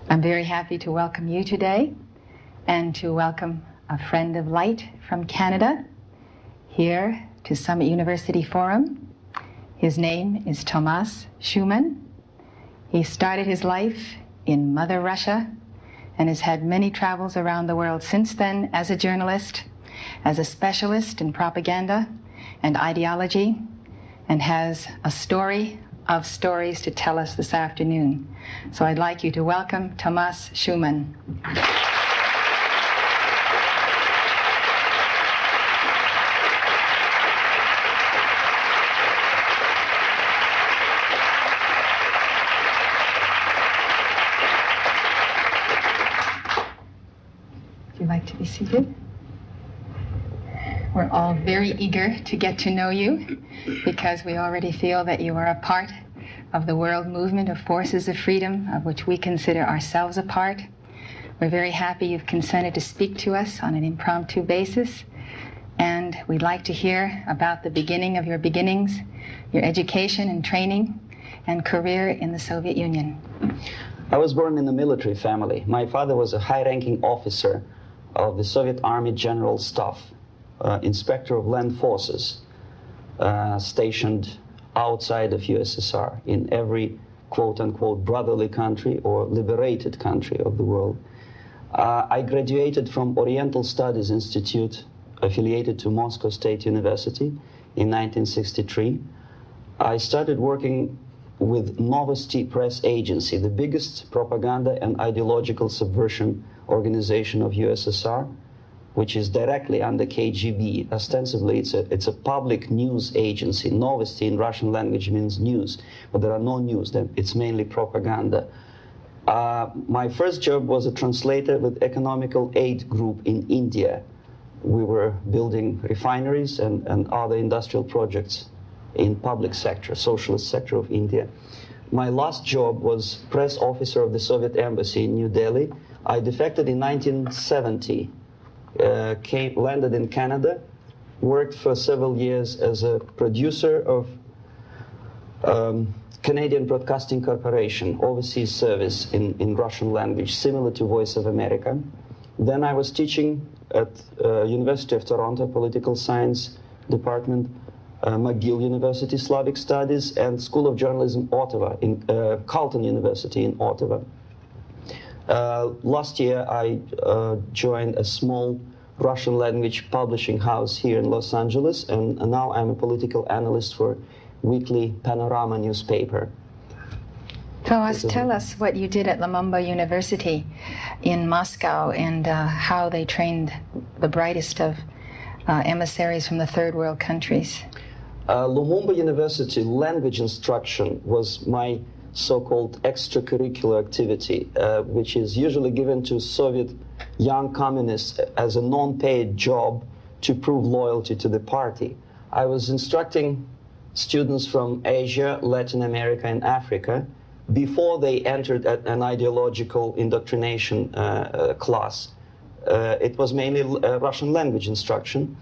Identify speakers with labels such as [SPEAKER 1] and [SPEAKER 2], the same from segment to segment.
[SPEAKER 1] I'm very happy to welcome you today and to welcome a friend of light from Canada here to Summit University Forum. His name is Tomas Schumann. He started his life in Mother Russia and has had many travels around the world since then as a journalist, as a specialist in propaganda and ideology, and has a story of stories to tell us this afternoon. So I'd like you to welcome Tomas Schumann. Would you like to be seated? We're all very eager to get to know you because we already feel that you are a part of the world movement of forces of freedom, of which we consider ourselves a part. We're very happy you've consented to speak to us on an impromptu basis, and we'd like to hear about the beginning of your beginnings, your education and training, and career in the Soviet Union.
[SPEAKER 2] I was born in a military family. My father was a high-ranking officer of the Soviet Army General Staff, inspector of land forces, stationed outside of USSR in every quote-unquote brotherly country or liberated country of the world. I graduated from Oriental Studies Institute, affiliated to Moscow State University in 1963. I started working with Novosti Press Agency, the biggest propaganda and ideological subversion organization of USSR, which is directly under KGB. Ostensibly, it's a public news agency. Novosti in Russian language means news, but there are no news. It's mainly propaganda. My first job was a translator with Economical Aid Group in India. We were building refineries and other industrial projects in public sector, socialist sector of India. My last job was press officer of the Soviet Embassy in New Delhi. I defected in 1970. Landed in Canada, worked for several years as a producer of Canadian Broadcasting Corporation, overseas service in Russian language, similar to Voice of America. Then I was teaching at University of Toronto, Political Science Department, McGill University, Slavic Studies, and School of Journalism, Ottawa, in Carleton University in Ottawa. Last year, I joined a small Russian language publishing house here in Los Angeles, and now I'm a political analyst for weekly Panorama newspaper.
[SPEAKER 1] Tomas, tell us what you did at Lumumba University in Moscow and how they trained the brightest of emissaries from the third world countries.
[SPEAKER 2] Lumumba University language instruction was my so-called extracurricular activity, which is usually given to Soviet young communists as a non-paid job to prove loyalty to the party. I was instructing students from Asia, Latin America, and Africa before they entered an ideological indoctrination class. It was mainly Russian language instruction,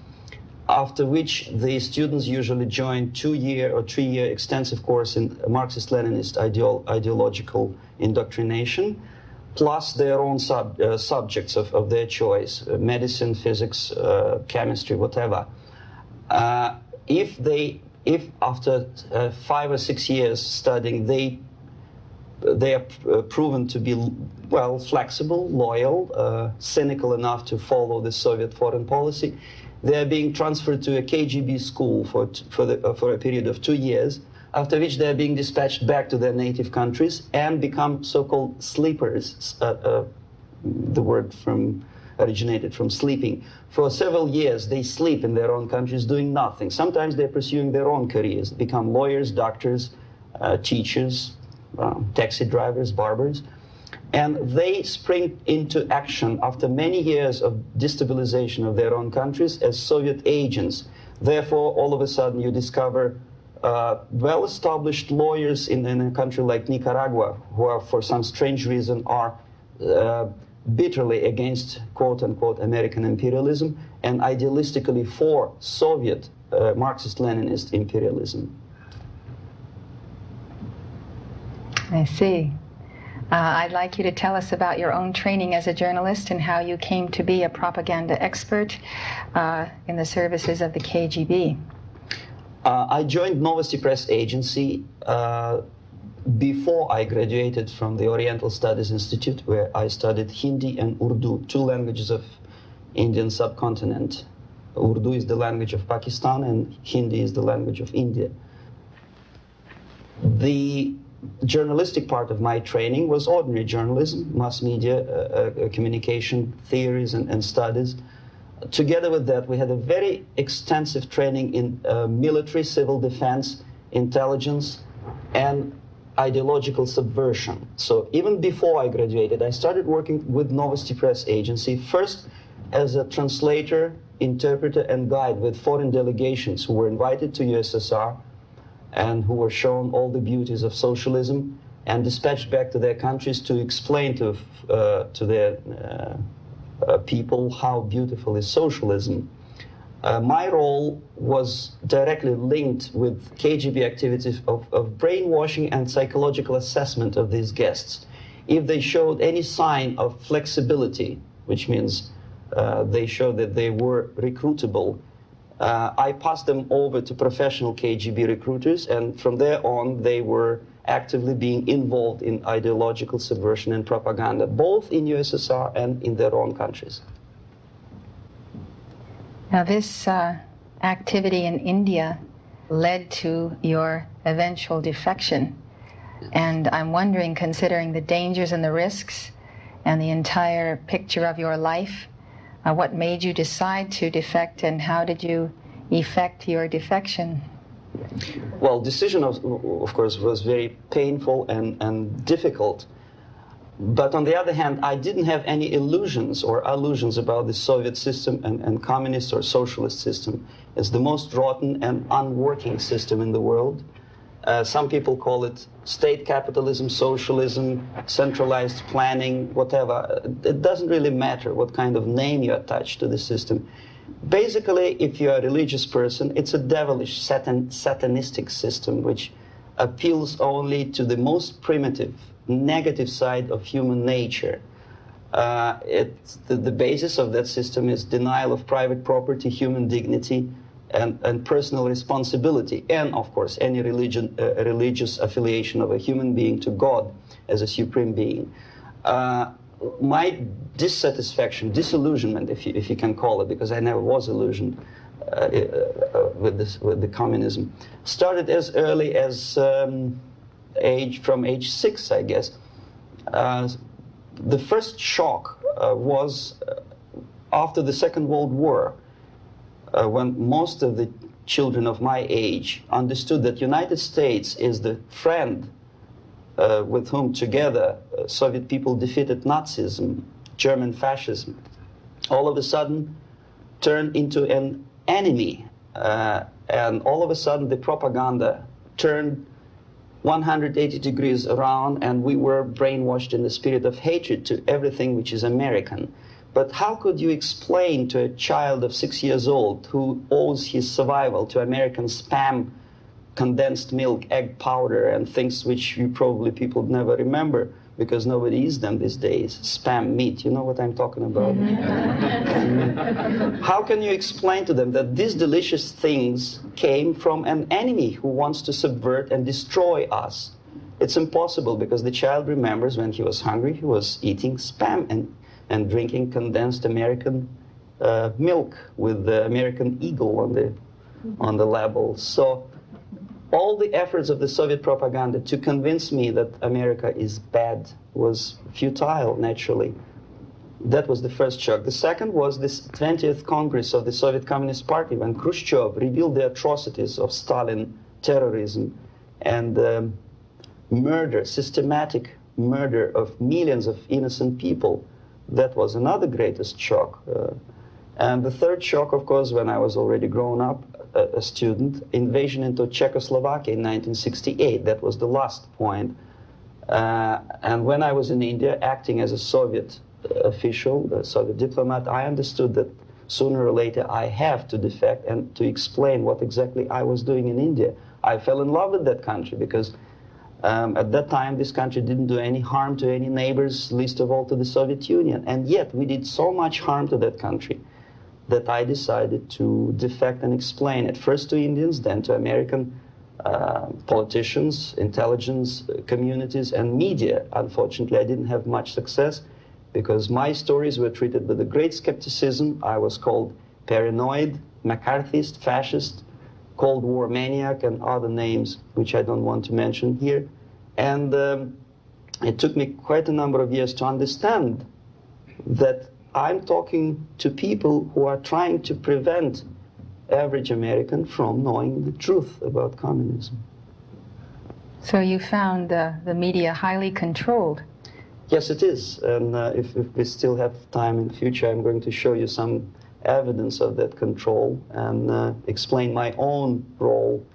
[SPEAKER 2] after which the students usually join 2-year or 3-year extensive course in Marxist-Leninist ideological indoctrination, plus their own subjects of their choice, medicine, physics, chemistry, whatever. If after 5 or 6 years studying, they are proven to be, well, flexible, loyal, cynical enough to follow the Soviet foreign policy, they are being transferred to a KGB school for a period of 2 years, after which they are being dispatched back to their native countries and become so-called sleepers. The word originated from sleeping. For several years, they sleep in their own countries doing nothing. Sometimes they're pursuing their own careers, become lawyers, doctors, teachers, taxi drivers, barbers. And they spring into action after many years of destabilization of their own countries as Soviet agents. Therefore, all of a sudden, you discover well-established lawyers in a country like Nicaragua, who are, for some strange reason, are bitterly against quote-unquote American imperialism and idealistically for Soviet Marxist-Leninist imperialism.
[SPEAKER 1] I see. I'd like you to tell us about your own training as a journalist and how you came to be a propaganda expert in the services of the KGB.
[SPEAKER 2] I joined Novosti Press Agency before I graduated from the Oriental Studies Institute, where I studied Hindi and Urdu, two languages of Indian subcontinent. Urdu is the language of Pakistan and Hindi is the language of India. The journalistic part of my training was ordinary journalism, mass media, communication theories and studies. Together with that, we had a very extensive training in military, civil defense, intelligence, and ideological subversion. So even before I graduated, I started working with Novosti Press Agency, first as a translator, interpreter, and guide with foreign delegations who were invited to USSR and who were shown all the beauties of socialism and dispatched back to their countries to explain to their people how beautiful is socialism. My role was directly linked with KGB activities of brainwashing and psychological assessment of these guests. If they showed any sign of flexibility, which means they showed that they were recruitable, I passed them over to professional KGB recruiters, and from there on they were actively being involved in ideological subversion and propaganda, both in USSR and in their own countries.
[SPEAKER 1] Now this activity in India led to your eventual defection. And I'm wondering, considering the dangers and the risks and the entire picture of your life, what made you decide to defect and how did you effect your defection?
[SPEAKER 2] Well, decision of course was very painful and difficult. But on the other hand, I didn't have any illusions or allusions about the Soviet system and communist or socialist system. It's the most rotten and unworking system in the world. Some people call it state capitalism, socialism, centralized planning, whatever. It doesn't really matter what kind of name you attach to the system. Basically, if you're a religious person, it's a devilish, satanistic system which appeals only to the most primitive, negative side of human nature. The basis of that system is denial of private property, human dignity, and personal responsibility, and of course any religious affiliation of a human being to God as a supreme being. My dissatisfaction, disillusionment, if you can call it, because I never was illusioned with the communism, started as early as from age 6, I guess. The first shock was after the Second World War, when most of the children of my age understood that United States is the friend with whom together Soviet people defeated Nazism, German fascism, all of a sudden turned into an enemy. And all of a sudden the propaganda turned 180 degrees around, and we were brainwashed in the spirit of hatred to everything which is American. But how could you explain to a child of 6 years old who owes his survival to American spam, condensed milk, egg powder, and things which you probably people never remember because nobody eats them these days, spam meat, you know what I'm talking about? How can you explain to them that these delicious things came from an enemy who wants to subvert and destroy us? It's impossible, because the child remembers when he was hungry, he was eating spam and drinking condensed American milk with the American eagle on the label. So all the efforts of the Soviet propaganda to convince me that America is bad was futile, naturally. That was the first shock. The second was this 20th Congress of the Soviet Communist Party, when Khrushchev revealed the atrocities of Stalin, terrorism, and murder, systematic murder of millions of innocent people. That was another greatest shock. And the third shock, of course, when I was already grown up, a student, invasion into Czechoslovakia in 1968. That was the last point. And when I was in India, acting as a Soviet official, a Soviet diplomat, I understood that sooner or later I have to defect and to explain what exactly I was doing in India. I fell in love with that country because At that time, this country didn't do any harm to any neighbors, least of all to the Soviet Union. And yet, we did so much harm to that country that I decided to defect and explain it, first to Indians, then to American politicians, intelligence communities, and media. Unfortunately, I didn't have much success because my stories were treated with a great skepticism. I was called paranoid, McCarthyist, fascist, Cold War maniac, and other names which I don't want to mention here. And it took me quite a number of years to understand that I'm talking to people who are trying to prevent average American from knowing the truth about communism.
[SPEAKER 1] So you found the media highly controlled.
[SPEAKER 2] Yes, it is. And if we still have time in the future, I'm going to show you some evidence of that control and explain my own role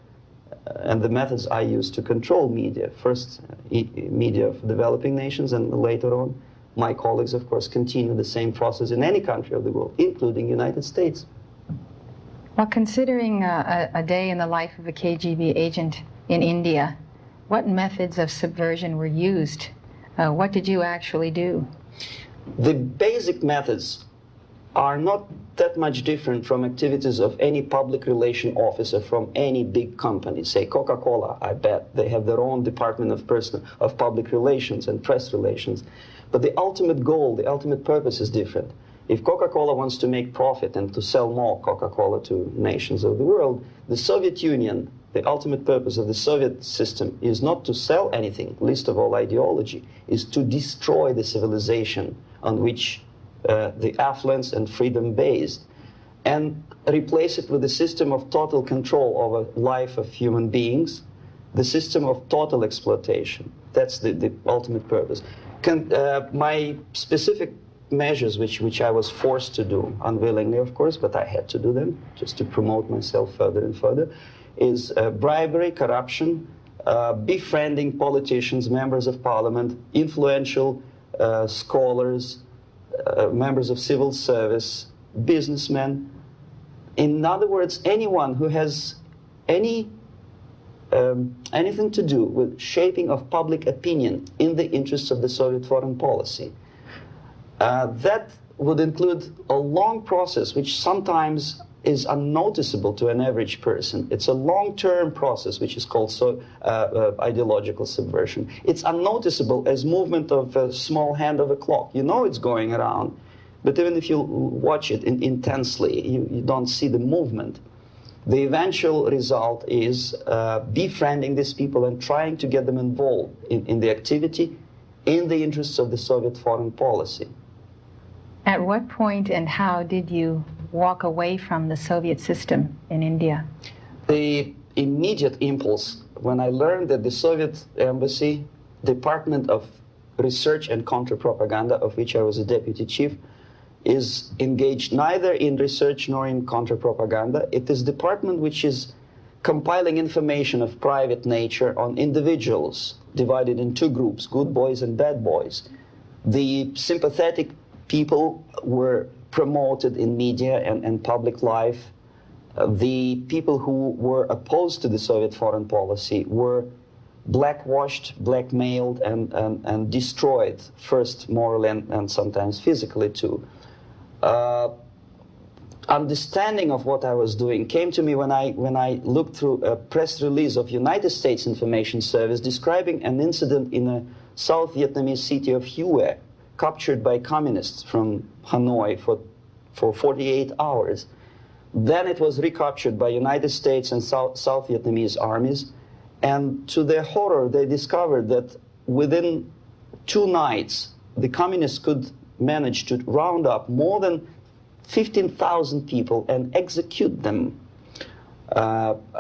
[SPEAKER 2] and the methods I use to control media. First, media of developing nations, and later on, my colleagues, of course, continue the same process in any country of the world, including the United States.
[SPEAKER 1] Well, considering a day in the life of a KGB agent in India, what methods of subversion were used? What did you actually do?
[SPEAKER 2] The basic methods are not that much different from activities of any public relation officer from any big company. Say Coca-Cola, I bet. They have their own department of public relations and press relations. But the ultimate goal, the ultimate purpose is different. If Coca-Cola wants to make profit and to sell more Coca-Cola to nations of the world, the Soviet Union, the ultimate purpose of the Soviet system is not to sell anything, least of all ideology, is to destroy the civilization on which the affluence and freedom based, and replace it with a system of total control over life of human beings, the system of total exploitation. That's the ultimate purpose. My specific measures, which I was forced to do, unwillingly of course, but I had to do them just to promote myself further and further, is bribery, corruption, befriending politicians, members of parliament, influential scholars, members of civil service, businessmen. In other words, anyone who has anything to do with shaping of public opinion in the interests of the Soviet foreign policy. That would include a long process which sometimes is unnoticeable to an average person. It's a long-term process which is called ideological subversion. It's unnoticeable as movement of a small hand of a clock. You know it's going around, but even if you watch it intensely, you don't see the movement. The eventual result is befriending these people and trying to get them involved in the activity in the interests of the Soviet foreign policy.
[SPEAKER 1] At what point and how did you walk away from the Soviet system in India?
[SPEAKER 2] The immediate impulse, when I learned that the Soviet embassy, Department of Research and Counter-Propaganda, of which I was a deputy chief, is engaged neither in research nor in counter-propaganda. It is a department which is compiling information of private nature on individuals, divided in two groups, good boys and bad boys. The sympathetic people were promoted in media and public life. The people who were opposed to the Soviet foreign policy were blackwashed, blackmailed, and destroyed, first morally and sometimes physically too. Understanding of what I was doing came to me when I looked through a press release of United States Information Service describing an incident in a South Vietnamese city of Hue, captured by communists from Hanoi for 48 hours. Then it was recaptured by United States and South Vietnamese armies, and to their horror they discovered that within 2 nights the communists could manage to round up more than 15,000 people and execute them.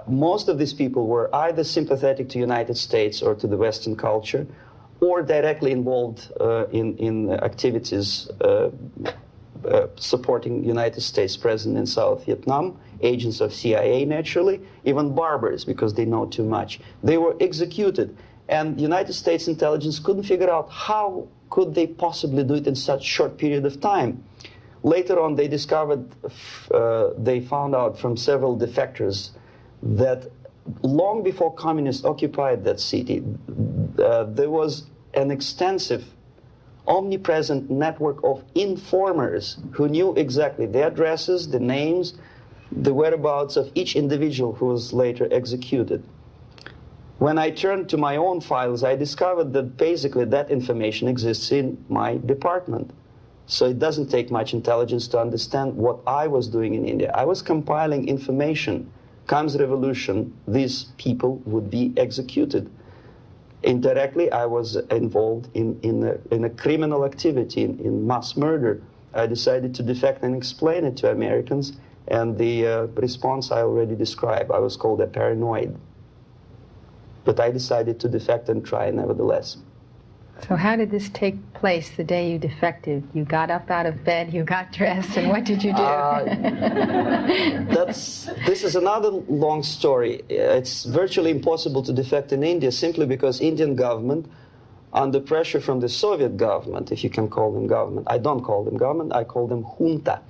[SPEAKER 2] Most of these people were either sympathetic to United States or to the Western culture, or directly involved in activities supporting United States President in South Vietnam, agents of CIA naturally, even barbers because they know too much. They were executed, and United States intelligence couldn't figure out how could they possibly do it in such short period of time. Later on they discovered, they found out from several defectors that long before communists occupied that city, there was an extensive, omnipresent network of informers who knew exactly the addresses, the names, the whereabouts of each individual who was later executed. When I turned to my own files, I discovered that basically that information exists in my department. So it doesn't take much intelligence to understand what I was doing in India. I was compiling information. Comes revolution, these people would be executed. Indirectly, I was involved in a criminal activity, in mass murder. I decided to defect and explain it to Americans, and the response I already described. I was called a paranoid. But I decided to defect and try nevertheless.
[SPEAKER 1] So how did this take place the day you defected? You got up out of bed, you got dressed, and what did you do?
[SPEAKER 2] This is another long story. It's virtually impossible to defect in India simply because Indian government, under pressure from the Soviet government, if you can call them government, I don't call them government, I call them junta.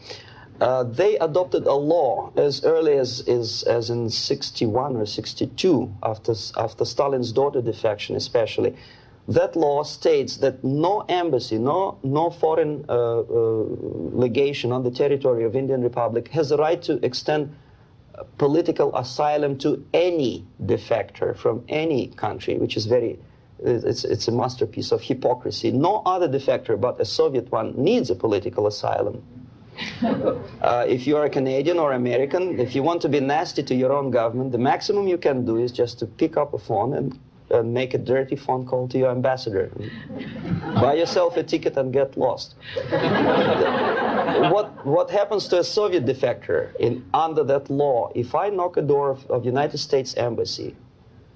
[SPEAKER 2] They adopted a law as early as in 61 or 62, after Stalin's daughter defection especially. That law states that no embassy, no foreign legation on the territory of Indian Republic has the right to extend political asylum to any defector from any country, which is it's a masterpiece of hypocrisy. No other defector but a Soviet one needs a political asylum. If you are a Canadian or American, if you want to be nasty to your own government, the maximum you can do is just to pick up a phone and make a dirty phone call to your ambassador. Buy yourself a ticket and get lost. What happens to a Soviet defector under that law? If I knock a door of United States Embassy,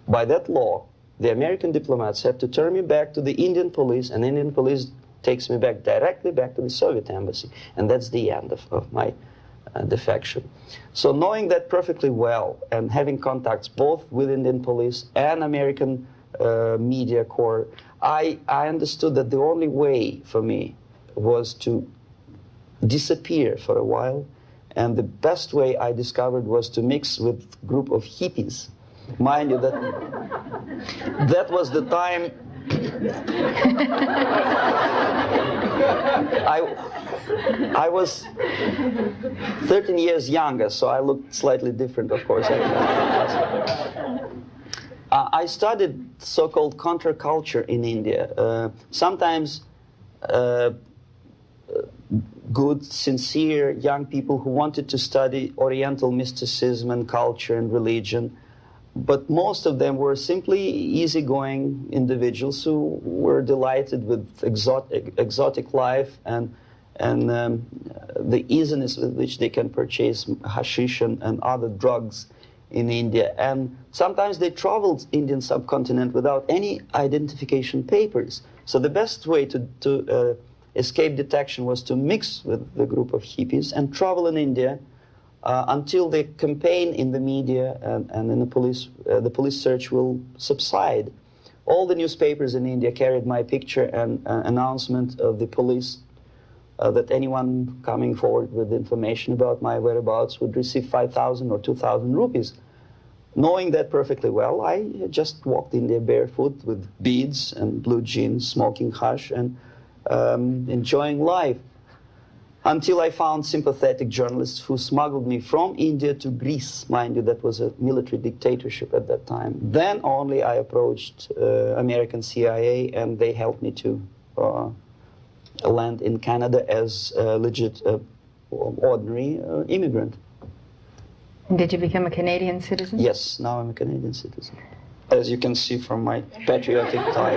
[SPEAKER 2] by that law, the American diplomats have to turn me back to the Indian police, and Indian police takes me directly back to the Soviet embassy. And that's the end of my defection. So knowing that perfectly well and having contacts both with Indian police and American media corps, I understood that the only way for me was to disappear for a while, and the best way I discovered was to mix with a group of hippies. Mind you, that was the time I was 13 years younger, so I looked slightly different, of course. I studied so-called counterculture in India. Sometimes good, sincere young people who wanted to study Oriental mysticism and culture and religion, but most of them were simply easygoing individuals who were delighted with exotic life and the easiness with which they can purchase hashish and other drugs in India. And sometimes they traveled Indian subcontinent without any identification papers. So the best way to escape detection was to mix with the group of hippies and travel in India until the campaign in the media and in the police search will subside. All the newspapers in India carried my picture and announcement of the police that anyone coming forward with information about my whereabouts would receive 5,000 or 2,000 rupees. Knowing that perfectly well, I just walked in there barefoot with beads and blue jeans, smoking hash and enjoying life. Until I found sympathetic journalists who smuggled me from India to Greece. Mind you, that was a military dictatorship at that time. Then only I approached American CIA, and they helped me to land in Canada as a legit, ordinary immigrant.
[SPEAKER 1] And did you become a Canadian citizen?
[SPEAKER 2] Yes, now I'm a Canadian citizen. As you can see from my patriotic tie.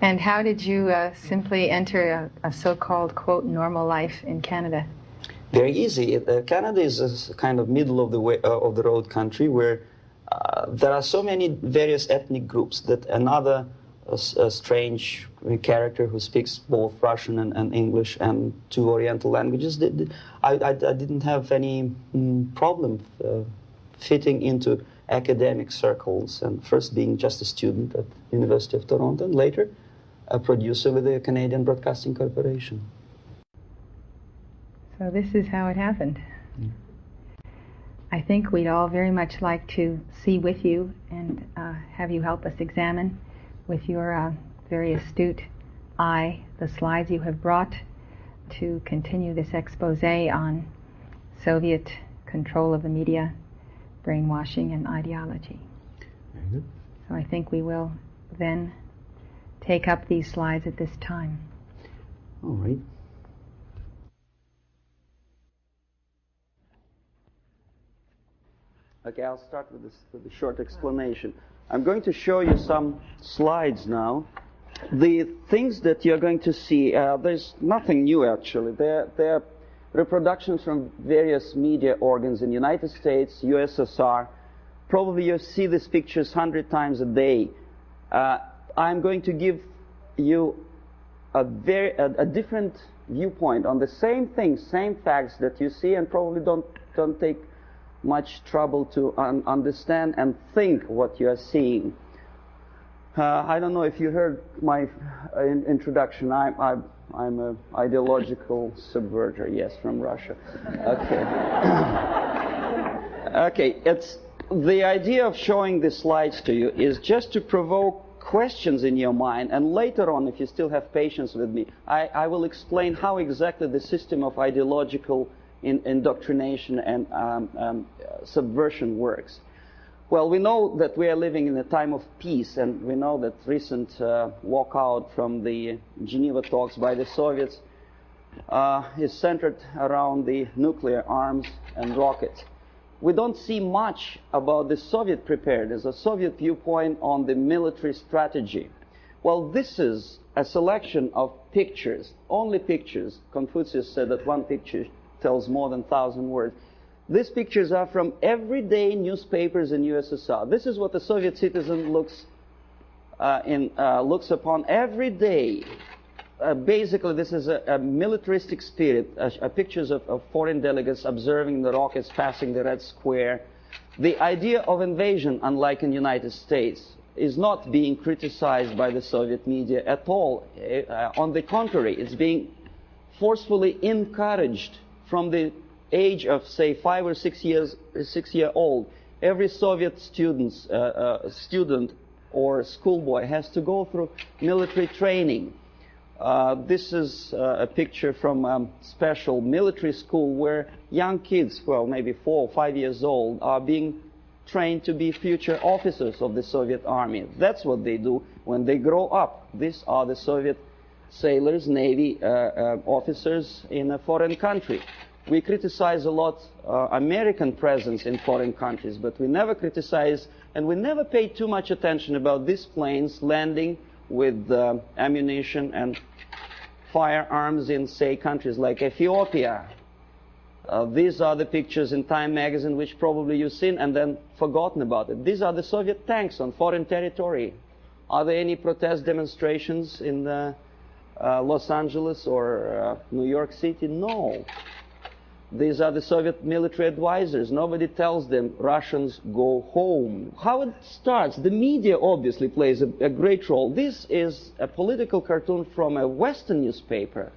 [SPEAKER 1] And how did you simply enter a so-called, quote, normal life in Canada?
[SPEAKER 2] Very easy. Canada is a kind of middle of the road country where there are so many various ethnic groups that another strange character who speaks both Russian and English and two Oriental languages, I didn't have any problem fitting into academic circles, and first being just a student at University of Toronto, and later a producer with the Canadian Broadcasting Corporation.
[SPEAKER 1] So this is how it happened. I think we'd all very much like to see with you and have you help us examine with your very astute eye the slides you have brought to continue this expose on Soviet control of the media, brainwashing, and ideology.
[SPEAKER 2] Very good.
[SPEAKER 1] So I think we will then take up these slides at this time.
[SPEAKER 2] All right. Okay, I'll start with a short explanation. I'm going to show you some slides now. The things that you're going to see, there's nothing new actually. They're reproductions from various media organs in the United States, USSR. Probably you see these pictures 100 times a day. I'm going to give you a different viewpoint on the same things, same facts that you see, and probably don't take much trouble to understand and think what you are seeing. I don't know if you heard my introduction. I'm an ideological subverter, yes, from Russia. Okay. Okay, it's the idea of showing the slides to you is just to provoke questions in your mind, and later on, if you still have patience with me, I will explain how exactly the system of ideological indoctrination and subversion works. Well, we know that we are living in a time of peace, and we know that recent walkout from the Geneva talks by the Soviets is centered around the nuclear arms and rockets. We don't see much about the Soviet preparedness, a Soviet viewpoint on the military strategy. Well, this is a selection of pictures, only pictures. Confucius said that one picture tells more than 1,000 words. These pictures are from everyday newspapers in USSR. This is what the Soviet citizen looks upon every day. Basically, this is a militaristic spirit, pictures of foreign delegates observing the rockets passing the Red Square. The idea of invasion, unlike in the United States, is not being criticized by the Soviet media at all. On the contrary, it's being forcefully encouraged from the age of, say, 5 or 6 year old. Every Soviet student or schoolboy has to go through military training. This is a picture from a special military school where young kids, well, maybe 4 or 5 years old, are being trained to be future officers of the Soviet army. That's what they do when they grow up. These are the Soviet sailors, Navy officers in a foreign country. We criticize a lot American presence in foreign countries, but we never criticize and we never pay too much attention about these planes landing with ammunition and firearms in, say, countries like Ethiopia. These are the pictures in Time magazine, which probably you've seen and then forgotten about it. These are the Soviet tanks on foreign territory. Are there any protest demonstrations in Los Angeles or New York City? No. These are the Soviet military advisors. Nobody tells them, Russians, go home. How it starts? The media obviously plays a great role. This is a political cartoon from a Western newspaper.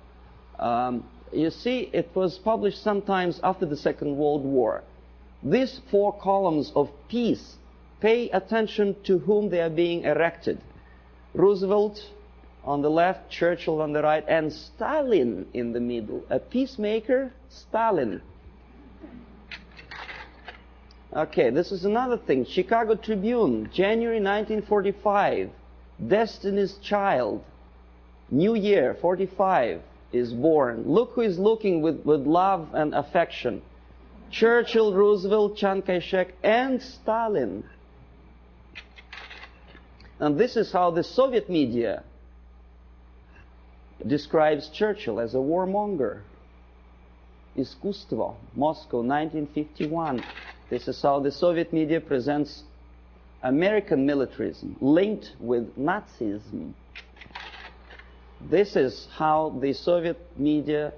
[SPEAKER 2] You see, it was published sometimes after the Second World War. These 4 columns of peace, pay attention to whom they are being erected. Roosevelt on the left, Churchill on the right, and Stalin in the middle. A peacemaker, Stalin. Okay, this is another thing. Chicago Tribune, January 1945. Destiny's Child. New Year, 45, is born. Look who is looking with love and affection. Churchill, Roosevelt, Chiang Kai-shek, and Stalin. And this is how the Soviet media describes Churchill as a warmonger. Искусство, Moscow, 1951. This is how the Soviet media presents American militarism linked with Nazism. This is how the Soviet media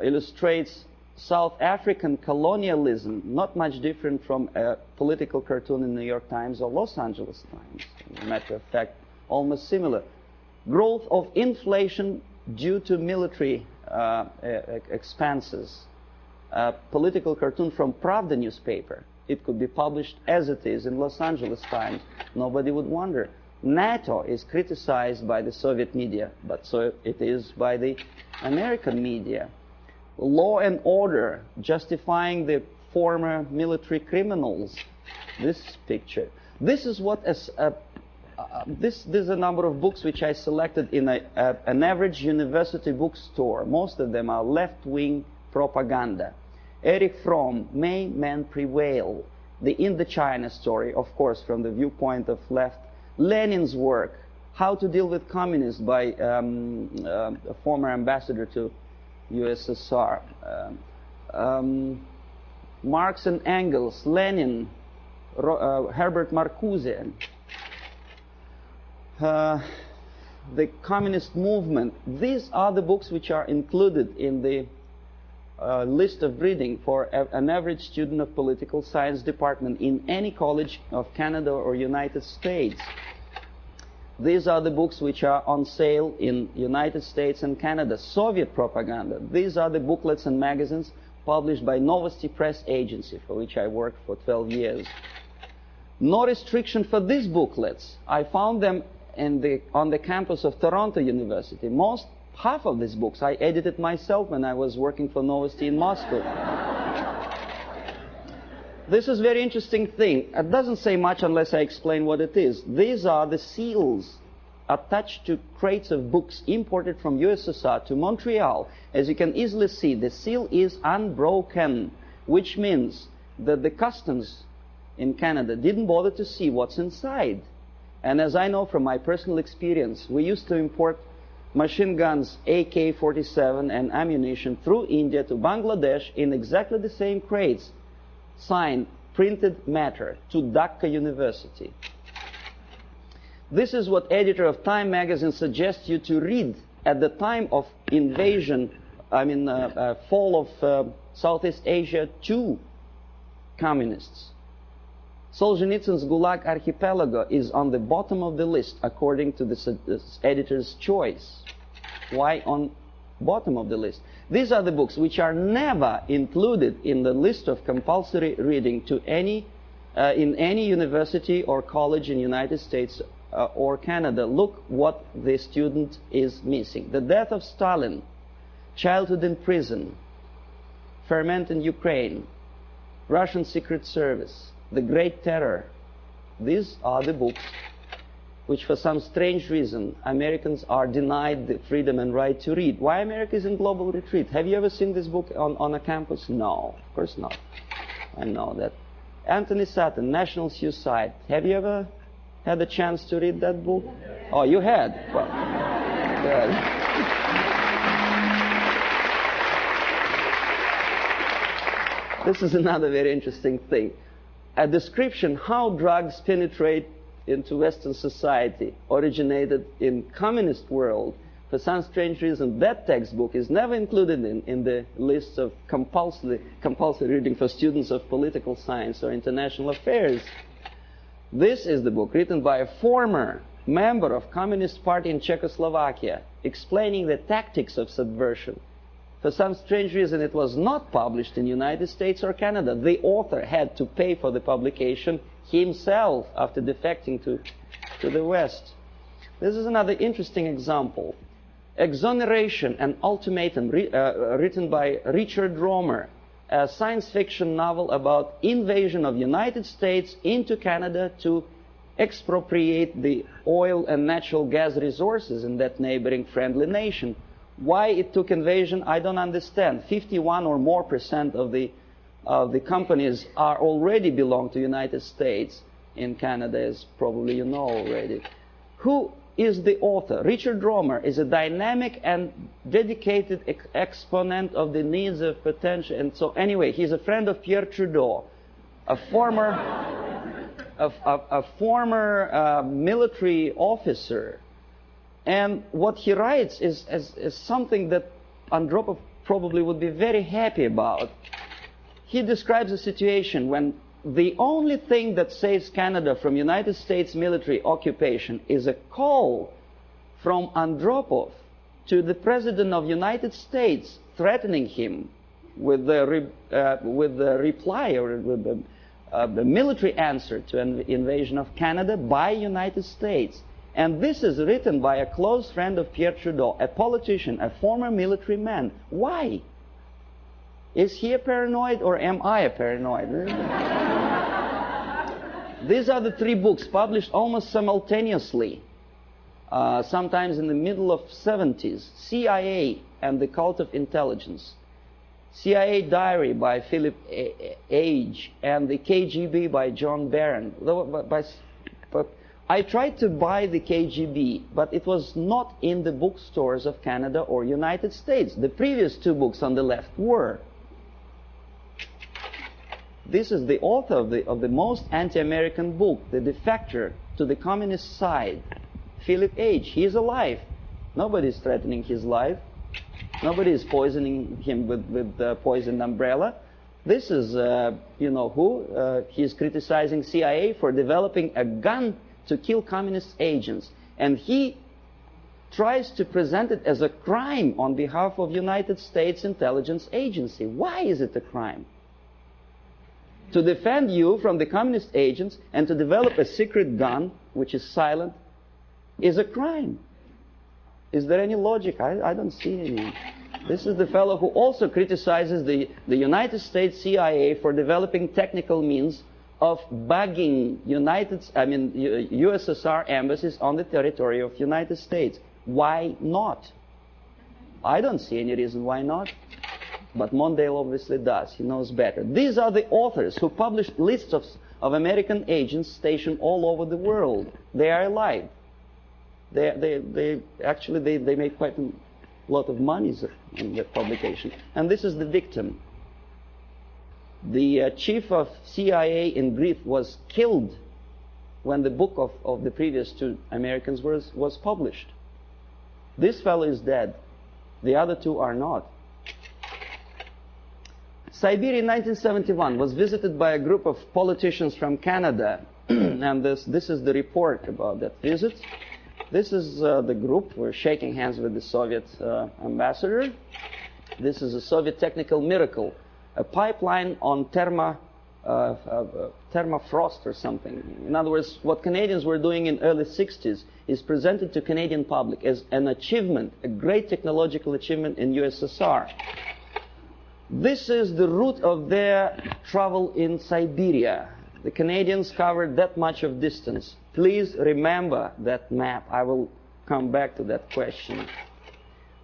[SPEAKER 2] illustrates South African colonialism, not much different from a political cartoon in New York Times or Los Angeles Times. As a matter of fact, almost similar. Growth of inflation due to military expenses. a political cartoon from Pravda newspaper. It could be published as it is in Los Angeles Times. Nobody would wonder. NATO is criticized by the Soviet media, but so it is by the American media. Law and order, justifying the former military criminals. This picture. This is what this is a number of books which I selected in an average university bookstore. Most of them are left-wing propaganda. Erich Fromm, May Men Prevail? The Indochina story, of course, from the viewpoint of left. Lenin's work, How to Deal with Communists, by a former ambassador to USSR. Marx and Engels, Lenin, Herbert Marcuse. The communist movement. These are the books which are included in the list of reading for an average student of political science department in any college of Canada or United States. These are the books which are on sale in United States and Canada. Soviet propaganda. These are the booklets and magazines published by Novosti Press Agency, for which I worked for 12 years. No restriction for these booklets. I found them on the campus of Toronto University. Half of these books I edited myself when I was working for Novosti in Moscow. This is a very interesting thing. It doesn't say much unless I explain what it is. These are the seals attached to crates of books imported from USSR to Montreal. As you can easily see, the seal is unbroken, which means that the customs in Canada didn't bother to see what's inside. And as I know from my personal experience, we used to import machine guns, AK-47 and ammunition through India to Bangladesh in exactly the same crates, signed printed matter to Dhaka University. This is what editor of Time magazine suggests you to read at the time of invasion, fall of Southeast Asia to communists. Solzhenitsyn's Gulag Archipelago is on the bottom of the list according to this editor's choice. Why on bottom of the list? These are the books which are never included in the list of compulsory reading to in any university or college in United States or Canada. Look what the student is missing. The Death of Stalin, Childhood in Prison, Ferment in Ukraine, Russian Secret Service, The Great Terror. These are the books which for some strange reason Americans are denied the freedom and right to read. Why America is in global retreat? Have you ever seen this book on a campus? No, of course not. I know that. Anthony Sutton, National Suicide. Have you ever had a chance to read that book? Oh, you had? Well, good. This is another very interesting thing. A description how drugs penetrate into Western society originated in communist world. For some strange reason, that textbook is never included in the list of compulsory reading for students of political science or international affairs. This is the book written by a former member of Communist Party in Czechoslovakia, explaining the tactics of subversion. For some strange reason, it was not published in the United States or Canada. The author had to pay for the publication himself after defecting to the West. This is another interesting example. Exoneration and Ultimatum, written by Richard Romer, a science fiction novel about invasion of the United States into Canada to expropriate the oil and natural gas resources in that neighboring friendly nation. Why it took invasion, I don't understand. 51% or more of the companies are already belong to the United States. In Canada, as probably you know already. Who is the author? Richard Romer is a dynamic and dedicated exponent of the needs of potential. And so anyway, he's a friend of Pierre Trudeau, a former military officer. And what he writes is something that Andropov probably would be very happy about. He describes a situation when the only thing that saves Canada from United States military occupation is a call from Andropov to the President of the United States threatening him with the reply, or with the military answer to an invasion of Canada by United States. And this is written by a close friend of Pierre Trudeau, a politician, a former military man. Why? Is he a paranoid, or am I a paranoid? These are the three books published almost simultaneously, sometimes in the middle of 70s. CIA and the Cult of Intelligence. CIA Diary by Philip Age, and the KGB by John Barron. I tried to buy the KGB, but it was not in the bookstores of Canada or United States. The previous two books on the left were. This is the author of the most anti-American book, The Defector to the Communist Side, Philip Age. He is alive. Nobody is threatening his life. Nobody is poisoning him with the poisoned umbrella. This is, you know who? He's criticizing CIA for developing a gun to kill communist agents. And he tries to present it as a crime on behalf of United States Intelligence Agency. Why is it a crime? To defend you from the communist agents and to develop a secret gun, which is silent, is a crime. Is there any logic? I don't see any. This is the fellow who also criticizes the United States CIA for developing technical means of bugging USSR embassies on the territory of United States. Why not? I don't see any reason why not. But Mondale obviously does. He knows better. These are the authors who published lists of American agents stationed all over the world. They are alive. They actually make quite a lot of money in their publication. And this is the victim. The chief of CIA in Greece was killed when the book of the previous two Americans was published. This fellow is dead. The other two are not. Siberia in 1971 was visited by a group of politicians from Canada. And this is the report about that visit. This is the group. We're shaking hands with the Soviet ambassador. This is a Soviet technical miracle. A pipeline on thermofrost or something. In other words, what Canadians were doing in early 60s is presented to Canadian public as an achievement, a great technological achievement in USSR. This is the route of their travel in Siberia. The Canadians covered that much of distance. Please remember that map. I will come back to that question.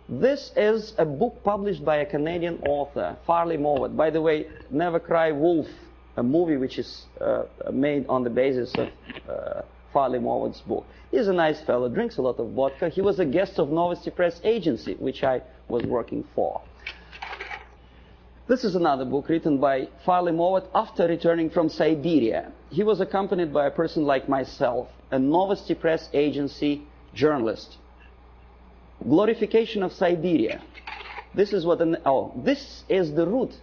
[SPEAKER 2] This is a book published by a Canadian author, Farley Mowat. By the way, Never Cry Wolf, a movie which is made on the basis of Farley Mowat's book. He's a nice fellow, drinks a lot of vodka. He was a guest of Novosti Press Agency, which I was working for. This is another book written by Farley Mowat after returning from Siberia. He was accompanied by a person like myself, a Novosti Press Agency journalist. Glorification of Siberia. This is what this is the route,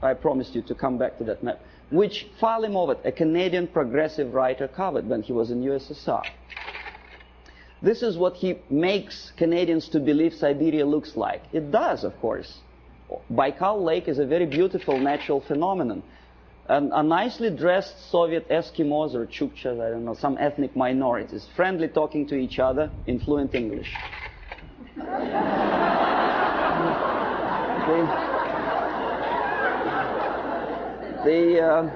[SPEAKER 2] I promised you to come back to that map, which Farley Mowat, a Canadian progressive writer, covered when he was in USSR. This is what he makes Canadians to believe Siberia looks like. It does, of course. Baikal Lake is a very beautiful natural phenomenon. And a nicely dressed Soviet Eskimos or Chukchas, I don't know, some ethnic minorities, friendly talking to each other in fluent English. The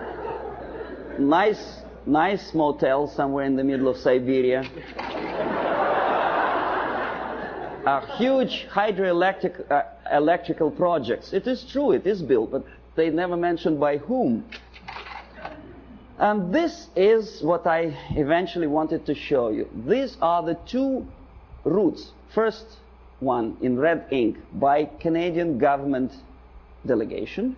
[SPEAKER 2] nice motel somewhere in the middle of Siberia. Huge hydroelectrical projects. It is true, it is built, but they never mentioned by whom. And this is what I eventually wanted to show you. These are the two routes. First one in red ink by Canadian government delegation.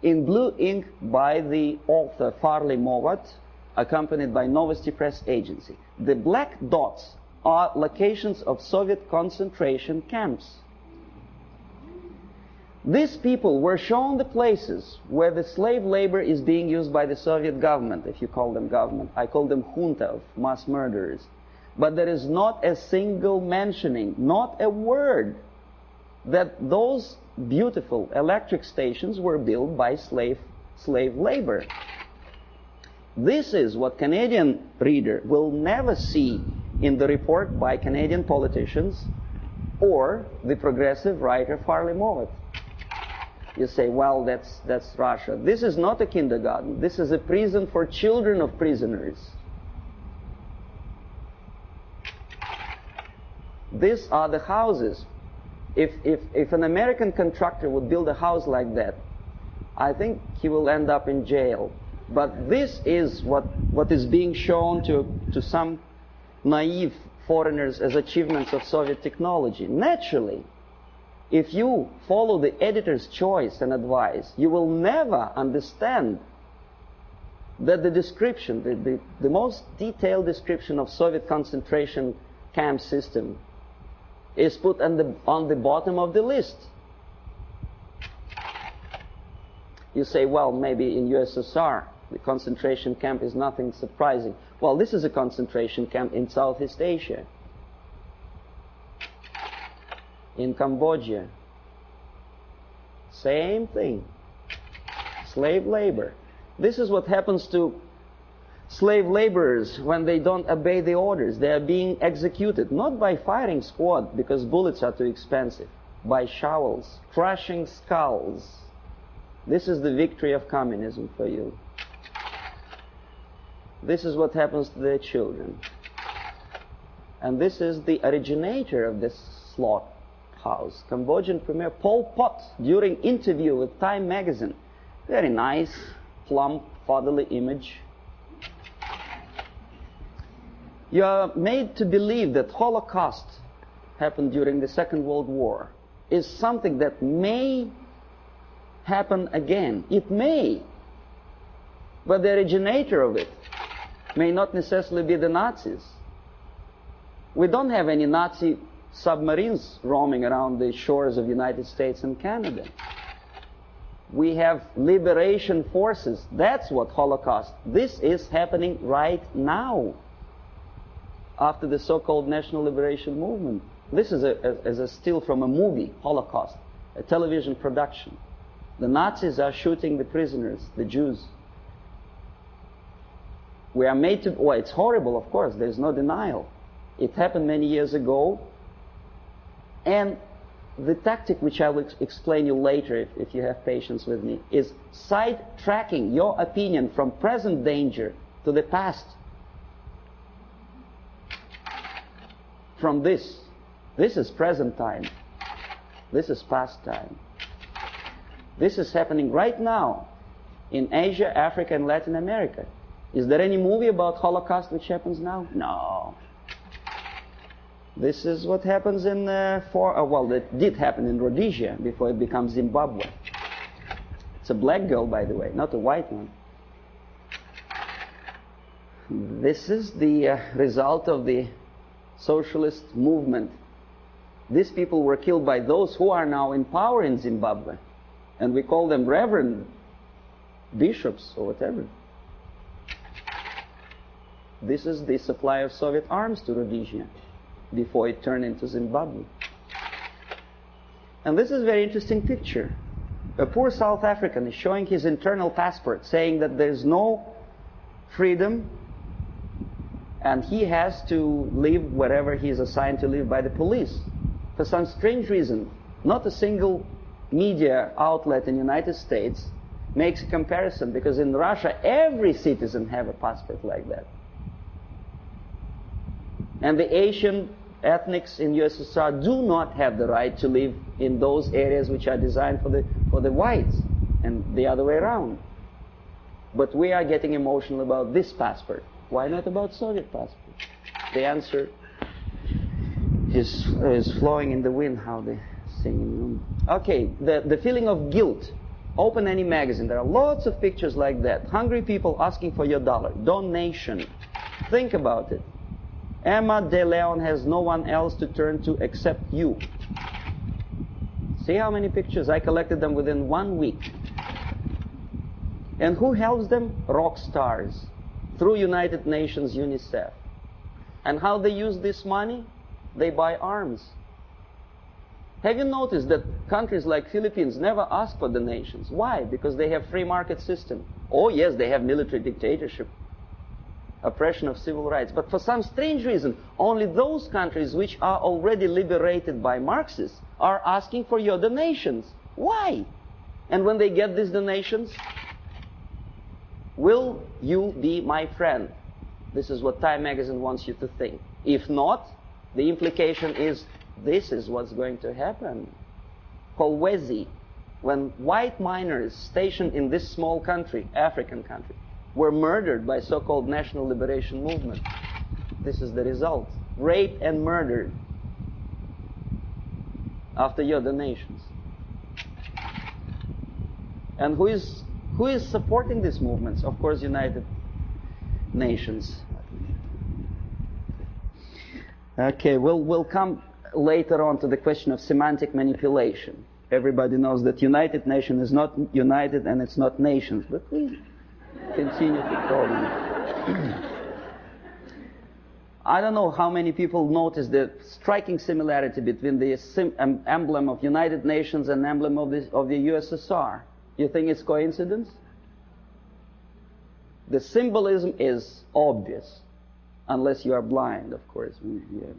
[SPEAKER 2] In blue ink by the author Farley Mowat, accompanied by Novosti Press Agency. The black dots are locations of Soviet concentration camps. These people were shown the places where the slave labor is being used by the Soviet government, if you call them government. I call them junta of mass murderers. But there is not a single mentioning, not a word, that those beautiful electric stations were built by slave labor. This is what Canadian reader will never see in the report by Canadian politicians or the progressive writer Farley Mowat. You say, well, that's Russia. This is not a kindergarten. This is a prison for children of prisoners. These are the houses. If an American contractor would build a house like that, I think he will end up in jail. But this is what is being shown to some naive foreigners as achievements of Soviet technology. Naturally, if you follow the editor's choice and advice, you will never understand that the description, the most detailed description of Soviet concentration camp system is put on the bottom of the list. You say, well, maybe in USSR, the concentration camp is nothing surprising. Well, this is a concentration camp in Southeast Asia, in Cambodia. Same thing. Slave labor. This is what happens to slave laborers when they don't obey the orders. They are being executed, not by firing squad, because bullets are too expensive, by shovels, crushing skulls. This is the victory of communism for you. This is what happens to their children. And this is the originator of this slaughterhouse, Cambodian Premier Pol Pot, during interview with Time magazine. Very nice, plump, fatherly image. You are made to believe that Holocaust happened during the Second World War is something that may happen again. It may. But the originator of it may not necessarily be the Nazis. We don't have any Nazi submarines roaming around the shores of the United States and Canada. We have liberation forces. That's what Holocaust. This is happening right now, after the so-called National Liberation Movement. This is a still from a movie, Holocaust, a television production. The Nazis are shooting the prisoners, the Jews. We are made to, well, it's horrible, of course, there's no denial. It happened many years ago, and the tactic, which I will explain you later if you have patience with me, is sidetracking your opinion from present danger to the past. From this is present time, this is past time. This is happening right now in Asia, Africa, and Latin America. Is there any movie about Holocaust which happens now? No. This is what happens in, well, it did happen in Rhodesia before it becomes Zimbabwe. It's a black girl, by the way, not a white one. This is the result of the socialist movement. These people were killed by those who are now in power in Zimbabwe. And we call them reverend bishops or whatever. This is the supply of Soviet arms to Rhodesia before it turned into Zimbabwe. And this is a very interesting picture. A poor South African is showing his internal passport, saying that there's no freedom and he has to live wherever he is assigned to live by the police. For some strange reason, not a single media outlet in the United States makes a comparison, because in Russia every citizen have a passport like that. And the Asian ethnics in USSR do not have the right to live in those areas which are designed for the whites, and the other way around. But we are getting emotional about this passport. Why not about Soviet passport? The answer is flowing in the wind, how they sing. Okay, the feeling of guilt. Open any magazine. There are lots of pictures like that. Hungry people asking for your dollar. Donation. Think about it. Emma De Leon has no one else to turn to except you. See how many pictures? I collected them within 1 week. And who helps them? Rock stars. Through United Nations, UNICEF. And how they use this money? They buy arms. Have you noticed that countries like Philippines never ask for donations? Why? Because they have free market system. Oh yes, they have military dictatorship, oppression of civil rights. But for some strange reason, only those countries which are already liberated by Marxists are asking for your donations. Why? And when they get these donations, will you be my friend? This is what Time magazine wants you to think. If not, the implication is this is what's going to happen. Kolwezi, when white miners stationed in this small country, African country, were murdered by so-called National Liberation Movement. This is the result. Raped and murdered after your donations. And who is supporting these movements? Of course, United Nations. Okay, we'll come later on to the question of semantic manipulation. Everybody knows that United Nations is not united and it's not nations, but we continue to call them. I don't know how many people notice the striking similarity between the emblem of United Nations and emblem of the USSR. You think it's coincidence? The symbolism is obvious, unless you are blind, of course. Yeah.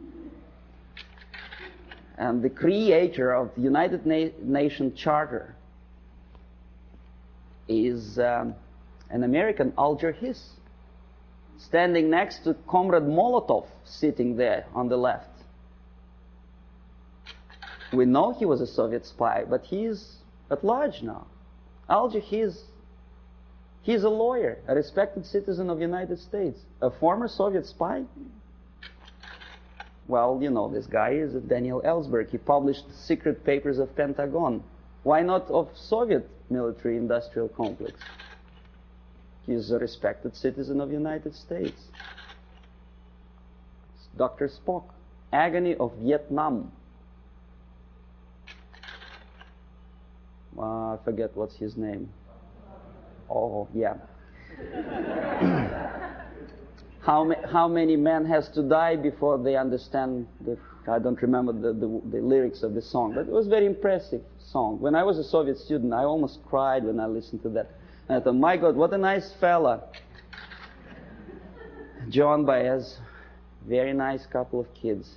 [SPEAKER 2] And the creator of the United Nations Charter is an American, Alger Hiss, standing next to Comrade Molotov, sitting there on the left. We know he was a Soviet spy, but he is at large now. Alger Hiss, he's a lawyer, a respected citizen of the United States, a former Soviet spy. Well, you know, this guy is Daniel Ellsberg. He published secret papers of Pentagon. Why not of Soviet military-industrial complex? He's a respected citizen of the United States. It's Dr. Spock. Agony of Vietnam. I forget what's his name. Oh, yeah. How many men has to die before they understand I don't remember the lyrics of the song, but it was a very impressive song. When I was a Soviet student, I almost cried when I listened to that. And I thought, my God, what a nice fella. John Baez, very nice couple of kids.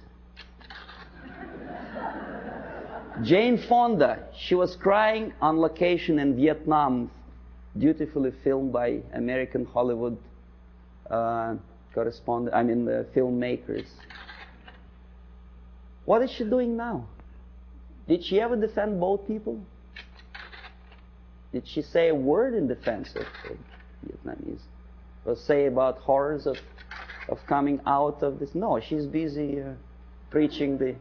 [SPEAKER 2] Jane Fonda, she was crying on location in Vietnam, beautifully filmed by American Hollywood filmmakers. What is she doing now? Did she ever defend both people? Did she say a word in defense of Vietnamese? Or say about horrors of coming out of this? No, she's busy preaching the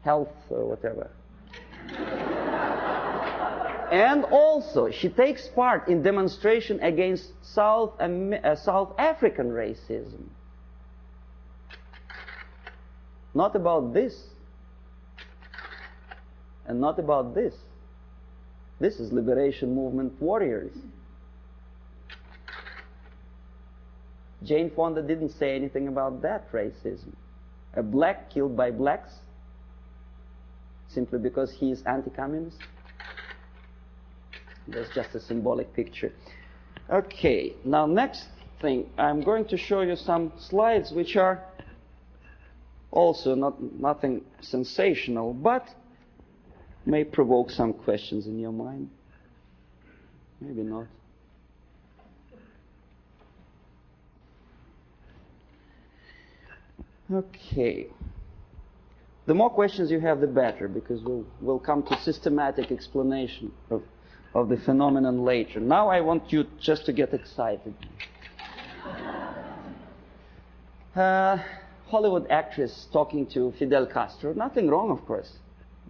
[SPEAKER 2] health or whatever. And also, she takes part in demonstration against South African racism. Not about this. And not about this. This is liberation movement warriors. Jane Fonda didn't say anything about that racism. A black killed by blacks simply because he is anti-communist. That's just a symbolic picture. Okay, now next thing, I'm going to show you some slides which are also nothing sensational, but may provoke some questions in your mind. Maybe not. Okay. The more questions you have, the better, because we'll come to systematic explanation of the phenomenon later. Now I want you just to get excited. Hollywood actress talking to Fidel Castro. Nothing wrong, of course.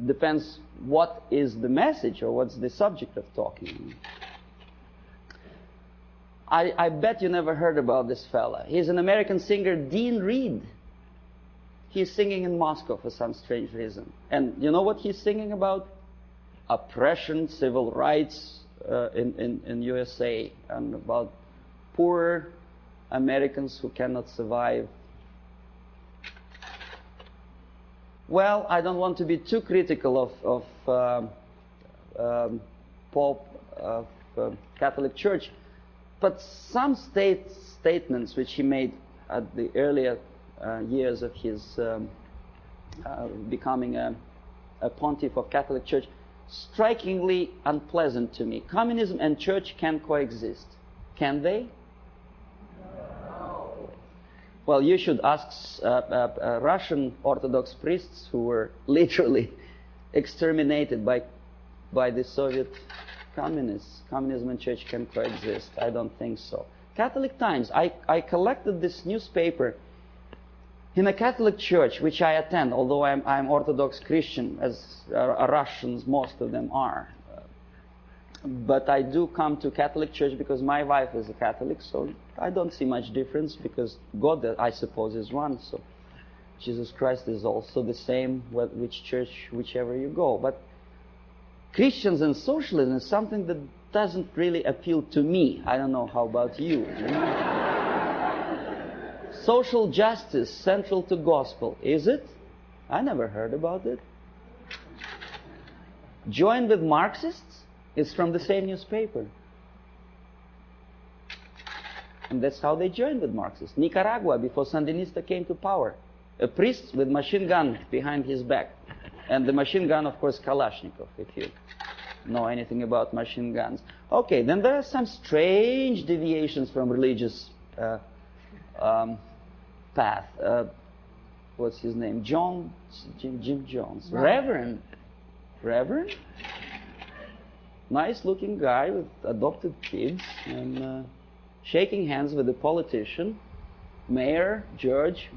[SPEAKER 2] Depends what is the message or what's the subject of talking. I bet you never heard about this fella. He's an American singer, Dean Reed. He's singing in Moscow for some strange reason. And you know what he's singing about? Oppression, civil rights in USA, and about poor Americans who cannot survive. Well, I don't want to be too critical of Pope of Catholic Church, but some statements which he made at the earlier years of his becoming a pontiff of Catholic Church, strikingly unpleasant to me. Communism and church can coexist. Can they? Well, you should ask Russian Orthodox priests who were literally exterminated by the Soviet communists. Communism and church can coexist. I don't think so. Catholic Times. I collected this newspaper in a Catholic church which I attend, although I'm Orthodox Christian, as Russians, most of them are. But I do come to Catholic church because my wife is a Catholic, so I don't see much difference, because God, I suppose, is one. So Jesus Christ is also the same, which church, whichever you go. But Christians and socialism is something that doesn't really appeal to me. I don't know how about you. Social justice central to gospel, is it? I never heard about it. Join with Marxists? It's from the same newspaper. And that's how they joined with Marxists. Nicaragua, before Sandinista came to power. A priest with machine gun behind his back. And the machine gun, of course, Kalashnikov, if you know anything about machine guns. Okay, then there are some strange deviations from religious path. What's his name? Jim Jones.
[SPEAKER 1] Right.
[SPEAKER 2] Reverend? Nice looking guy with adopted kids, and shaking hands with a politician, Mayor George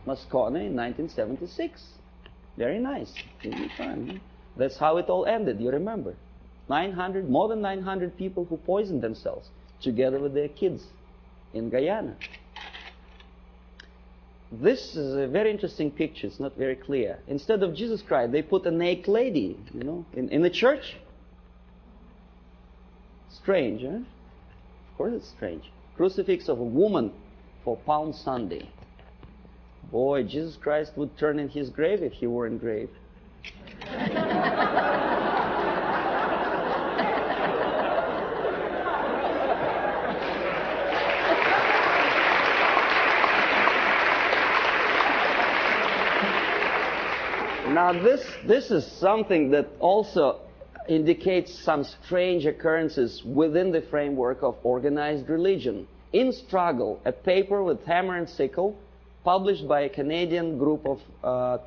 [SPEAKER 2] Moscone in 1976. Very nice. That's how it all ended, you remember. More than 900 people who poisoned themselves together with their kids in Guyana. This is a very interesting picture. It's not very clear. Instead of Jesus Christ, they put a naked lady, in the church. Strange, huh? Of course it's strange. Crucifix of a woman for Palm Sunday. Boy, Jesus Christ would turn in his grave if he were in grave. Now this is something that also indicates some strange occurrences within the framework of organized religion. In Struggle, a paper with hammer and sickle, published by a Canadian group of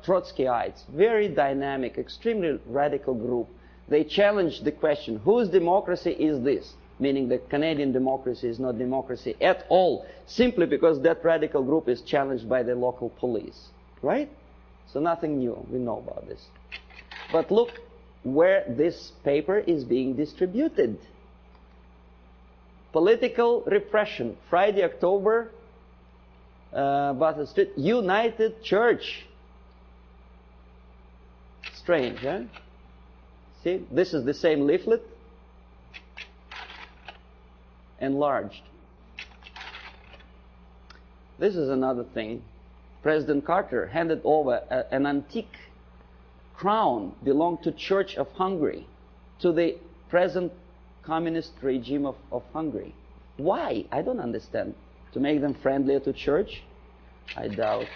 [SPEAKER 2] Trotskyites, very dynamic, extremely radical group. They challenged the question, whose democracy is this? Meaning that Canadian democracy is not democracy at all, simply because that radical group is challenged by the local police. Right? So nothing new, we know about this. But look where this paper is being distributed. Political repression, Friday, October, Bathurst Street, United Church. Strange, huh? See, this is the same leaflet, enlarged. This is another thing. President Carter handed over an antique crown belonged to Church of Hungary to the present communist regime of Hungary. Why? I don't understand. To make them friendlier to church? I doubt.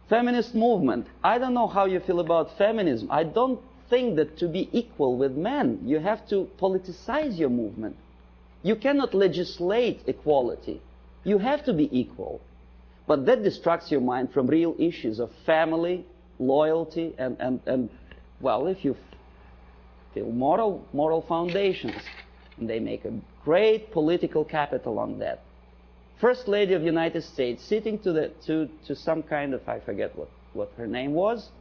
[SPEAKER 2] Feminist movement. I don't know how you feel about feminism. I don't think that to be equal with men, you have to politicize your movement. You cannot legislate equality. You have to be equal. But that distracts your mind from real issues of family, loyalty, and well, if you feel moral foundations, and they make a great political capital on that. First Lady of the United States sitting to some kind of, I forget what her name was,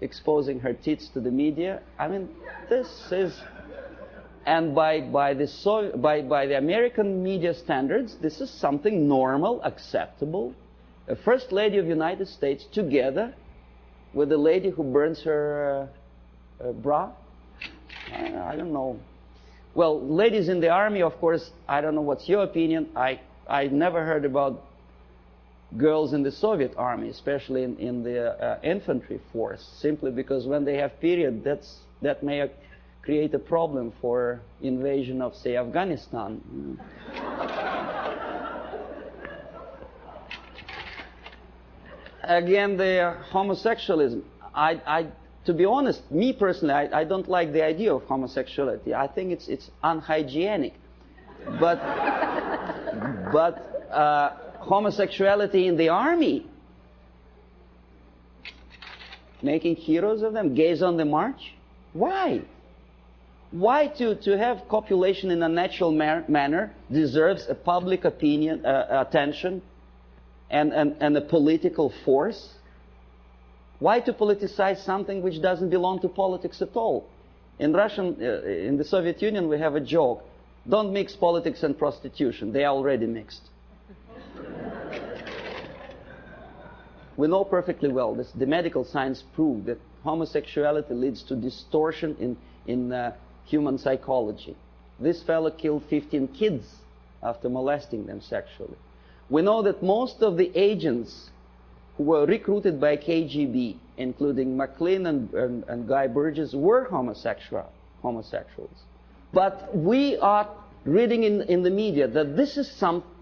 [SPEAKER 2] exposing her tits to the media. I mean, this is, and by the American media standards, this is something normal, acceptable. A First Lady of the United States together with a lady who burns her bra. I don't know. Well, ladies in the army, of course, I don't know what's your opinion. I never heard about girls in the Soviet army, especially in the infantry force, simply because when they have period, that may create a problem for invasion of, say, Afghanistan. Again, the homosexualism. To be honest, me personally, I don't like the idea of homosexuality. I think it's unhygienic. But homosexuality in the army, making heroes of them, gays on the march. Why? Why to have copulation in a natural manner deserves a public opinion, attention, and a political force? Why to politicize something which doesn't belong to politics at all? In the Soviet Union, we have a joke: don't mix politics and prostitution. They are already mixed. We know perfectly well, the medical science proved that homosexuality leads to distortion in human psychology. This fellow killed 15 kids after molesting them sexually. We know that most of the agents who were recruited by KGB, including McLean and Guy Burgess, were homosexuals. But we are reading in the media that this is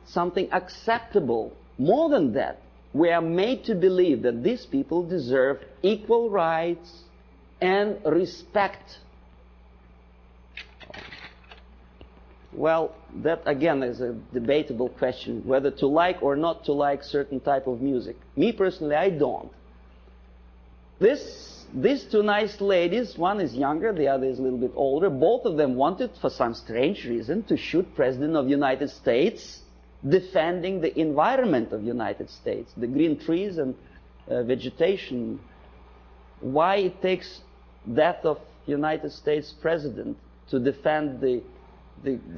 [SPEAKER 2] something acceptable. More than that, we are made to believe that these people deserve equal rights and respect. Well, that again is a debatable question, whether to like or not to like certain type of music. Me personally, I don't. These two nice ladies, one is younger, the other is a little bit older, both of them wanted, for some strange reason, to shoot President of the United States, defending the environment of the United States, the green trees and vegetation. Why it takes death of United States President to defend the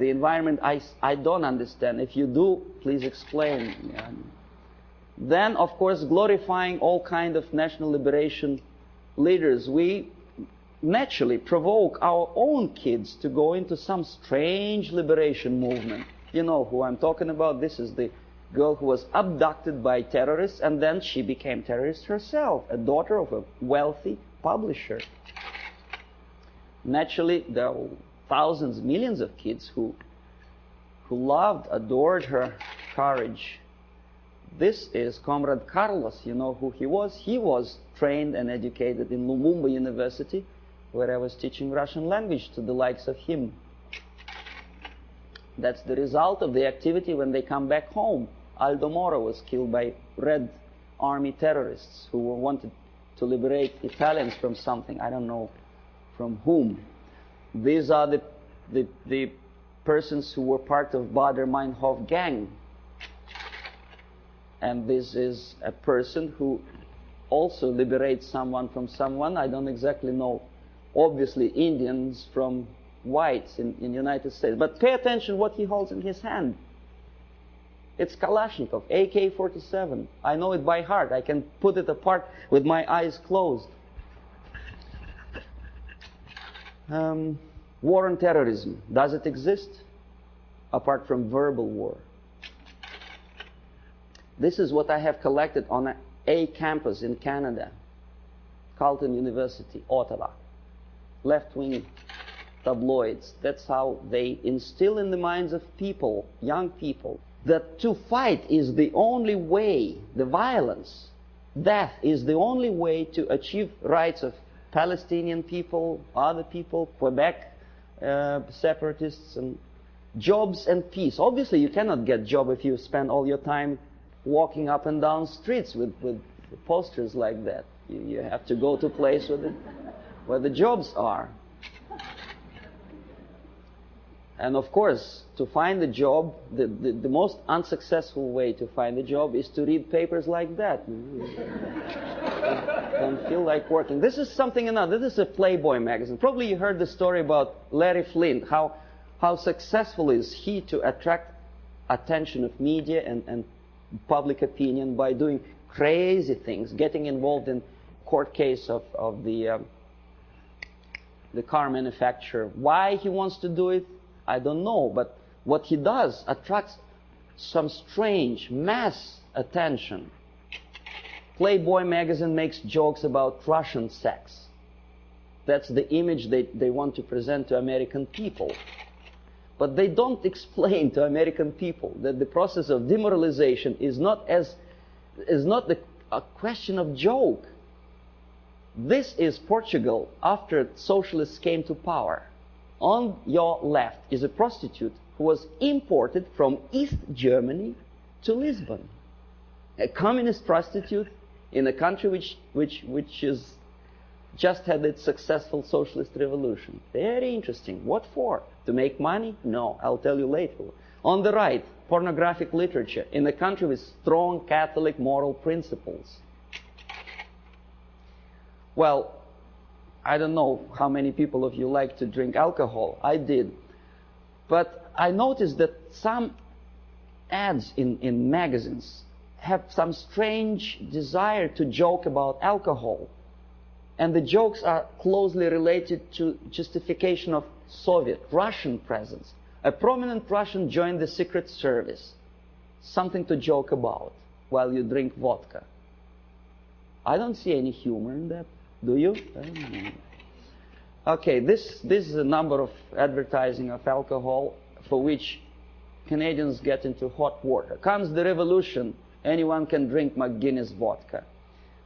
[SPEAKER 2] environment, I don't understand. If you do, please explain. Then, of course, glorifying all kind of national liberation leaders, we naturally provoke our own kids to go into some strange liberation movement. You know who I'm talking about. This is the girl who was abducted by terrorists, and then she became terrorist herself, a daughter of a wealthy publisher. Naturally, there are thousands, millions of kids who loved, adored her courage. This is Comrade Carlos. You know who he was? He was trained and educated in Lumumba University, where I was teaching Russian language to the likes of him. That's the result of the activity when they come back home. Aldo Moro was killed by Red Army terrorists who wanted to liberate Italians from something. I don't know from whom. These are the persons who were part of Baader-Meinhof gang. And this is a person who also liberates someone from someone. I don't exactly know, obviously, Indians from whites in the United States. But pay attention what he holds in his hand. It's Kalashnikov, AK-47. I know it by heart. I can put it apart with my eyes closed. War on terrorism. Does it exist? Apart from verbal war. This is what I have collected on a campus in Canada. Carleton University, Ottawa. Left-wing tabloids. That's how they instill in the minds of people, young people, that to fight is the only way, the violence, death is the only way to achieve rights of Palestinian people, other people, Quebec separatists, and jobs and peace. Obviously, you cannot get job if you spend all your time walking up and down streets with posters like that. You have to go to a place where the jobs are. And of course, to find a job, the most unsuccessful way to find a job is to read papers like that. Don't feel like working. This is something another. This is a Playboy magazine. Probably you heard the story about Larry Flint, how successful is he to attract attention of media and public opinion by doing crazy things, getting involved in court case of the car manufacturer. Why he wants to do it, I don't know, but what he does attracts some strange mass
[SPEAKER 3] attention. Playboy magazine makes jokes about Russian sex. That's the image they want to present to American people. But they don't explain to American people that the process of demoralization is not a question of joke. This is Portugal after socialists came to power. On your left is a prostitute who was imported from East Germany to Lisbon. A communist prostitute in a country which is just had its successful socialist revolution. Very interesting. What for? To make money? No, I'll tell you later. On the right, pornographic literature in a country with strong Catholic moral principles. Well, I don't know how many people of you like to drink alcohol. I did. But I noticed that some ads in magazines have some strange desire to joke about alcohol. And the jokes are closely related to justification of Soviet, Russian presence. A prominent Russian joined the secret service. Something to joke about while you drink vodka. I don't see any humor in that. Do you? Okay, this is a number of advertising of alcohol for which Canadians get into hot water. Comes the revolution, anyone can drink McGuinness vodka.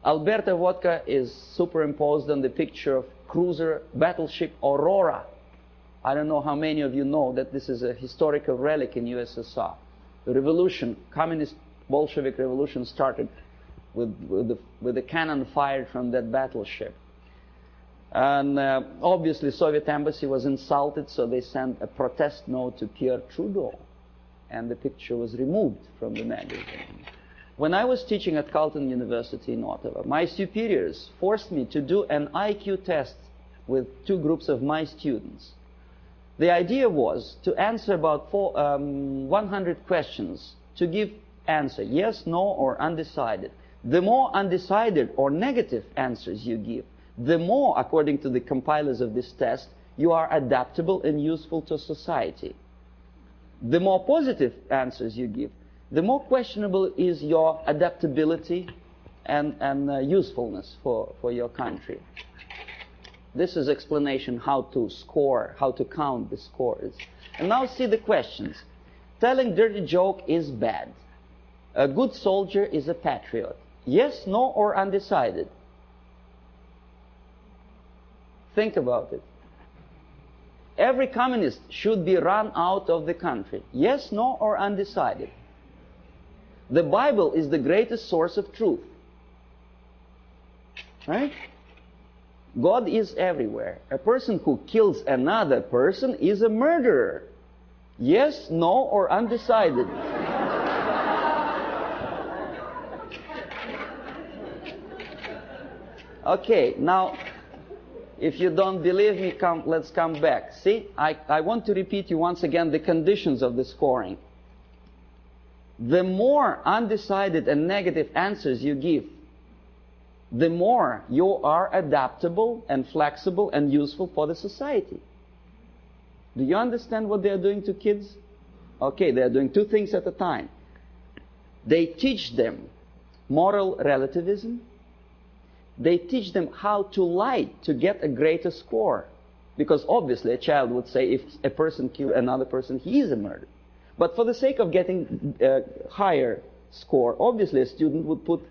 [SPEAKER 3] Alberta vodka is superimposed on the picture of cruiser battleship Aurora. I don't know how many of you know that this is a historical relic in USSR. The revolution, communist Bolshevik revolution, started with the cannon fired from that battleship. And obviously Soviet embassy was insulted, so they sent a protest note to Pierre Trudeau. And the picture was removed from the magazine. When I was teaching at Carleton University in Ottawa, my superiors forced me to do an IQ test with two groups of my students. The idea was to answer about 100 questions, to give answer, yes, no, or undecided. The more undecided or negative answers you give, the more, according to the compilers of this test, you are adaptable and useful to society. The more positive answers you give, the more questionable is your adaptability and usefulness for your country. This is explanation how to score, how to count the scores. And now see the questions. Telling dirty joke is bad. A good soldier is a patriot. Yes, no, or undecided. Think about it. Every communist should be run out of the country. Yes, no, or undecided. The Bible is the greatest source of truth. Right? God is everywhere. A person who kills another person is a murderer. Yes, no, or undecided. Okay, now, if you don't believe me, let's come back. See, I want to repeat you once again the conditions of the scoring. The more undecided and negative answers you give, the more you are adaptable and flexible and useful for the society. Do you understand what they are doing to kids? Okay, they are doing two things at a time. They teach them moral relativism. They teach them how to lie to get a greater score. Because obviously a child would say if a person kills another person, he is a murderer. But for the sake of getting a higher score, obviously a student would put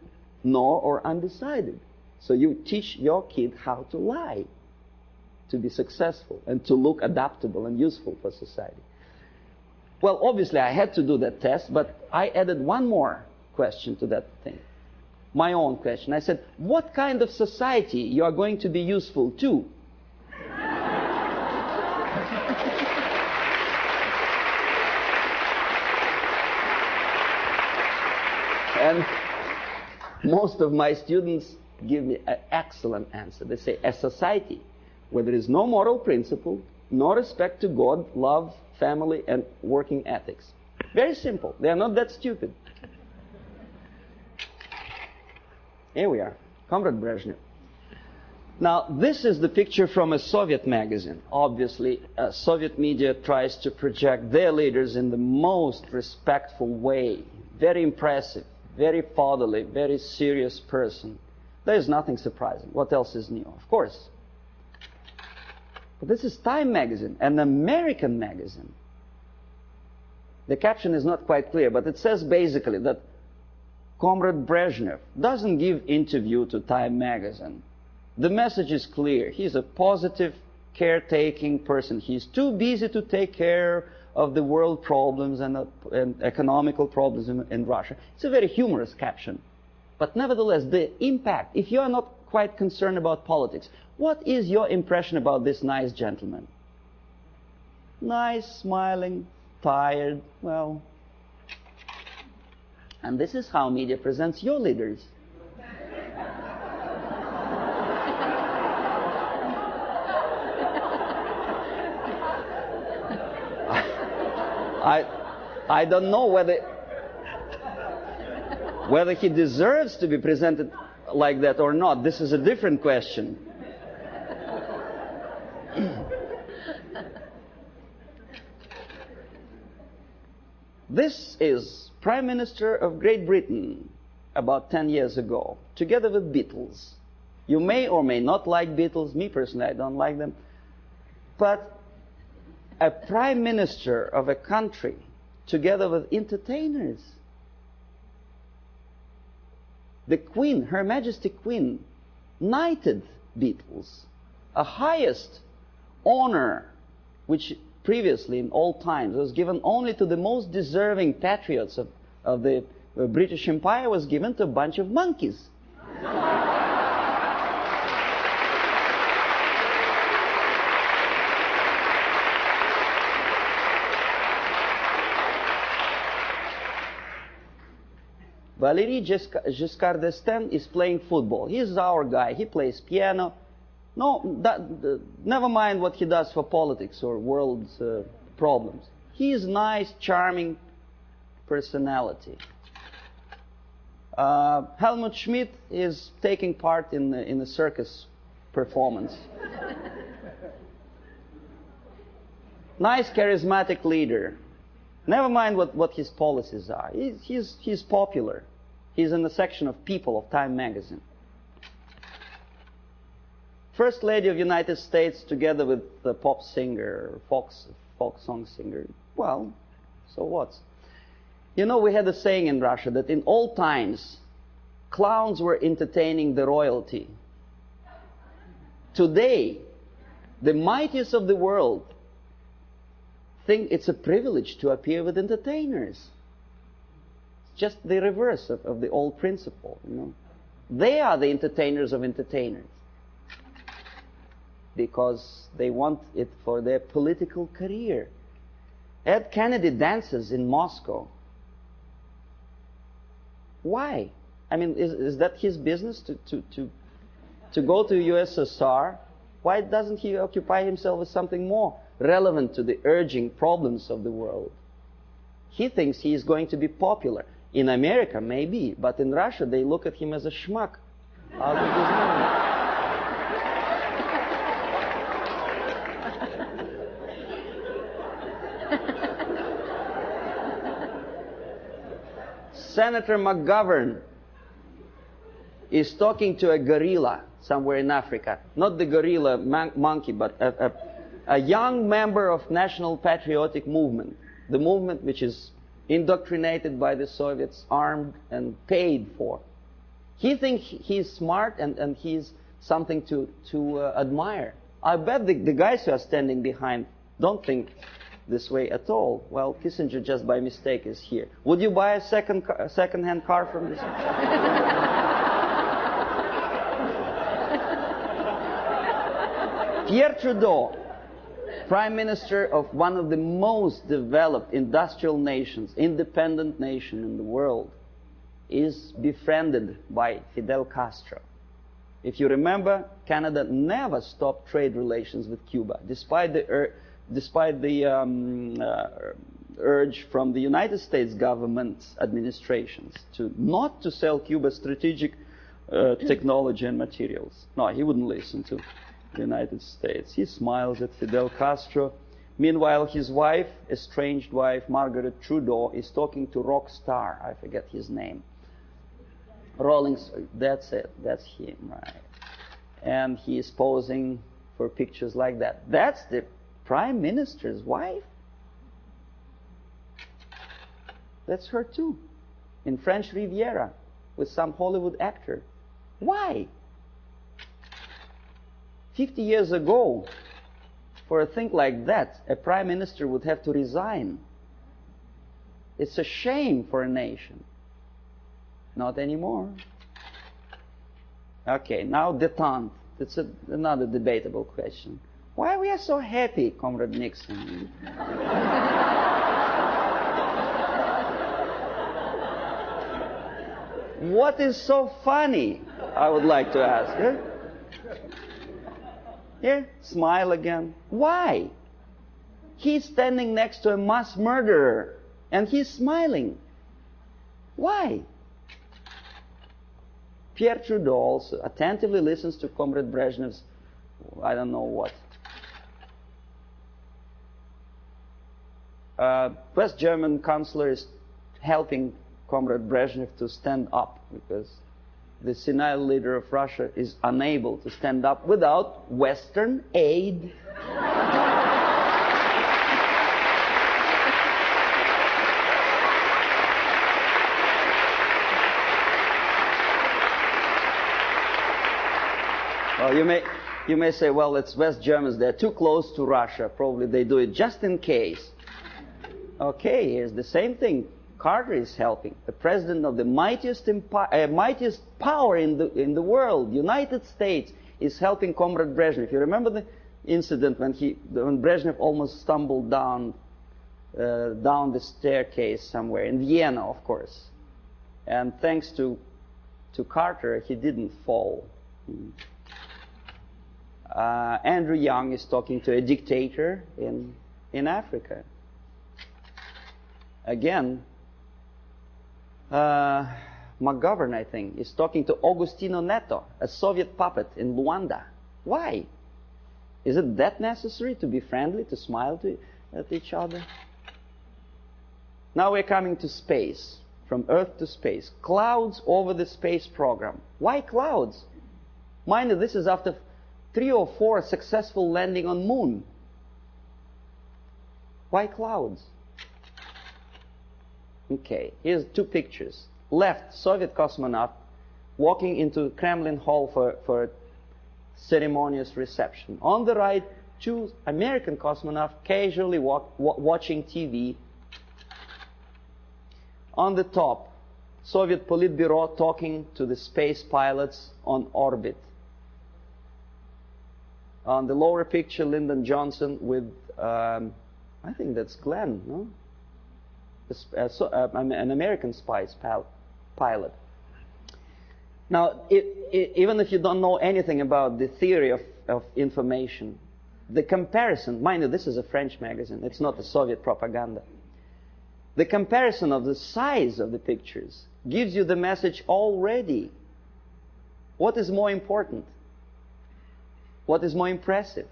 [SPEAKER 3] no or undecided. So you teach your kid how to lie to be successful and to look adaptable and useful for society. Well, obviously I had to do that test, but I added one more question to that thing. My own question. I said, what kind of society you are going to be useful to? And most of my students give me an excellent answer. They say, a society where there is no moral principle, no respect to God, love, family, and working ethics. Very simple. They are not that stupid. Here we are, Comrade Brezhnev. Now, this is the picture from a Soviet magazine. Obviously, Soviet media tries to project their leaders in the most respectful way. Very impressive, very fatherly, very serious person. There is nothing surprising. What else is new? Of course. But this is Time magazine, an American magazine. The caption is not quite clear, but it says basically that Comrade Bezmenov doesn't give interview to Time magazine. The message is clear. He's a positive, caretaking person. He's too busy to take care of the world problems and economical problems in Russia. It's a very humorous caption. But nevertheless, the impact, if you are not quite concerned about politics, what is your impression about this nice gentleman? Nice, smiling, tired, well. And this is how media presents your leaders. I don't know whether he deserves to be presented like that or not. This is a different question. This is Prime Minister of Great Britain about 10 years ago, together with Beatles. You may or may not like Beatles. Me personally, I don't like them. But a Prime Minister of a country together with entertainers. The Queen, Her Majesty Queen, knighted Beatles, a highest honor which previously in all times was given only to the most deserving patriots of the British Empire, was given to a bunch of monkeys. Valéry Giscard d'Estaing is playing football. He's our guy. He plays piano. No, never mind what he does for politics or world problems. He is nice, charming personality. Helmut Schmidt is taking part in a circus performance. Nice, charismatic leader. Never mind what his policies are. He's popular. He's in the section of People of Time magazine. First Lady of the United States together with the pop singer, folk song singer. Well, so what? You know, we had a saying in Russia that in all times, clowns were entertaining the royalty. Today, the mightiest of the world think it's a privilege to appear with entertainers. It's just the reverse of the old principle, you know. They are the entertainers of entertainers because they want it for their political career. Ed Kennedy dances in Moscow. Why? I mean, is that his business to go to USSR? Why doesn't he occupy himself with something more relevant to the urging problems of the world? He thinks he is going to be popular. In America, maybe, but in Russia, they look at him as a schmuck out of his mind. Senator McGovern is talking to a gorilla somewhere in Africa. Not the gorilla monkey, but a young member of National Patriotic Movement. The movement which is indoctrinated by the Soviets, armed and paid for. He thinks he's smart and he's something to admire. I bet the guys who are standing behind don't think this way at all. Well, Kissinger just by mistake is here. Would you buy a second-hand car from this? Pierre Trudeau, Prime Minister of one of the most developed industrial nations, independent nation in the world, is befriended by Fidel Castro. If you remember, Canada never stopped trade relations with Cuba, despite the urge from the United States government's administrations not to sell Cuba strategic technology and materials. No, he wouldn't listen to the United States. He smiles at Fidel Castro. Meanwhile, his wife, estranged wife, Margaret Trudeau, is talking to rock star, I forget his name, Rolling, that's it, that's him, right? And he is posing for pictures like that. That's the Prime Minister's wife? That's her too, in French Riviera, with some Hollywood actor. Why? 50 years ago, for a thing like that, a Prime Minister would have to resign. It's a shame for a nation. Not anymore. Okay, now détente. That's another debatable question. Why we are so happy, Comrade Nixon? What is so funny, I would like to ask. Huh? Here, smile again. Why? He's standing next to a mass murderer, and he's smiling. Why? Pierre Trudeau also attentively listens to Comrade Brezhnev's, I don't know what. West German Chancellor is helping Comrade Brezhnev to stand up because the senile leader of Russia is unable to stand up without Western aid. Well, you may say, well, it's West Germans, they're too close to Russia. Probably they do it just in case. Okay, here's the same thing. Carter is helping. The president of the mightiest power in the world, United States, is helping Comrade Brezhnev. You remember the incident when Brezhnev almost stumbled down the staircase somewhere in Vienna, of course. And thanks to Carter, he didn't fall. Andrew Young is talking to a dictator in Africa. Again, McGovern, I think, is talking to Agostino Neto, a Soviet puppet in Luanda. Why? Is it that necessary to be friendly, to smile at each other? Now we're coming to space, from Earth to space. Clouds over the space program. Why clouds? Mind you, this is after 3 or 4 successful landing on Moon. Why clouds? Okay, here's 2 pictures. Left, Soviet cosmonaut walking into Kremlin Hall for a ceremonious reception. On the right, 2 American cosmonauts casually watching TV. On the top, Soviet Politburo talking to the space pilots on orbit. On the lower picture, Lyndon Johnson with, I think that's Glenn, no? An American spice pilot. Now, even if you don't know anything about the theory of information, the comparison, mind you, this is a French magazine, it's not a Soviet propaganda. The comparison of the size of the pictures gives you the message already. What is more important? What is more impressive?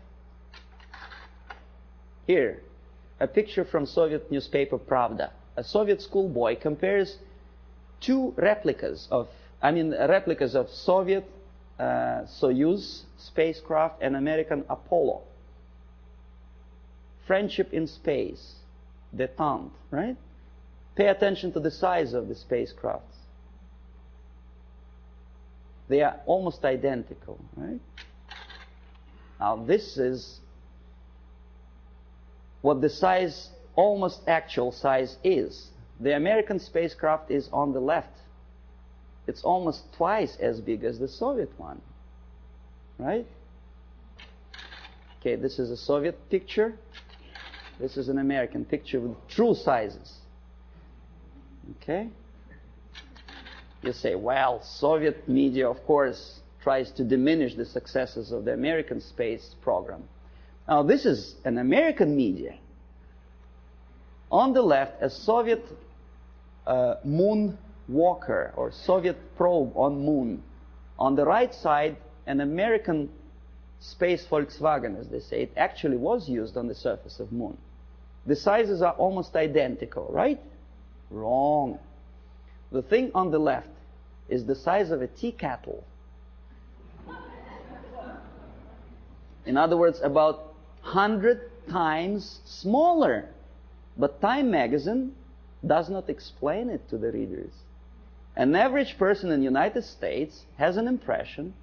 [SPEAKER 3] Here, a picture from Soviet newspaper Pravda. A Soviet schoolboy compares 2 replicas of Soviet Soyuz spacecraft and American Apollo. Friendship in space, détente, right? Pay attention to the size of the spacecrafts. They are almost identical, right? Now this is what the size, almost actual size is. The American spacecraft is on the left. It's almost twice as big as the Soviet one, right? Okay, this is a Soviet picture. This is an American picture with true sizes. Okay? You say, well, Soviet media, of course, tries to diminish the successes of the American space program. Now, this is an American media. On the left, a Soviet moon walker or Soviet probe on Moon. On the right side, an American space Volkswagen, as they say. It actually was used on the surface of Moon. The sizes are almost identical, right? Wrong. The thing on the left is the size of a tea kettle. In other words, about 100 times smaller. But Time magazine does not explain it to the readers. An average person in the United States has an impression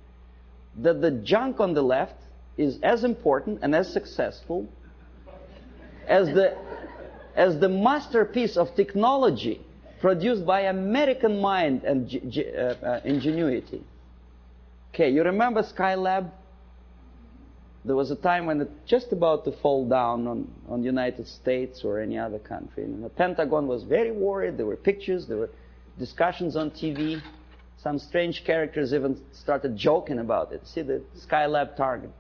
[SPEAKER 3] that the junk on the left is as important and as successful as the masterpiece of technology produced by American mind and ingenuity. Okay, you remember Skylab? There was a time when it just about to fall down on the United States or any other country. And the Pentagon was very worried. There were pictures, there were discussions on TV. Some strange characters even started joking about it. See the Skylab target.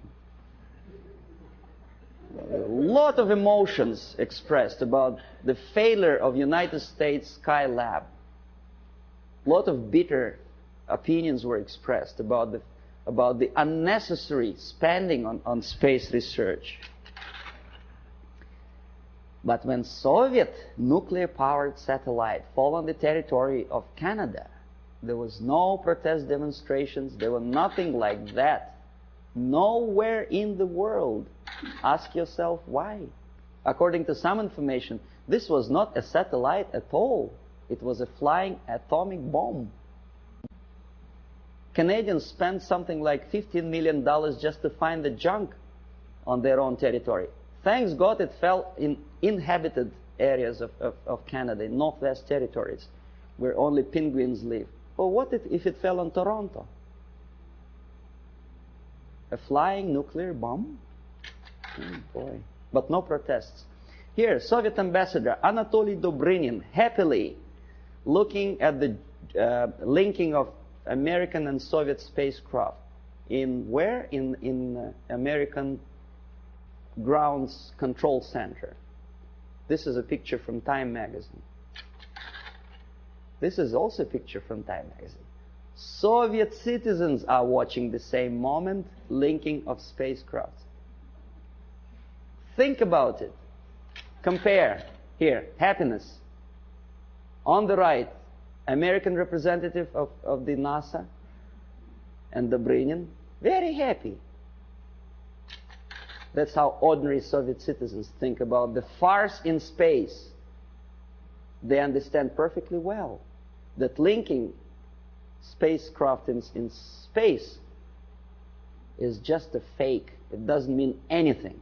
[SPEAKER 3] A lot of emotions expressed about the failure of United States Skylab. A lot of bitter opinions were expressed about the unnecessary spending on space research. But when Soviet nuclear-powered satellite fell on the territory of Canada, there was no protest demonstrations, there was nothing like that. Nowhere in the world. Ask yourself why. According to some information, this was not a satellite at all. It was a flying atomic bomb. Canadians spent something like $15 million just to find the junk on their own territory. Thanks God it fell in inhabited areas of Canada, in Northwest Territories, where only penguins live. Well, what if it fell on Toronto? A flying nuclear bomb? Oh boy. But no protests. Here, Soviet ambassador Anatoly Dobrynin happily looking at the linking of American and Soviet spacecraft. In where? In American Grounds Control Center. This is a picture from Time magazine. This is also a picture from Time magazine. Soviet citizens are watching the same moment, linking of spacecraft. Think about it. Compare. Here, happiness. On the right, American representative of the NASA and Dobrynin, very happy. That's how ordinary Soviet citizens think about the farce in space. They understand perfectly well that linking spacecraft in space is just a fake. It doesn't mean anything.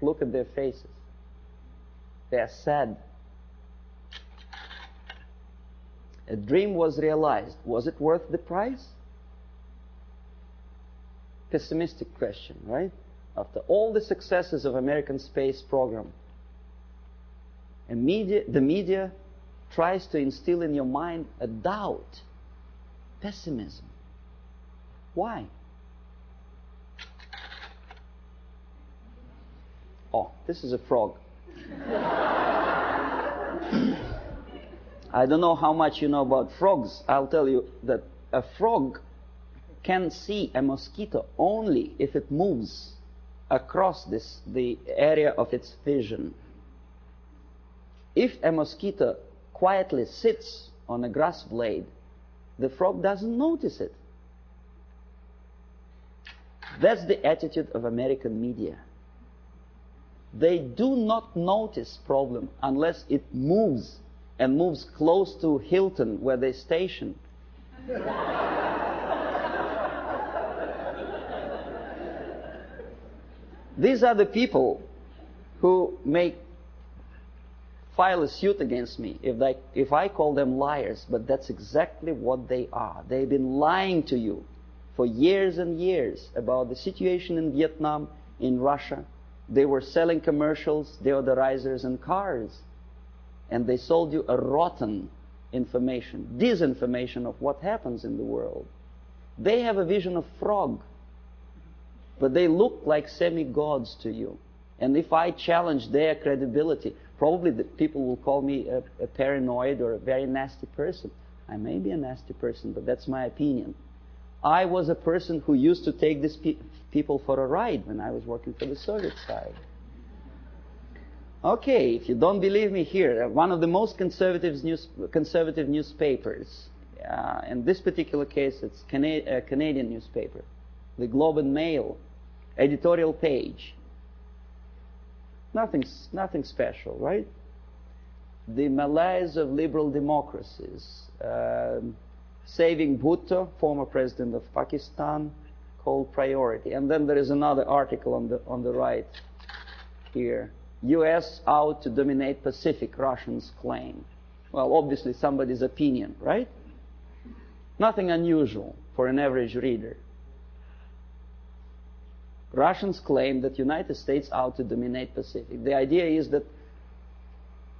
[SPEAKER 3] Look at their faces. They are sad. A dream was realized. Was it worth the price? Pessimistic question, right? After all the successes of American space program, the media tries to instill in your mind a doubt, pessimism. Why? Oh, this is a frog. I don't know how much you know about frogs. I'll tell you that a frog can see a mosquito only if it moves across the area of its vision. If a mosquito quietly sits on a grass blade, the frog doesn't notice it. That's the attitude of American media. They do not notice problem unless it moves, and moves close to Hilton where they station. These are the people who file a suit against me if I call them liars, but that's exactly what they are. They've been lying to you for years and years about the situation in Vietnam, in Russia. They were selling commercials, deodorizers and cars, and they sold you a rotten information, disinformation of what happens in the world. They have a vision of frog, but they look like semi-gods to you. And if I challenge their credibility, probably the people will call me a paranoid or a very nasty person. I may be a nasty person, but that's my opinion. I was a person who used to take these people for a ride when I was working for the Soviet side. Okay, if you don't believe me, here, one of the most conservative newspapers, in this particular case, it's a Canadian newspaper, the Globe and Mail, editorial page. Nothing special, right? The malaise of liberal democracies. Saving Bhutto, former president of Pakistan, called priority. And then there is another article on the right here. U.S. out to dominate Pacific, Russians claim. Well, obviously somebody's opinion, right? Nothing unusual for an average reader. Russians claim that United States out to dominate Pacific. The idea is that,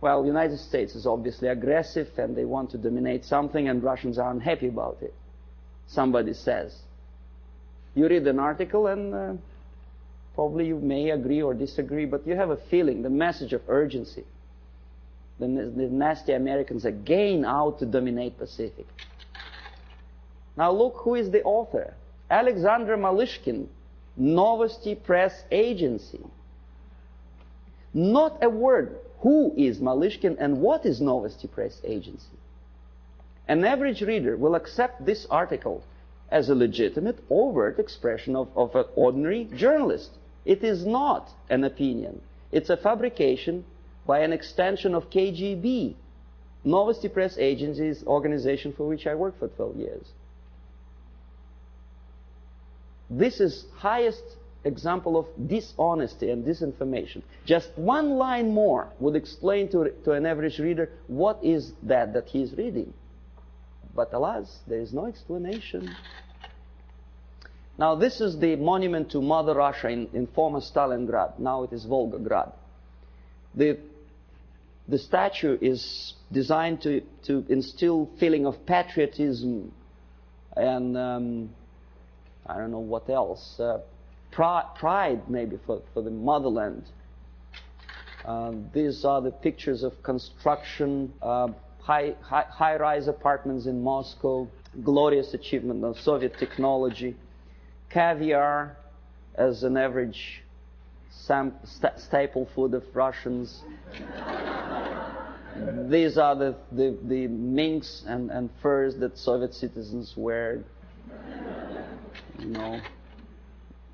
[SPEAKER 3] well, United States is obviously aggressive and they want to dominate something and Russians are unhappy about it. Somebody says. You read an article and probably you may agree or disagree, but you have a feeling, the message of urgency. The nasty Americans again out to dominate Pacific. Now look who is the author. Alexander Malishkin, Novosti Press Agency. Not a word. Who is Malishkin and what is Novosti Press Agency? An average reader will accept this article as a legitimate, overt expression of an ordinary journalist. It is not an opinion. It's a fabrication by an extension of KGB. Novosti Press Agency is an organization for which I worked for 12 years. This is highest example of dishonesty and disinformation. Just one line more would explain to an average reader what is that he is reading. But alas, there is no explanation. Now this is the monument to Mother Russia in former Stalingrad. Now it is Volgograd. The statue is designed to instill feeling of patriotism and I don't know what else. Pride maybe for the motherland. These are the pictures of construction, high-rise apartments in Moscow, glorious achievement of Soviet technology, caviar as an average staple food of Russians. These are the minks and furs that Soviet citizens wear. You know,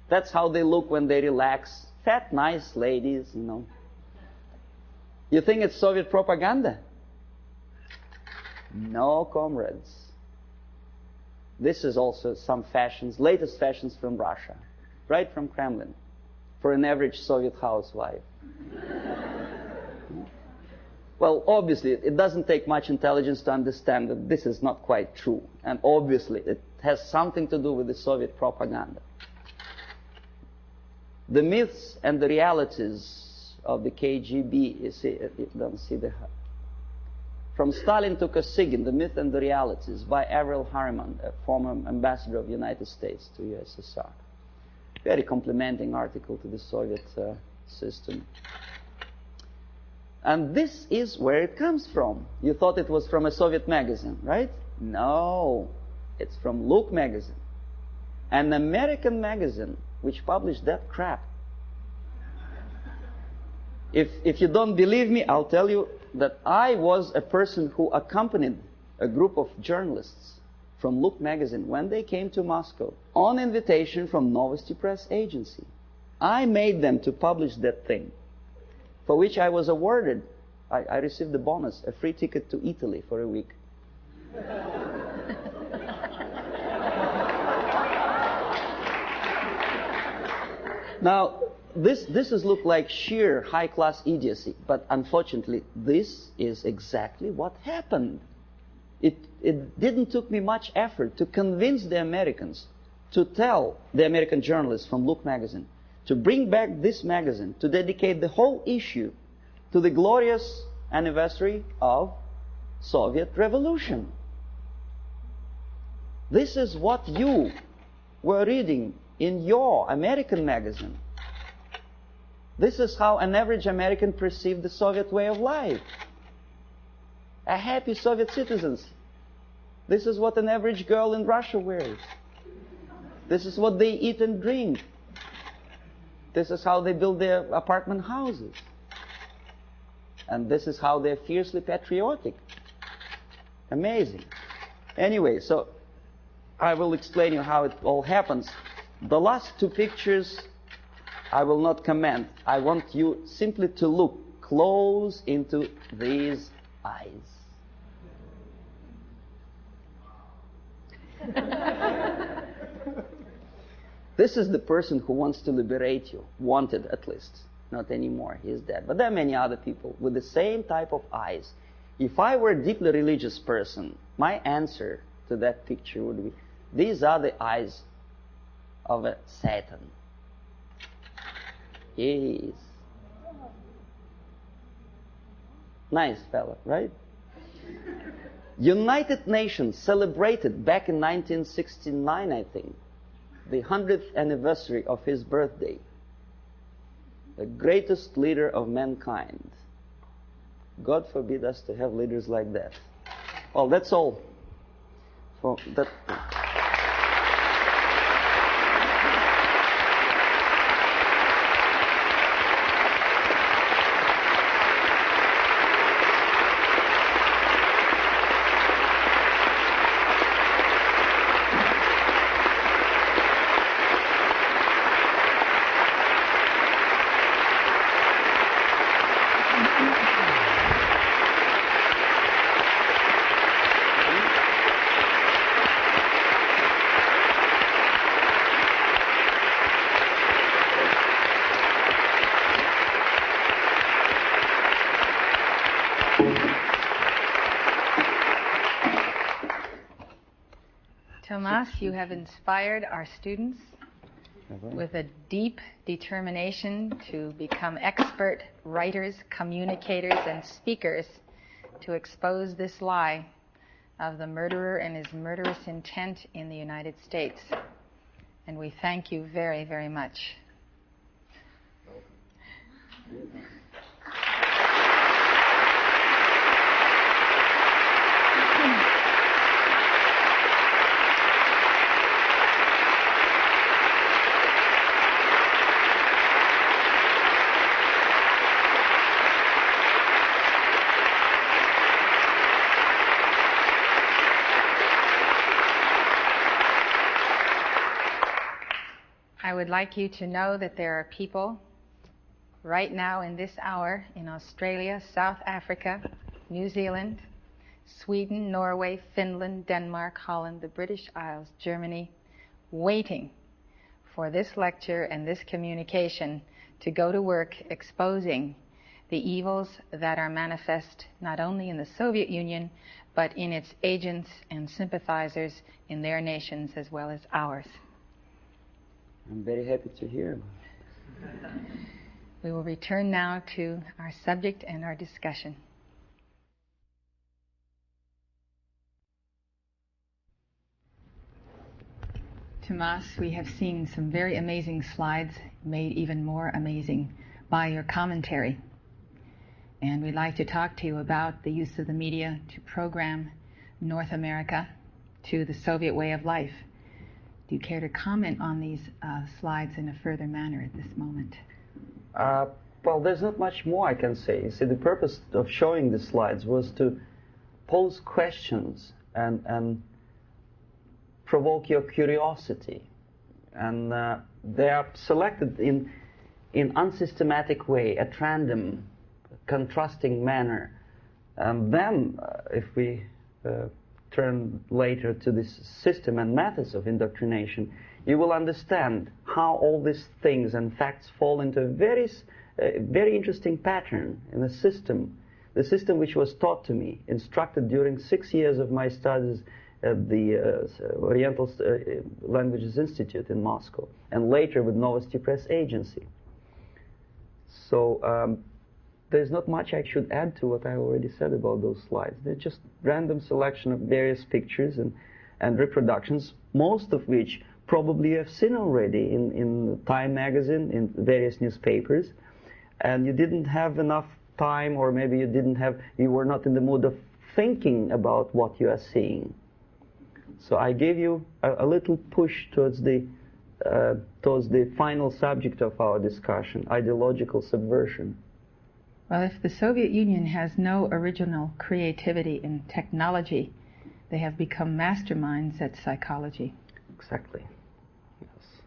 [SPEAKER 3] that's how they look when they relax. Fat, nice ladies, you know. You think it's Soviet propaganda? No, comrades. This is also some fashions, latest fashions from Russia, right from Kremlin, for an average Soviet housewife. Well, obviously, it doesn't take much intelligence to understand that this is not quite true. And obviously, it has something to do with the Soviet propaganda. The myths and the realities of the KGB, you see, you don't see the... From Stalin to Kosygin, The Myth and the Realities, by Avril Harriman, a former ambassador of the United States to USSR. Very complimenting article to the Soviet system. And this is where it comes from. You thought it was from a Soviet magazine, right? No, it's from Look magazine. An American magazine which published that crap. If you don't believe me, I'll tell you that I was a person who accompanied a group of journalists from Look magazine when they came to Moscow on invitation from Novosti Press Agency. I made them to publish that thing, for which I was awarded, I received the bonus, a free ticket to Italy for a week. Now, this is look like sheer high-class idiocy, but unfortunately, this is exactly what happened. It didn't took me much effort to convince the Americans, to tell the American journalists from Look magazine, to bring back this magazine, to dedicate the whole issue to the glorious anniversary of Soviet Revolution. This is what you were reading in your American magazine. This is how an average American perceived the Soviet way of life. A happy Soviet citizens. This is what an average girl in Russia wears. This is what they eat and drink. This is how they build their apartment houses. And this is how they're fiercely patriotic. Amazing. Anyway, so I will explain you how it all happens. The last two pictures I will not comment. I want you simply to look close into these eyes. This is the person who wants to liberate you, wanted at least. Not anymore, he is dead. But there are many other people with the same type of eyes. If I were a deeply religious person, my answer to that picture would be, these are the eyes of a Satan. He is. Nice fellow, right? United Nations celebrated back in 1969, I think, the 100th anniversary of his birthday. The greatest leader of mankind. God forbid us to have leaders like that. Well, that's all for that.
[SPEAKER 1] Tomas, you have inspired our students with a deep determination to become expert writers, communicators, and speakers to expose this lie of the murderer and his murderous intent in the United States. And we thank you very, very much. I would like you to know that there are people right now in this hour in Australia, South Africa, New Zealand, Sweden, Norway, Finland, Denmark, Holland, the British Isles, Germany, waiting for this lecture and this communication to go to work exposing the evils that are manifest not only in the Soviet Union, but in its agents and sympathizers in their nations as well as ours.
[SPEAKER 3] I'm very happy to hear.
[SPEAKER 1] We will return now to our subject and our discussion. Tomas, we have seen some very amazing slides, made even more amazing by your commentary. And we'd like to talk to you about the use of the media to program North America to the Soviet way of life. Do you care to comment on these slides in a further manner at this moment?
[SPEAKER 3] Well, there's not much more I can say. You see, the purpose of showing the slides was to pose questions and provoke your curiosity. And they are selected in unsystematic way, at random, contrasting manner. And then, if we turn later to this system and methods of indoctrination, you will understand how all these things and facts fall into a very interesting pattern in the system which was taught to me, instructed during 6 years of my studies at the Oriental Languages Institute in Moscow, and later with Novosti Press Agency. So there's not much I should add to what I already said about those slides. They're just random selection of various pictures and reproductions, most of which probably you have seen already in Time magazine, in various newspapers, and you didn't have enough time, or maybe you were not in the mood of thinking about what you are seeing. So I gave you a little push towards the final subject of our discussion, ideological subversion.
[SPEAKER 1] Well, if the Soviet Union has no original creativity in technology, they have become masterminds at psychology.
[SPEAKER 2] Exactly. Yes.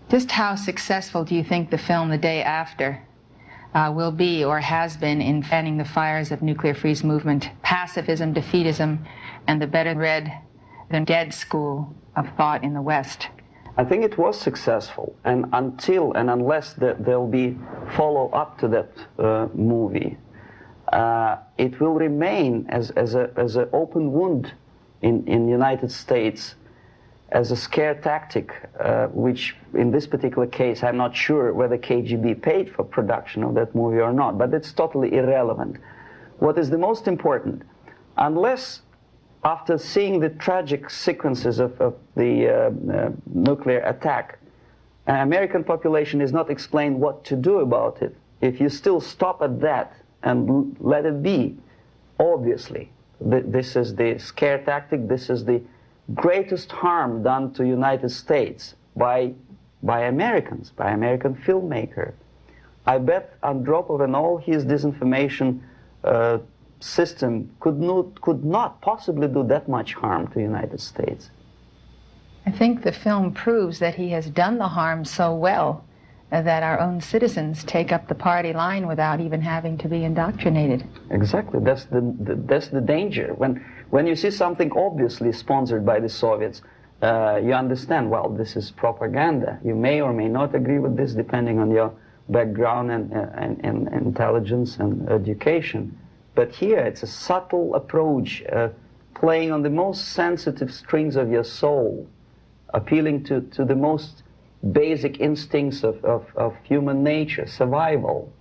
[SPEAKER 1] Just how successful do you think the film The Day After will be or has been in fanning the fires of nuclear freeze movement, pacifism, defeatism, and the better read than dead school of thought in the West?
[SPEAKER 2] I think it was successful, and until and unless there'll be follow-up to that movie, it will remain as an open wound in the United States, as a scare tactic, which in this particular case, I'm not sure whether KGB paid for production of that movie or not, but it's totally irrelevant. What is the most important, unless after seeing the tragic sequences of the nuclear attack, an American population is not explained what to do about it. If you still stop at that and let it be, obviously, this is the scare tactic, this is the greatest harm done to United States by Americans, by American filmmaker. I bet Andropov and all his disinformation system could not possibly do that much harm to the United States.
[SPEAKER 1] I think the film proves that he has done the harm so well that our own citizens take up the party line without even having to be indoctrinated.
[SPEAKER 2] Exactly. That's the danger. When you see something obviously sponsored by the Soviets, you understand, well, this is propaganda. You may or may not agree with this depending on your background and intelligence and education. But here it's a subtle approach, playing on the most sensitive strings of your soul, appealing to the most basic instincts of human nature, survival.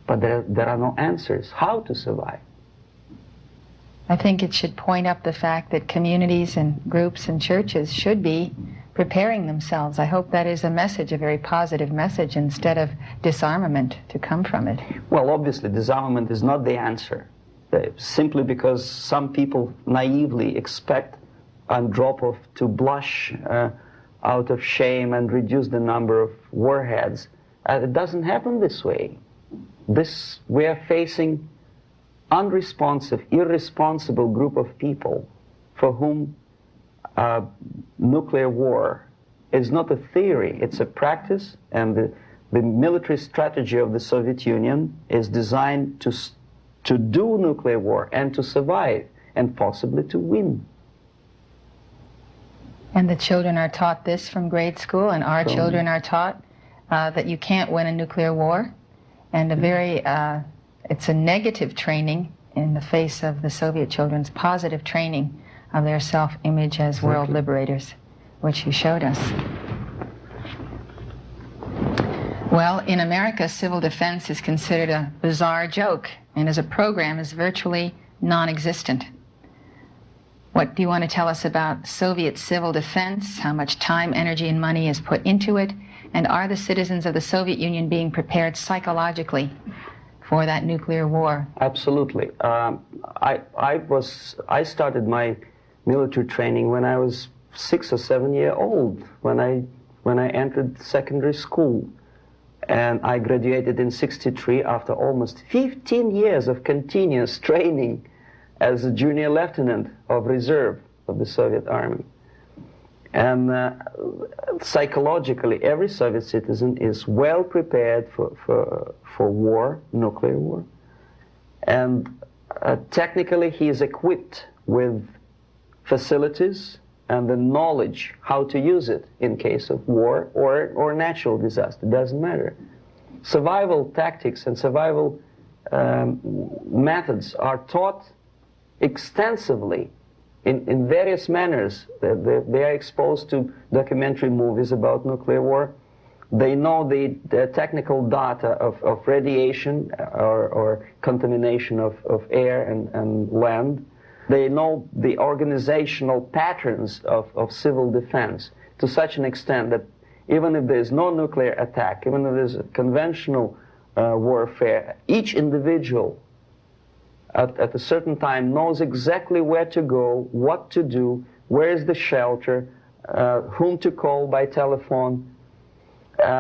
[SPEAKER 2] But there are no answers how to survive.
[SPEAKER 1] I think it should point up the fact that communities and groups and churches should be preparing themselves. I hope that is a message, a very positive message, instead of disarmament to come from it.
[SPEAKER 2] Well, obviously, disarmament is not the answer, simply because some people naively expect Andropov to blush out of shame and reduce the number of warheads. It doesn't happen this way. We are facing unresponsive, irresponsible group of people for whom nuclear war is not a theory, it's a practice, and the military strategy of the Soviet Union is designed to do nuclear war and to survive, and possibly to win.
[SPEAKER 1] And the children are taught this from grade school, and our children are taught that you can't win a nuclear war, and it's a negative training in the face of the Soviet children's positive training of their self-image as world liberators, which you showed us. Well, in America, civil defense is considered a bizarre joke, and as a program is virtually non-existent. What do you want to tell us about Soviet civil defense, how much time, energy, and money is put into it, and are the citizens of the Soviet Union being prepared psychologically for that nuclear war?
[SPEAKER 2] Absolutely. I started my military training when I was 6 or 7 years old, when I entered secondary school. And I graduated in '63 after almost 15 years of continuous training as a junior lieutenant of reserve of the Soviet Army. And psychologically, every Soviet citizen is well prepared for war, nuclear war. And technically, he is equipped with facilities and the knowledge how to use it in case of war or natural disaster. It doesn't matter. Survival tactics and survival methods are taught extensively in various manners. They are exposed to documentary movies about nuclear war. They know the technical data of radiation or contamination of air and land. They know the organizational patterns of civil defense to such an extent that even if there is no nuclear attack, even if there is conventional warfare, each individual at a certain time knows exactly where to go, what to do, where is the shelter, whom to call by telephone.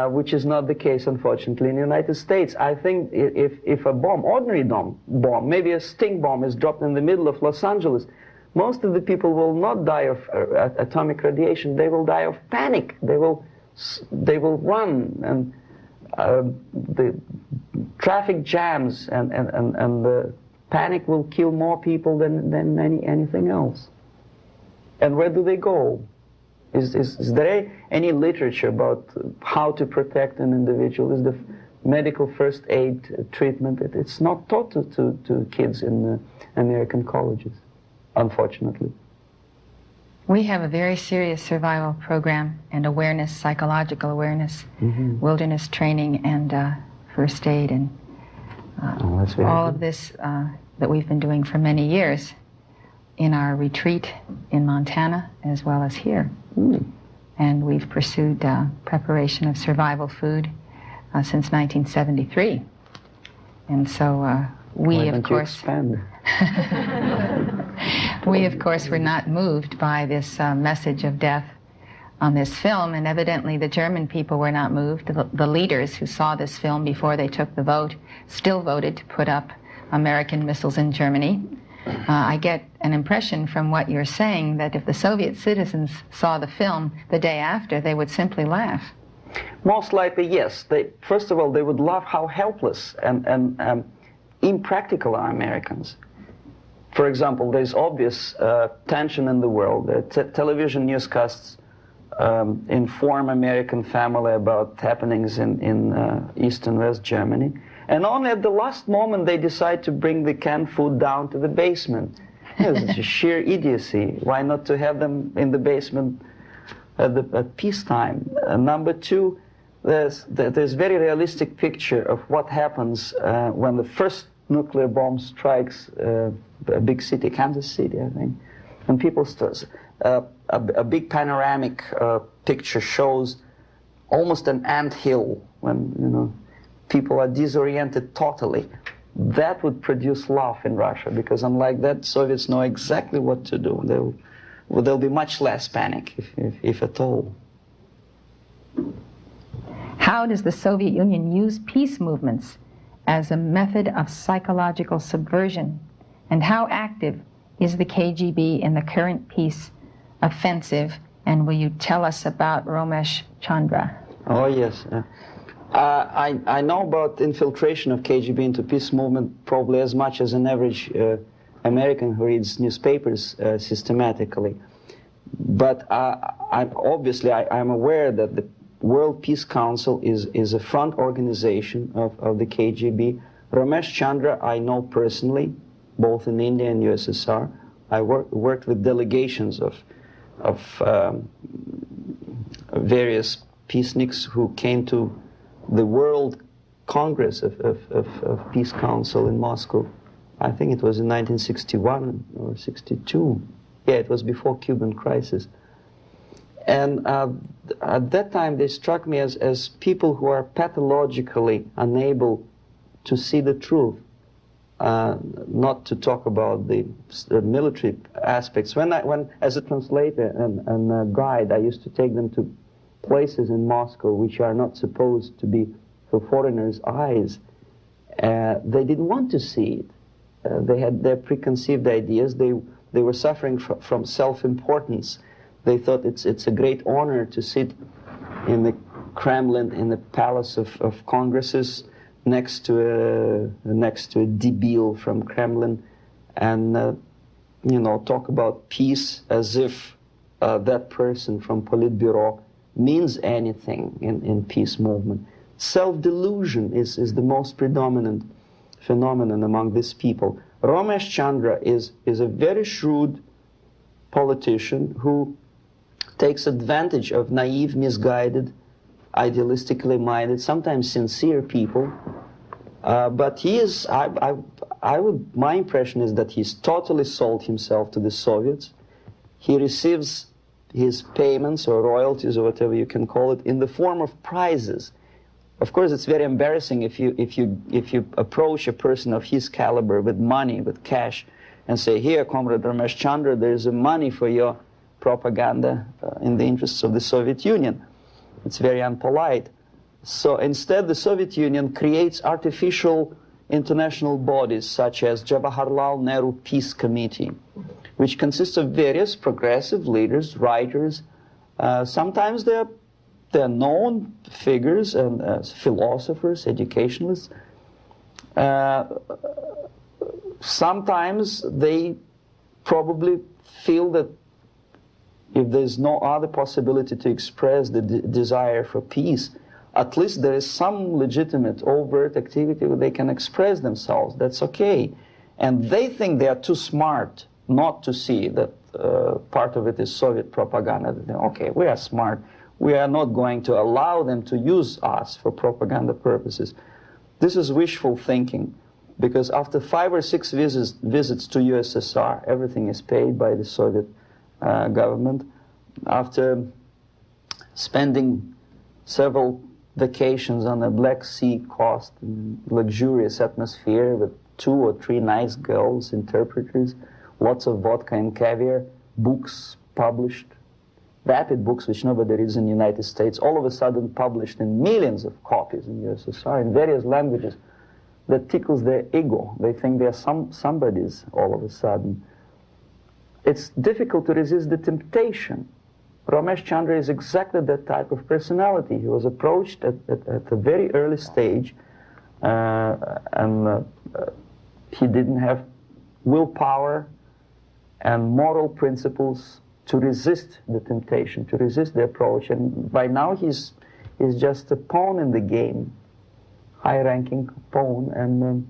[SPEAKER 4] which is not the case, unfortunately, in the United States. I think if a bomb, ordinary bomb, maybe a stink bomb is dropped in the middle of Los Angeles, most of the people will not die of atomic radiation. They will die of panic. They will run, and the traffic jams and the panic will kill more people than anything else. And where do they go? Is there any literature about how to protect an individual? Is the medical first aid treatment? It's not taught to kids in the American colleges, unfortunately.
[SPEAKER 1] We have a very serious survival program and awareness, psychological awareness, wilderness training, and first aid, and all of this that we've been doing for many years in our retreat in Montana as well as here. And we've pursued preparation of survival food since 1973. And so we, of course, we, of course, were not moved by this message of death on this film, and evidently the German people were not moved. The leaders who saw this film before they took the vote still voted to put up American missiles in Germany. I get an impression from what you're saying that if the Soviet citizens saw the film the day after, they would simply laugh.
[SPEAKER 4] Most likely, yes. First of all, they would laugh how helpless and impractical are Americans. For example, there's obvious tension in the world. Television newscasts inform American family about happenings in East and West Germany. And only at the last moment they decide to bring the canned food down to the basement. It's a sheer idiocy. Why not to have them in the basement at peacetime? Number two, there's very realistic picture of what happens when the first nuclear bomb strikes a big city, Kansas City, I think. And people start, a big panoramic picture shows almost an anthill when, people are disoriented totally. That would produce laugh in Russia, because unlike that, Soviets know exactly what to do. There'll be much less panic, if at all.
[SPEAKER 1] How does the Soviet Union use peace movements as a method of psychological subversion? And how active is the KGB in the current peace offensive? And will you tell us about Ramesh Chandra?
[SPEAKER 2] Oh, yes. I know about infiltration of KGB into peace movement probably as much as an average American who reads newspapers systematically. But I'm aware that the World Peace Council is a front organization of the KGB. Ramesh Chandra I know personally, both in India and USSR. I worked with delegations of various peaceniks who came to the World Congress of Peace Council in Moscow. I think it was in 1961 or 62. Yeah, it was before Cuban crisis. And at that time, they struck me as people who are pathologically unable to see the truth, not to talk about the military aspects. When as a translator and a guide, I used to take them to places in Moscow which are not supposed to be for foreigners' eyes. They didn't want to see it. They had their preconceived ideas. They were suffering from self-importance. They thought it's a great honor to sit in the Kremlin, in the Palace of Congresses, next to a debil from Kremlin, and talk about peace as if that person from Politburo means anything in peace movement. Self-delusion is the most predominant phenomenon among these people. Ramesh Chandra is a very shrewd politician who takes advantage of naive, misguided, idealistically minded, sometimes sincere people. But he is, my impression is that he's totally sold himself to the Soviets. He receives his payments or royalties or whatever you can call it in the form of prizes. Of course, it's very embarrassing if you approach a person of his caliber with money, with cash, and say, "Here, Comrade Ramesh Chandra, there's money for your propaganda in the interests of the Soviet Union." It's very unpolite. So instead, the Soviet Union creates artificial international bodies such as Jawaharlal Nehru Peace Committee, which consists of various progressive leaders, writers. Sometimes they're known figures and philosophers, educationalists. Sometimes they probably feel that if there's no other possibility to express the desire for peace, at least there is some legitimate overt activity where they can express themselves. That's okay. And they think they are too smart not to see that part of it is Soviet propaganda. They think, okay, we are smart. We are not going to allow them to use us for propaganda purposes. This is wishful thinking, because after 5 or 6 visits to USSR, everything is paid by the Soviet government. After spending several vacations on a Black Sea coast in luxurious atmosphere with 2 or 3 nice girls, interpreters, lots of vodka and caviar, books published, vapid books which nobody reads in the United States, all of a sudden published in millions of copies in USSR in various languages. That tickles their ego. They think they are somebodies all of a sudden. It's difficult to resist the temptation. Ramesh Chandra is exactly that type of personality. He was approached at a very early stage, and he didn't have willpower and moral principles to resist the temptation, to resist the approach. And by now he's just a pawn in the game, high-ranking pawn. And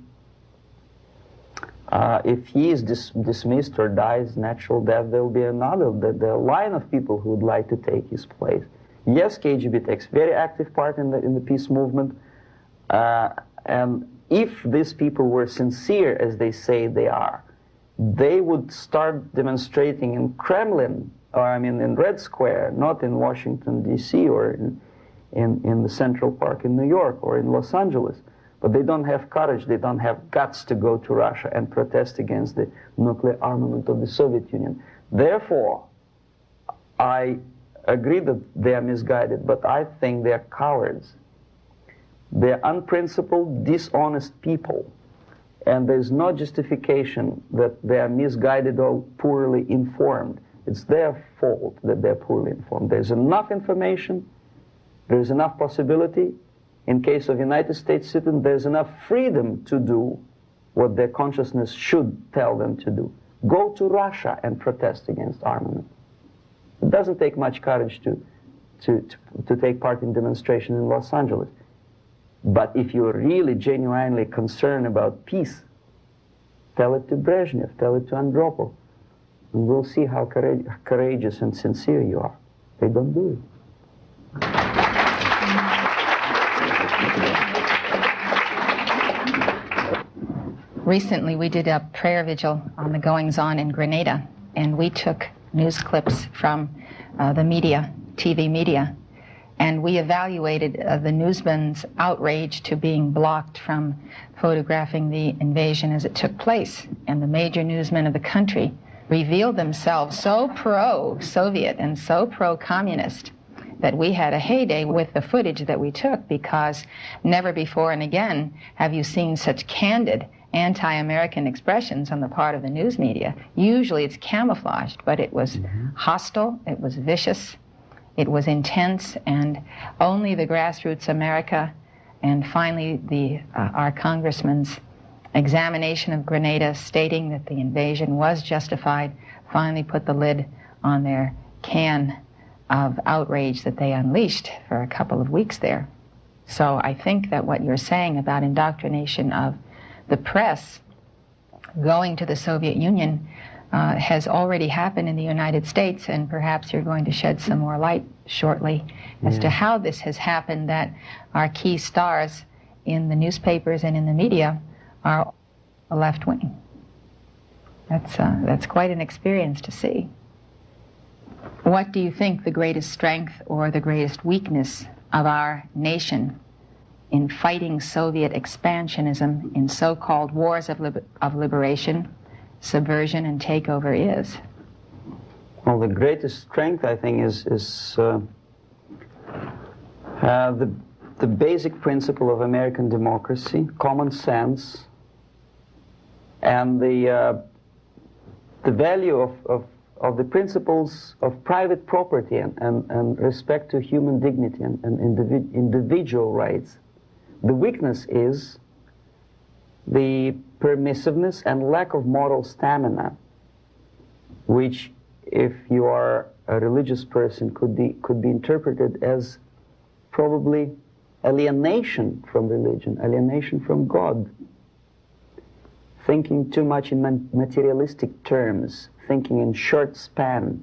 [SPEAKER 2] if he is dismissed or dies natural death, there will be another, the line of people who would like to take his place. Yes, KGB takes very active part in the peace movement, and if these people were sincere as they say they are, they would start demonstrating in Kremlin, or I mean in Red Square, not in Washington, D.C., or in the Central Park in New York, or in Los Angeles. But they don't have courage, they don't have guts to go to Russia and protest against the nuclear armament of the Soviet Union. Therefore, I agree that they are misguided, but I think they are cowards. They are unprincipled, dishonest people. And there's no justification that they are misguided or poorly informed. It's their fault that they're poorly informed. There's enough information, there's enough possibility. In case of United States citizens, there's enough freedom to do what their consciousness should tell them to do. Go to Russia and protest against armament. It doesn't take much courage to take part in demonstration in Los Angeles. But if you're really genuinely concerned about peace, tell it to Brezhnev, tell it to Andropov, and we'll see how courageous and sincere you are. They don't do it.
[SPEAKER 1] Recently, we did a prayer vigil on the goings-on in Grenada, and we took news clips from the media, TV media, and we evaluated the newsmen's outrage to being blocked from photographing the invasion as it took place. And the major newsmen of the country revealed themselves so pro-Soviet and so pro-communist that we had a heyday with the footage that we took, because never before and again have you seen such candid anti-American expressions on the part of the news media. Usually it's camouflaged, but it was hostile, it was vicious, it was intense, and only the grassroots America and finally our congressman's examination of Grenada, stating that the invasion was justified, finally put the lid on their can of outrage that they unleashed for a couple of weeks there. So I think that what you're saying about indoctrination of the press going to the Soviet Union has already happened in the United States, and perhaps you're going to shed some more light shortly as to how this has happened, that our key stars in the newspapers and in the media are a left wing. That's quite an experience to see. What do you think the greatest strength or the greatest weakness of our nation in fighting Soviet expansionism in so-called wars of liberation, subversion, and takeover is?
[SPEAKER 2] Well, the greatest strength, I think, is the
[SPEAKER 4] the basic principle of American democracy, common sense, and the value of the principles of private property and respect to human dignity and individual rights. The weakness is the permissiveness and lack of moral stamina, which, if you are a religious person, could be interpreted as probably alienation from religion, alienation from God, thinking too much in materialistic terms, thinking in short span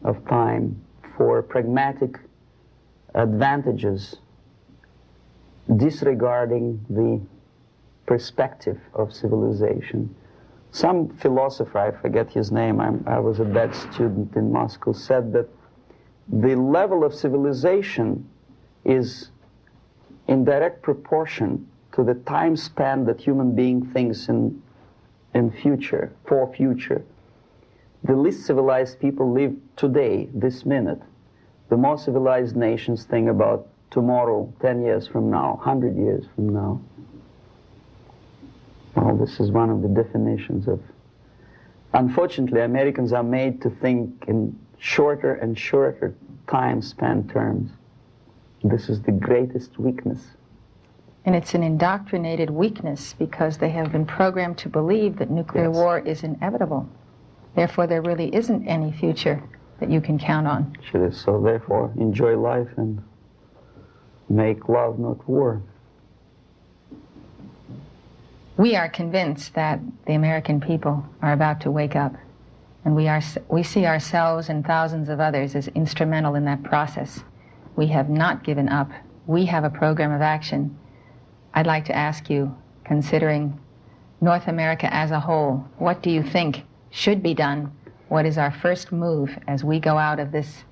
[SPEAKER 4] of time for pragmatic advantages, disregarding the perspective of civilization. Some philosopher, I forget his name, I was a bad student in Moscow, said that the level of civilization is in direct proportion to the time span that human being thinks in future, for future. The least civilized people live today, this minute. The more civilized nations think about tomorrow, 10 years from now, 100 years from now. Well, this is one of the definitions of... Unfortunately, Americans are made to think in shorter and shorter time span terms. This is the greatest weakness.
[SPEAKER 1] And it's an indoctrinated weakness because they have been programmed to believe that nuclear war is inevitable. Therefore, there really isn't any future that you can count on.
[SPEAKER 4] Sure. So therefore, enjoy life and make love, not war.
[SPEAKER 1] We are convinced that the American people are about to wake up, and we see ourselves and thousands of others as instrumental in that process. We have not given up. We have a program of action. I'd like to ask you, considering North America as a whole, what do you think should be done? What is our first move as we go out of this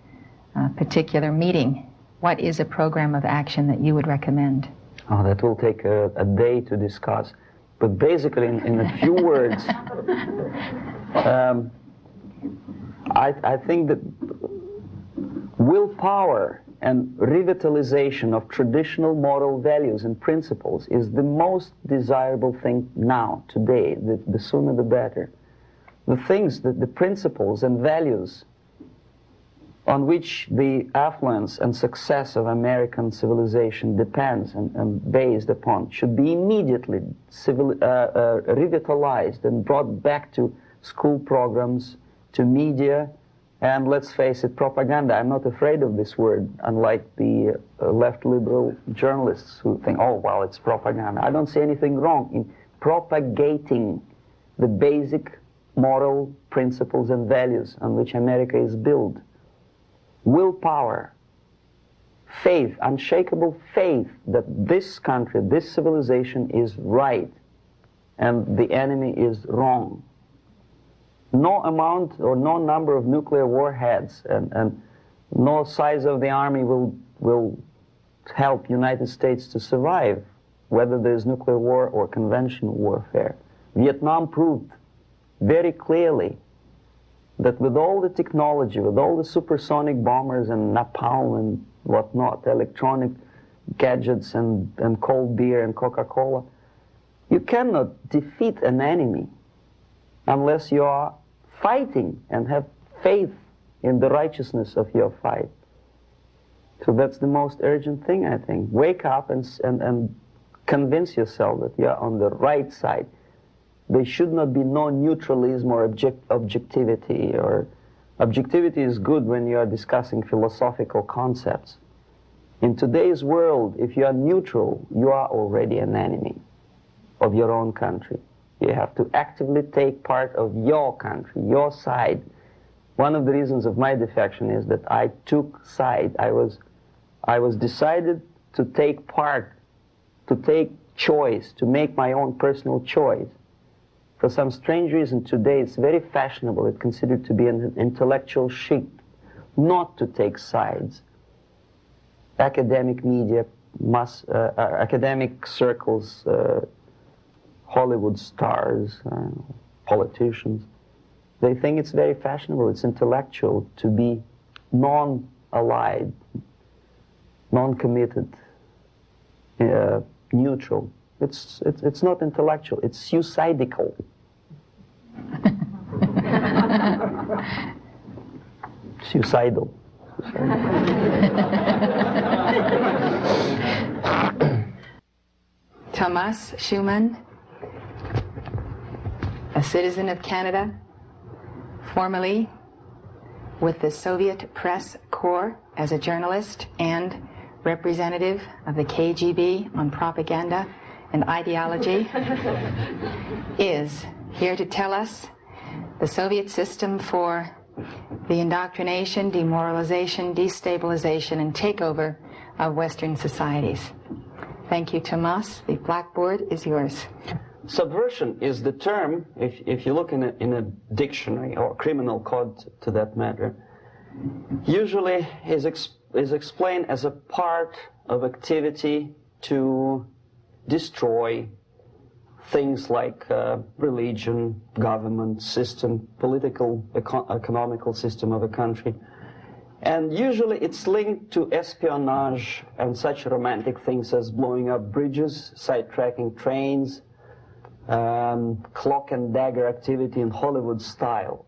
[SPEAKER 1] particular meeting? What is a program of action that you would recommend?
[SPEAKER 4] Oh, that will take a day to discuss. But basically, in a few words, I think that willpower and revitalization of traditional moral values and principles is the most desirable thing now, today. The sooner the better. The things, the principles and values on which the affluence and success of American civilization depends and based upon should be immediately revitalized and brought back to school programs, to media, and let's face it, propaganda. I'm not afraid of this word, unlike the left liberal journalists who think, oh, well, it's propaganda. I don't see anything wrong in propagating the basic moral principles and values on which America is built. Willpower, faith, unshakable faith that this country, this civilization is right and the enemy is wrong. No amount or no number of nuclear warheads and no size of the army will help United States to survive, whether there's nuclear war or conventional warfare. Vietnam proved very clearly that with all the technology, with all the supersonic bombers and napalm and whatnot, electronic gadgets and cold beer and Coca-Cola, you cannot defeat an enemy unless you are fighting and have faith in the righteousness of your fight. So that's the most urgent thing, I think. Wake up and convince yourself that you are on the right side. There should not be no neutralism or objectivity. Or objectivity is good when you are discussing philosophical concepts. In today's world, if you are neutral, you are already an enemy of your own country. You have to actively take part of your country, your side. One of the reasons of my defection is that I took side. I was decided to take part, to take choice, to make my own personal choice. For some strange reason today it's very fashionable, it's considered to be an intellectual chic, not to take sides. Academic media, academic circles, Hollywood stars, politicians, they think it's very fashionable, it's intellectual to be non-allied, non-committed, neutral. It's not intellectual. It's suicidal. Suicidal.
[SPEAKER 1] Thomas Schumann, a citizen of Canada, formerly with the Soviet Press Corps as a journalist and representative of the KGB on propaganda and ideology, is here to tell us the Soviet system for the indoctrination, demoralization, destabilization, and takeover of Western societies. Thank you, Tomas. The blackboard is yours.
[SPEAKER 2] Subversion is the term, if you look in a dictionary or criminal code to that matter, usually is explained as a part of activity to destroy things like religion, government, system, political, economical system of a country. And usually it's linked to espionage and such romantic things as blowing up bridges, sidetracking trains, cloak and dagger activity in Hollywood style.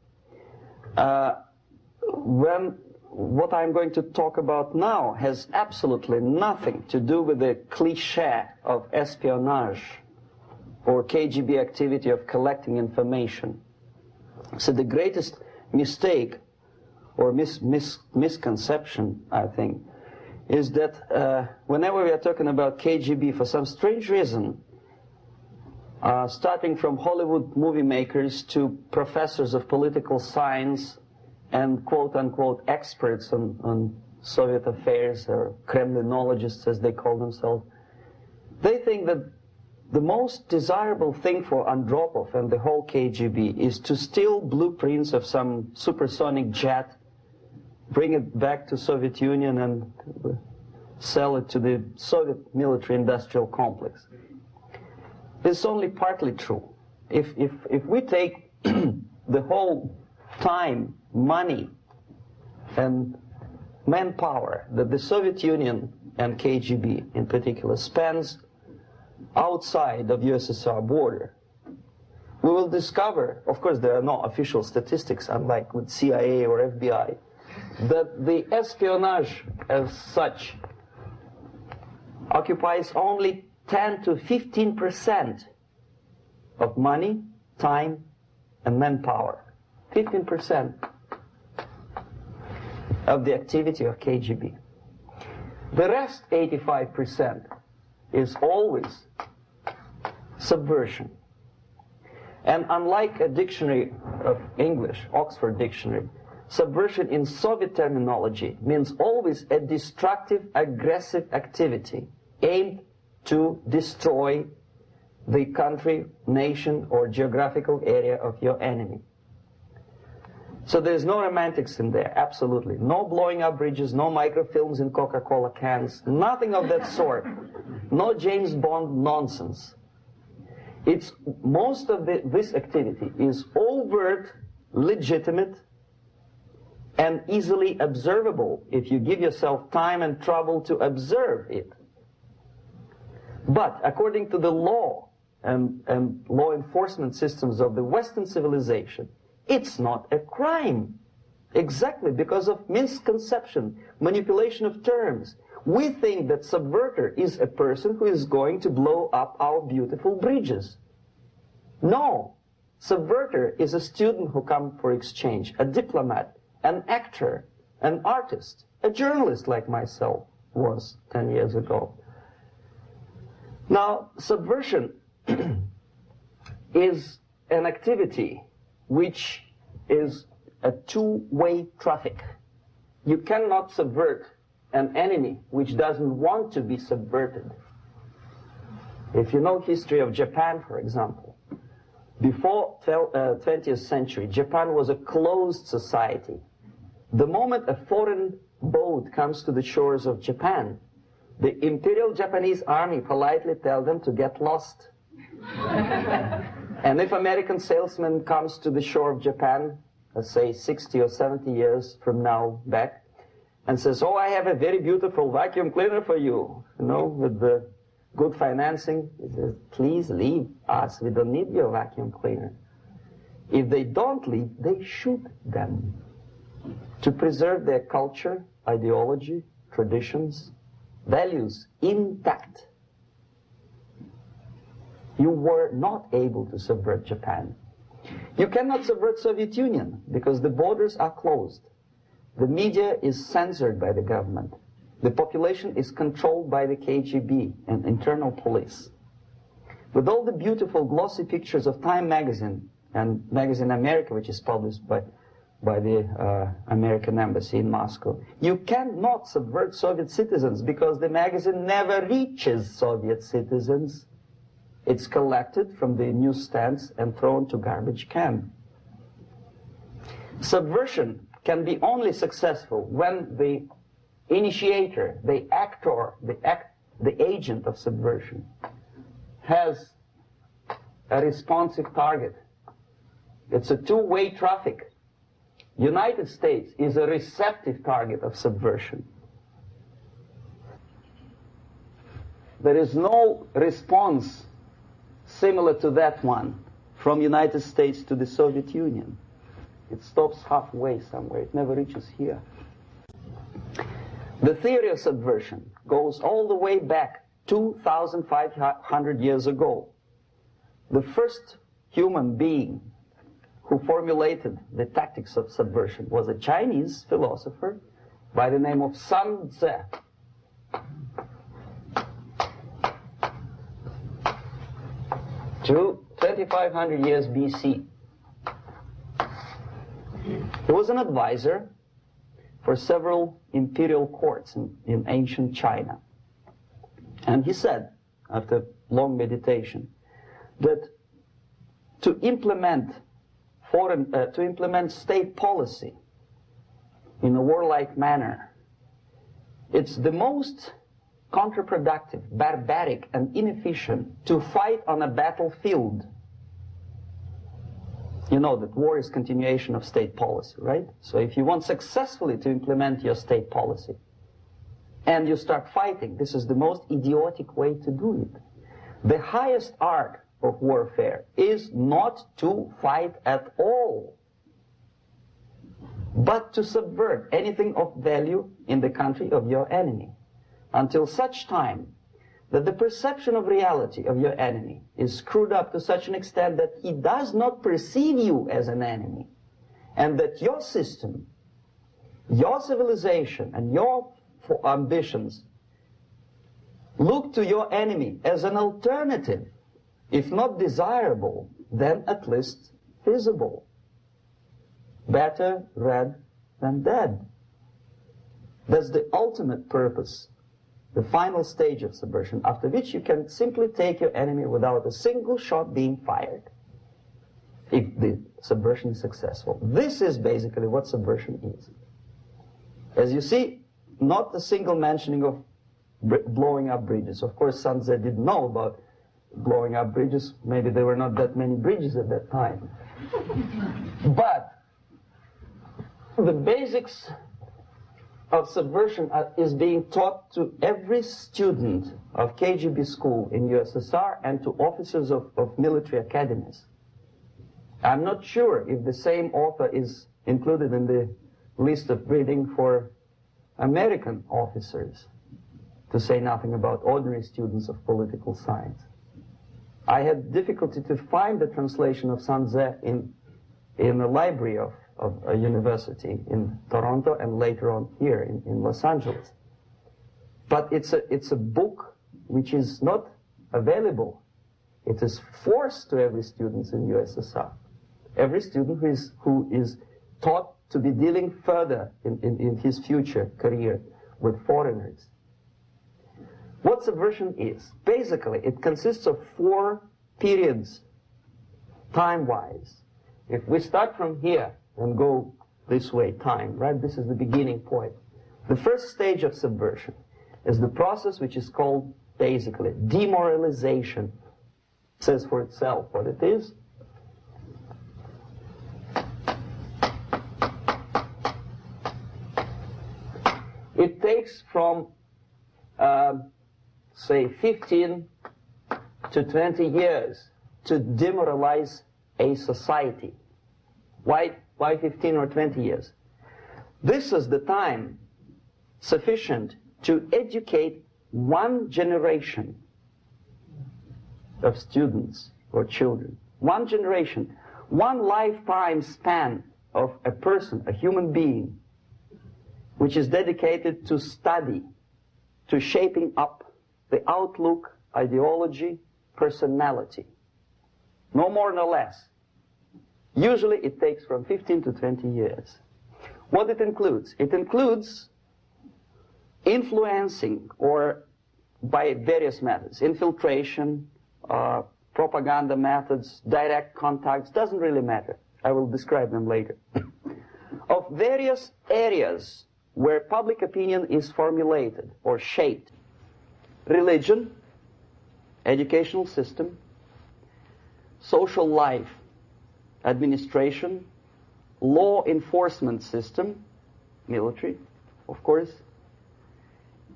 [SPEAKER 2] What I'm going to talk about now has absolutely nothing to do with the cliché of espionage or KGB activity of collecting information. So the greatest mistake or misconception, I think, is that whenever we are talking about KGB, for some strange reason, starting from Hollywood movie makers to professors of political science and quote-unquote experts on Soviet affairs, or Kremlinologists as they call themselves, they think that the most desirable thing for Andropov and the whole KGB is to steal blueprints of some supersonic jet, bring it back to Soviet Union and sell it to the Soviet military-industrial complex. This is only partly true. If we take the whole time, money, and manpower that the Soviet Union and KGB in particular spends outside of USSR border, we will discover, of course there are no official statistics unlike with CIA or FBI, that the espionage as such occupies only 10 to 15% of money, time, and manpower. 15% of the activity of KGB. The rest, 85%, is always subversion. And unlike a dictionary of English, Oxford Dictionary, subversion in Soviet terminology means always a destructive, aggressive activity aimed to destroy the country, nation, or geographical area of your enemy. So there's no romantics in there, absolutely. No blowing up bridges, no microfilms in Coca-Cola cans, nothing of that sort. No James Bond nonsense. It's most of this activity is overt, legitimate, and easily observable if you give yourself time and trouble to observe it. But according to the law and law enforcement systems of the Western civilization, it's not a crime. Exactly because of misconception, manipulation of terms. We think that subverter is a person who is going to blow up our beautiful bridges. No. Subverter is a student who comes for exchange, a diplomat, an actor, an artist, a journalist like myself was 10 years ago. Now, subversion is an activity which is a two-way traffic. You cannot subvert an enemy which doesn't want to be subverted. If you know history of Japan, for example, before 20th century, Japan was a closed society. The moment a foreign boat comes to the shores of Japan, the Imperial Japanese Army politely tells them to get lost. And if American salesman comes to the shore of Japan, let's say 60 or 70 years from now back, and says, oh, I have a very beautiful vacuum cleaner for you, you know, with the
[SPEAKER 4] good financing. He says, please leave us. We don't need your vacuum cleaner. If they don't leave, they shoot them to preserve their culture, ideology, traditions, values intact. You were not able to subvert Japan. You cannot subvert Soviet Union because the borders are closed. The media is censored by the government. The population is controlled by the KGB and internal police. With all the beautiful glossy pictures of Time magazine and Magazine America, which is published by the American Embassy in Moscow, you cannot subvert Soviet citizens because the magazine never reaches Soviet citizens. It's collected from the newsstands and thrown to garbage can. Subversion can be only successful when the initiator, the actor, the agent of subversion has a responsive target. It's a two-way traffic. United States is a receptive target of subversion. There is no response similar to that one from United States to the Soviet Union. It stops halfway somewhere. It never reaches here. The theory of subversion goes all the way back 2,500 years ago. The first human being who formulated the tactics of subversion was a Chinese philosopher by the name of Sun Tzu. 2,500 years BC. He was an advisor for several imperial courts in ancient China. And he said, after long meditation, that to implement state policy in a warlike manner, it's the most counterproductive, barbaric, and inefficient to fight on a battlefield. You know that war is continuation of state policy, right? So if you want successfully to implement your state policy and you start fighting, this is the most idiotic way to do it. The highest art of warfare is not to fight at all, but to subvert anything of value in the country of your enemy, until such time that the perception of reality of your enemy is screwed up to such an extent that he does not perceive you as an enemy, and that your system, your civilization, and your ambitions look to your enemy as an alternative, if not desirable, then at least feasible. Better red than dead. That's the ultimate purpose, the final stage of subversion, after which you can simply take your enemy without a single shot being fired, if the subversion is successful. This is basically what subversion is. As you see, not a single mentioning of blowing up bridges. Of course, Sun Tzu didn't know about blowing up bridges. Maybe there were not that many bridges at that time. But the basics of subversion is being taught to every student of KGB school in USSR and to officers of military academies. I'm not sure if the same author is included in the list of reading for American officers, to say nothing about ordinary students of political science. I had difficulty to find the translation of Sun Tzu in the library of a university in Toronto and later on here in Los Angeles. But it's a book which is not available. It is forced to every student in USSR. Every student who is taught to be dealing further in his future career with foreigners. What subversion is? Basically, it consists of 4 periods, time-wise. If we start from here and go this way, time, right? This is the beginning point. The first stage of subversion is the process which is called, basically, demoralization. It says for itself what it is. It takes from say, 15 to 20 years to demoralize a society. Why 15 or 20 years? This is the time sufficient to educate one generation of students or children. One generation, one lifetime span of a person, a human being, which is dedicated to study, to shaping up the outlook, ideology, personality. No more, no less. Usually it takes from 15 to 20 years. What it includes? It includes influencing, or by various methods, infiltration, propaganda methods, direct contacts, doesn't really matter. I will describe them later. Of various areas where public opinion is formulated or shaped. Religion, educational system, social life, administration, law enforcement system, military, of course,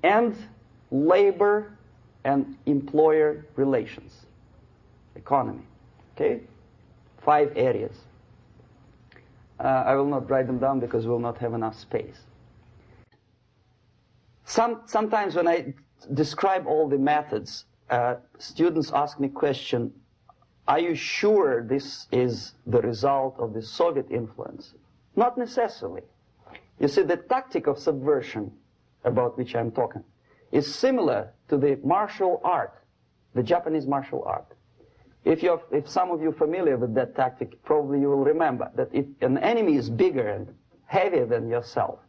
[SPEAKER 4] and labor and employer relations, economy. Okay? 5 areas. I will not write them down because we will not have enough space. Sometimes when I describe all the methods, students ask me question, are you sure this is the result of the Soviet influence? Not necessarily. You see, the tactic of subversion, about which I'm talking, is similar to the martial art, the Japanese martial art. If some of you are familiar with that tactic, probably you will remember that if an enemy is bigger and heavier than yourself,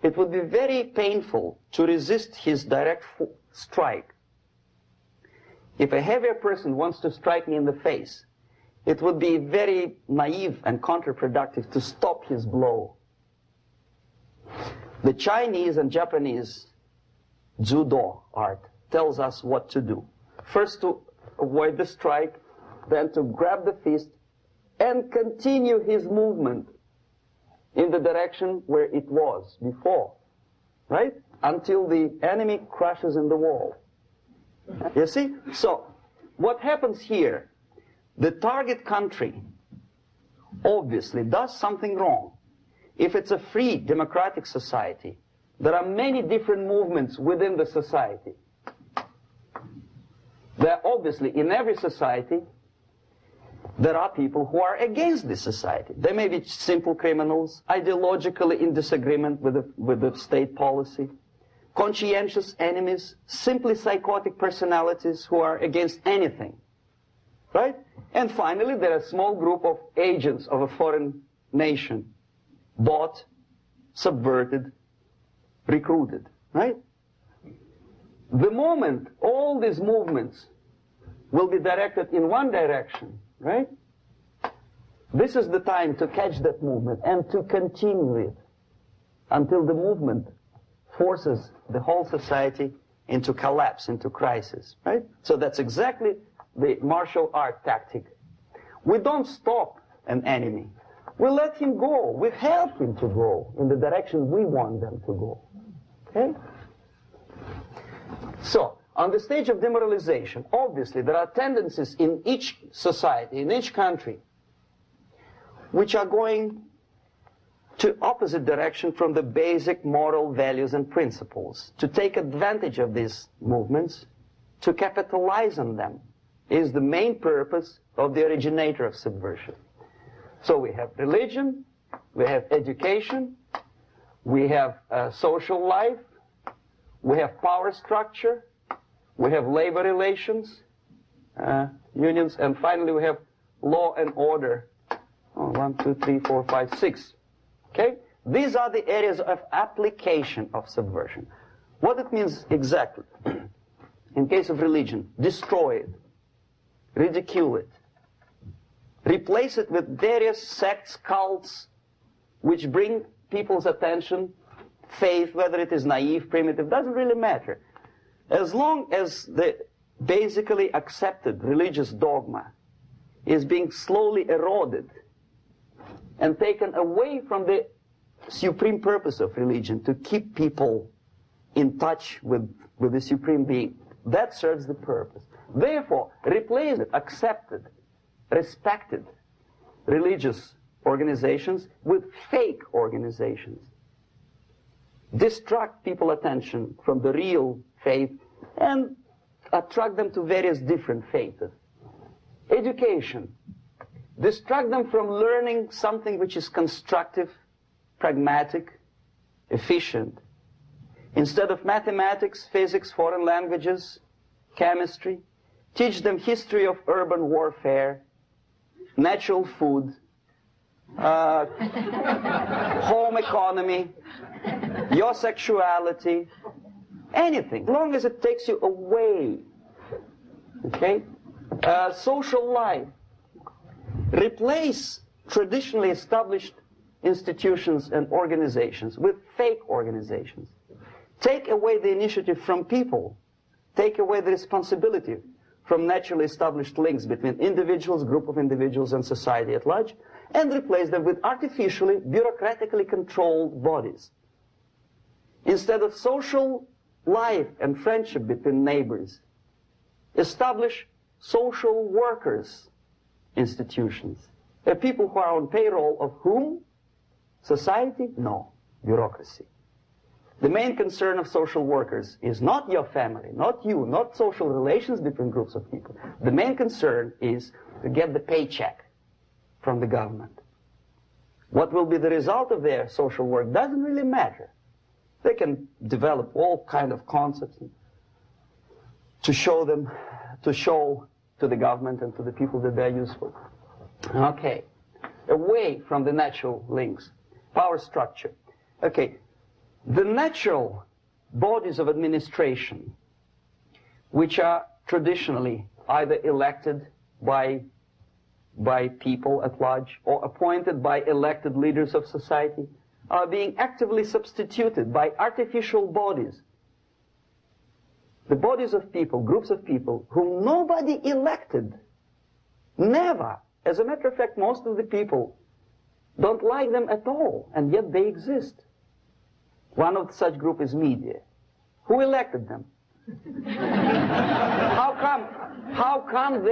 [SPEAKER 4] it would be very painful to resist his direct strike. If a heavier person wants to strike me in the face, it would be very naive and counterproductive to stop his blow. The Chinese and Japanese judo art tells us what to do. First to avoid the strike, then to grab the fist and continue his movement in the direction where it was before, right? Until the enemy crashes in the wall. You see? So, what happens here? The target country obviously does something wrong. If it's a free democratic society, there are many different movements within the society. There are obviously, in every society, there are people who are against this society. They may be simple criminals, ideologically in disagreement with the state policy, conscientious enemies, simply psychotic personalities who are against anything, right? And finally, there are a small group of agents of a foreign nation, bought, subverted, recruited, right? The moment all these movements will be directed in one direction, right? This is the time to catch that movement and to continue it until the movement forces the whole society into collapse, into crisis, right? So that's exactly the martial art tactic. We don't stop an enemy. We let him go. We help him to go in the direction we want them to go. Okay? So, on the stage of demoralization, obviously there are tendencies in each society, in each country, which are going to opposite direction from the basic moral values and principles. To take advantage of these movements, to capitalize on them, is the main purpose of the originator of subversion. So we have religion, we have education, we have social life, we have power structure, we have labor relations, unions, and finally we have law and order. 1, 2, 3, 4, 5, 6. Okay? These are the areas of application of subversion. What it means exactly? In case of religion, destroy it, ridicule it, replace it with various sects, cults, which bring people's attention, faith, whether it is naive, primitive, doesn't really matter. As long as the basically accepted religious dogma is being slowly eroded and taken away from the supreme purpose of religion, to keep people in touch with the supreme being, That serves the purpose. Therefore, replace accepted, respected religious organizations with fake organizations. Distract people's attention from the real faith and attract them to various different faiths. Education. Distract them from learning something which is constructive, pragmatic, efficient. Instead of mathematics, physics, foreign languages, chemistry, teach them history of urban warfare, natural food, home economy, your sexuality, anything, as long as it takes you away. Okay? Social life. Replace traditionally established institutions and organizations with fake organizations. Take away the initiative from people. Take away the responsibility from naturally established links between individuals, group of individuals, and society at large, and replace them with artificially, bureaucratically controlled bodies. Instead of social life and friendship between neighbors, establish social workers institutions. People who are on payroll of whom? Society? No. Bureaucracy. The main concern of social workers is not your family, not you, not social relations between groups of people. The main concern is to get the paycheck from the government. What will be the result of their social work doesn't really matter. They can develop all kind of concepts to show to the government and to the people that they're useful. Okay. Away from the natural links. Power structure. Okay. The natural bodies of administration, which are traditionally either elected by people at large or appointed by elected leaders of society, are being actively substituted by artificial bodies. The bodies of people, groups of people, whom nobody elected. Never. As a matter of fact, most of the people don't like them at all, and yet they exist. One of such group is media. Who elected them? How come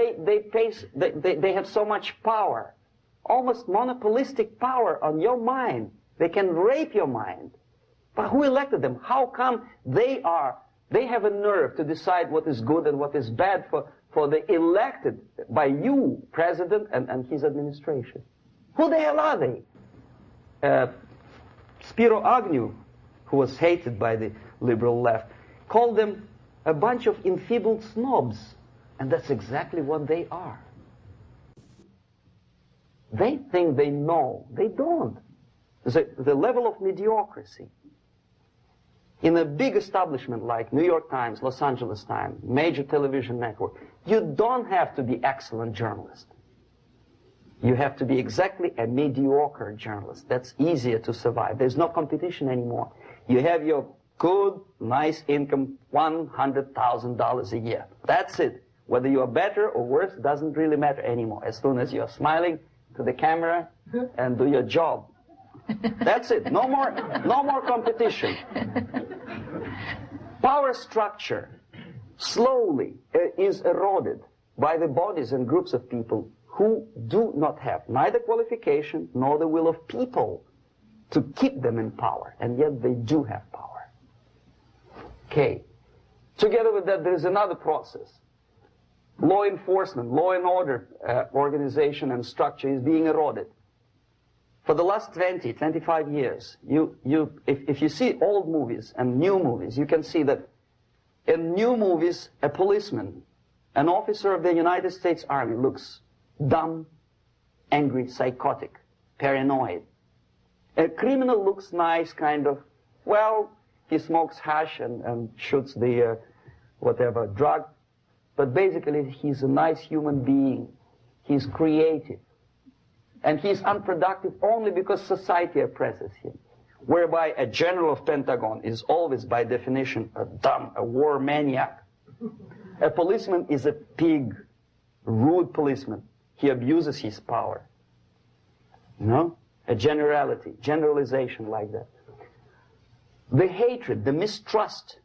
[SPEAKER 4] they have so much power? Almost monopolistic power on your mind. They can rape your mind. But who elected them? How come they have a nerve to decide what is good and what is bad for the elected by you, president, and his administration? Who the hell are they? Spiro Agnew, who was hated by the liberal left, called them a bunch of enfeebled snobs. And that's exactly what they are. They think they know. They don't. The level of mediocrity. In a big establishment like New York Times, Los Angeles Times, major television network, you don't have to be excellent journalist. You have to be exactly a mediocre journalist. That's easier to survive. There's no competition anymore. You have your good, nice income, $100,000 a year. That's it. Whether you are better or worse doesn't really matter anymore. As soon as you're smiling to the camera and do your job. That's it. No more competition. Power structure slowly is eroded by the bodies and groups of people who do not have neither qualification nor the will of people to keep them in power, and yet they do have power. Okay. Together with that, there is another process. Law enforcement, law and order organization and structure is being eroded. For the last 20, 25 years, if you see old movies and new movies, you can see that in new movies, a policeman, an officer of the United States Army looks dumb, angry, psychotic, paranoid. A criminal looks nice, kind of, well, he smokes hash and shoots the whatever drug, but basically he's a nice human being. He's creative. And he's unproductive only because society oppresses him. Whereby a general of Pentagon is always, by definition, a war maniac. A policeman is a pig, rude policeman. He abuses his power. You know? A generalization like that. The hatred, the mistrust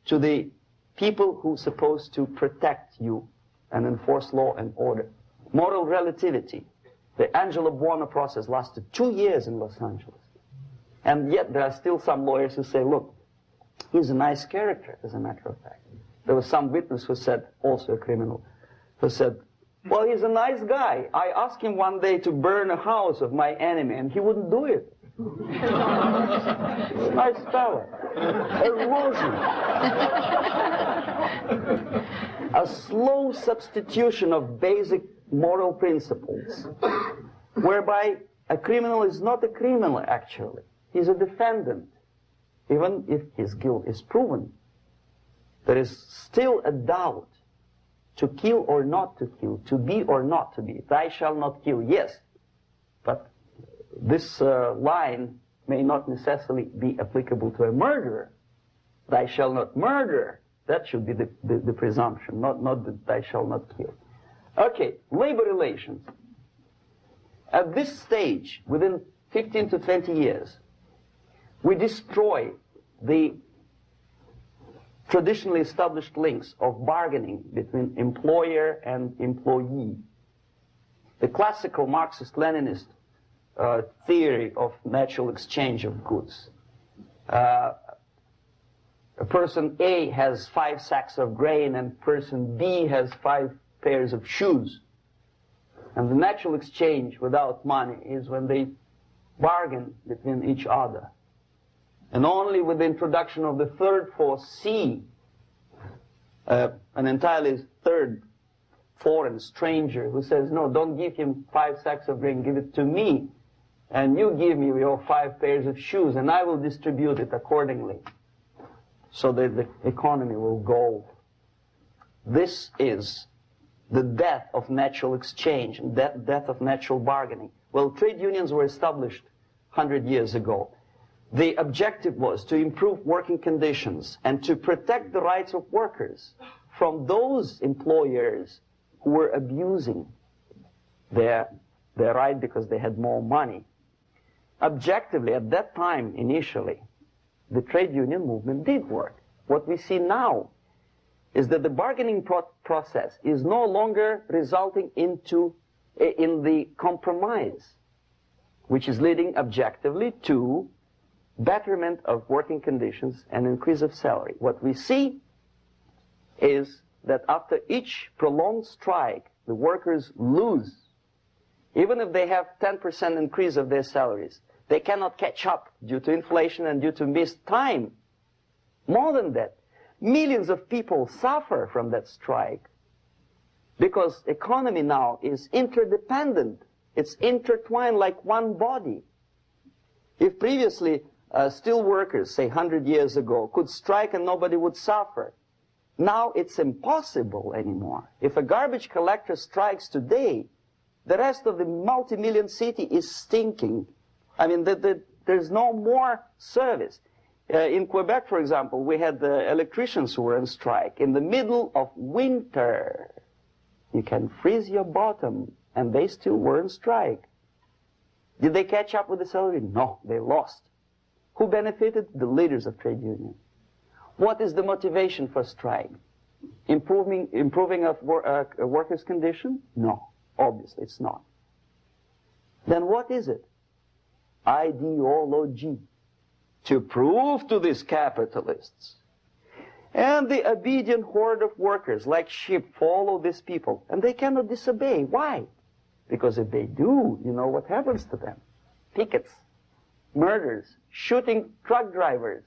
[SPEAKER 4] to the people who are supposed to protect you and enforce law and order. Moral relativity. The Angelo Buono process lasted 2 years in Los Angeles. And yet there are still some lawyers who say, look, he's a nice character, as a matter of fact. There was some witness who said, also a criminal, who said, well, he's a nice guy. I asked him one day to burn a house of my enemy, and he wouldn't do it. Nice fella. Erosion. A slow substitution of basic moral principles, whereby a criminal is not a criminal, actually. He's a defendant. Even if his guilt is proven, there is still a doubt to kill or not to kill, to be or not to be. Thou shalt not kill, yes, but this line may not necessarily be applicable to a murderer. Thou shalt not murder. That should be the presumption, not that thou shalt not kill. Okay, labor relations. At this stage, within 15 to 20 years, we destroy the traditionally established links of bargaining between employer and employee. The classical Marxist-Leninist theory of natural exchange of goods. A person A has 5 sacks of grain and person B has 5 pairs of shoes. And the natural exchange without money is when they bargain between each other. And only with the introduction of the third force, C, an entirely third foreign stranger who says, no, don't give him 5 sacks of grain, give it to me. And you give me your 5 pairs of shoes, and I will distribute it accordingly, so that the economy will go. This is the death of natural exchange, death of natural bargaining. Well, trade unions were established 100 years ago. The objective was to improve working conditions and to protect the rights of workers from those employers who were abusing their right because they had more money. Objectively, at that time, initially, the trade union movement did work. What we see now is that the bargaining process is no longer resulting in the compromise, which is leading objectively to betterment of working conditions and increase of salary. What we see is that after each prolonged strike, the workers lose. Even if they have 10% increase of their salaries, they cannot catch up due to inflation and due to missed time. More than that, millions of people suffer from that strike because economy now is interdependent. It's intertwined like one body. If previously steel workers, say 100 years ago, could strike and nobody would suffer, now it's impossible anymore. If a garbage collector strikes today, the rest of the multi-million city is stinking. I mean, there's no more service. In Quebec, for example, we had the electricians who were on strike in the middle of winter. You can freeze your bottom, and they still were on strike. Did they catch up with the salary? No, they lost. Who benefited? The leaders of trade unions. What is the motivation for strike? Improving a worker's condition? No, obviously it's not. Then what is it? Ideology. To prove to these capitalists. And the obedient horde of workers, like sheep, follow these people. And they cannot disobey. Why? Because if they do, you know what happens to them. Pickets, murders, shooting truck drivers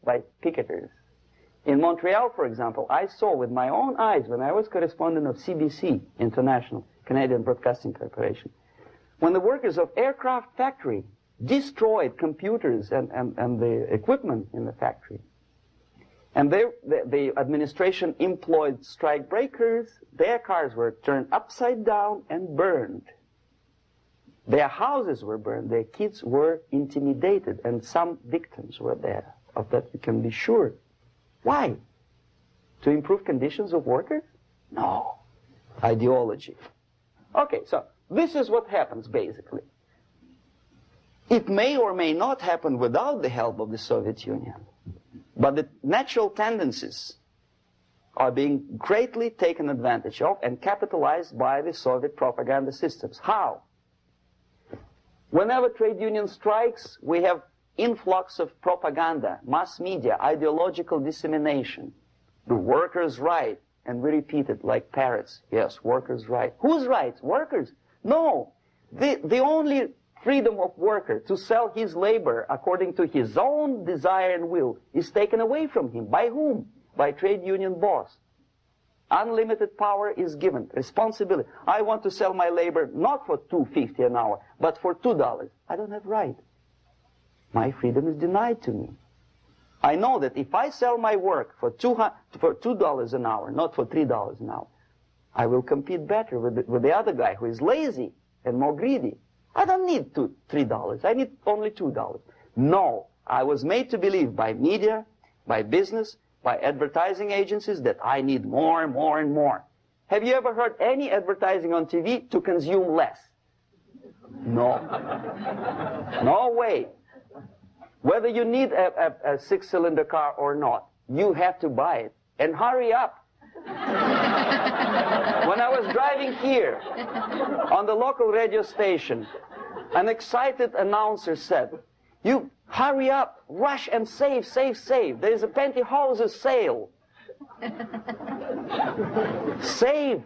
[SPEAKER 4] by picketers. In Montreal, for example, I saw with my own eyes when I was correspondent of CBC International, Canadian Broadcasting Corporation, when the workers of aircraft factory destroyed computers and the equipment in the factory. And the administration employed strike breakers. Their cars were turned upside down and burned. Their houses were burned. Their kids were intimidated. And some victims were there. Of that you can be sure. Why? To improve conditions of workers? No. Ideology. Okay, so this is what happens basically. It may or may not happen without the help of the Soviet Union. But the natural tendencies are being greatly taken advantage of and capitalized by the Soviet propaganda systems. How? Whenever trade union strikes, we have influx of propaganda, mass media, ideological dissemination. The workers' right, and we repeat it like parrots. Yes, workers' right. Whose rights? Workers? No. The only freedom of worker to sell his labor according to his own desire and will is taken away from him. By whom? By trade union boss. Unlimited power is given. Responsibility. I want to sell my labor not for $2.50 an hour, but for $2. I don't have right. My freedom is denied to me. I know that if I sell my work for $2 an hour, not for $3 an hour, I will compete better with the other guy who is lazy and more greedy. I don't need $3. I need only $2. No, I was made to believe by media, by business, by advertising agencies that I need more and more and more. Have you ever heard any advertising on TV to consume less? No. No way. Whether you need a six-cylinder car or not, you have to buy it. And hurry up. When I was driving here on the local radio station, an excited announcer said, "You hurry up, rush and save, save, save. There is a pantyhose sale." Save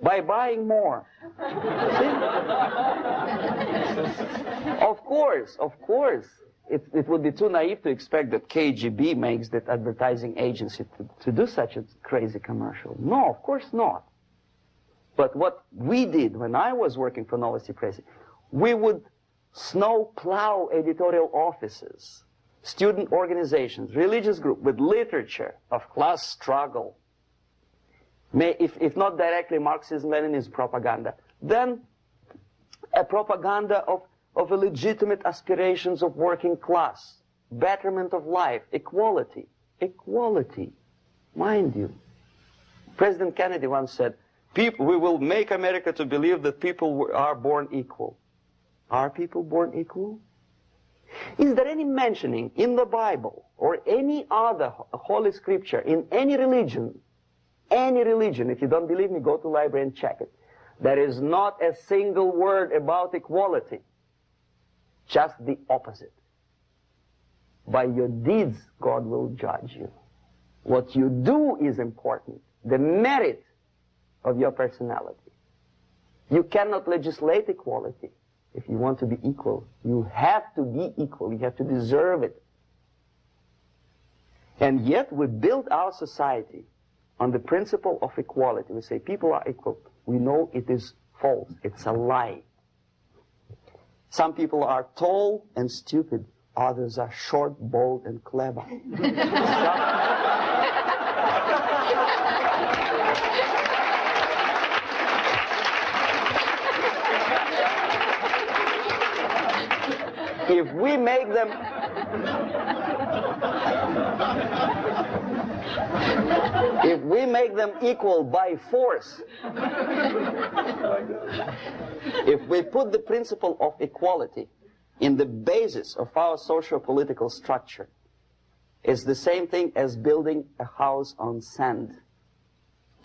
[SPEAKER 4] by buying more. See? Of course. It would be too naive to expect that KGB makes that advertising agency to do such a crazy commercial. No, of course not. But what we did when I was working for Novosti Press, we would snow plow editorial offices, student organizations, religious groups with literature of class struggle. If not directly Marxism-Leninism propaganda, then a propaganda of the legitimate aspirations of working class, betterment of life, equality. Equality, mind you. President Kennedy once said, we will make America to believe that people are born equal. Are people born equal? Is there any mentioning in the Bible or any other holy scripture in any religion, if you don't believe me, go to the library and check it, there is not a single word about equality. Just the opposite. By your deeds, God will judge you. What you do is important. The merit of your personality. You cannot legislate equality. If you want to be equal, you have to be equal. You have to deserve it. And yet we build our society on the principle of equality. We say people are equal. We know it is false. It's a lie. Some people are tall and stupid. Others are short, bold, and clever. If we make them equal by force, if we put the principle of equality in the basis of our socio-political structure, it's the same thing as building a house on sand.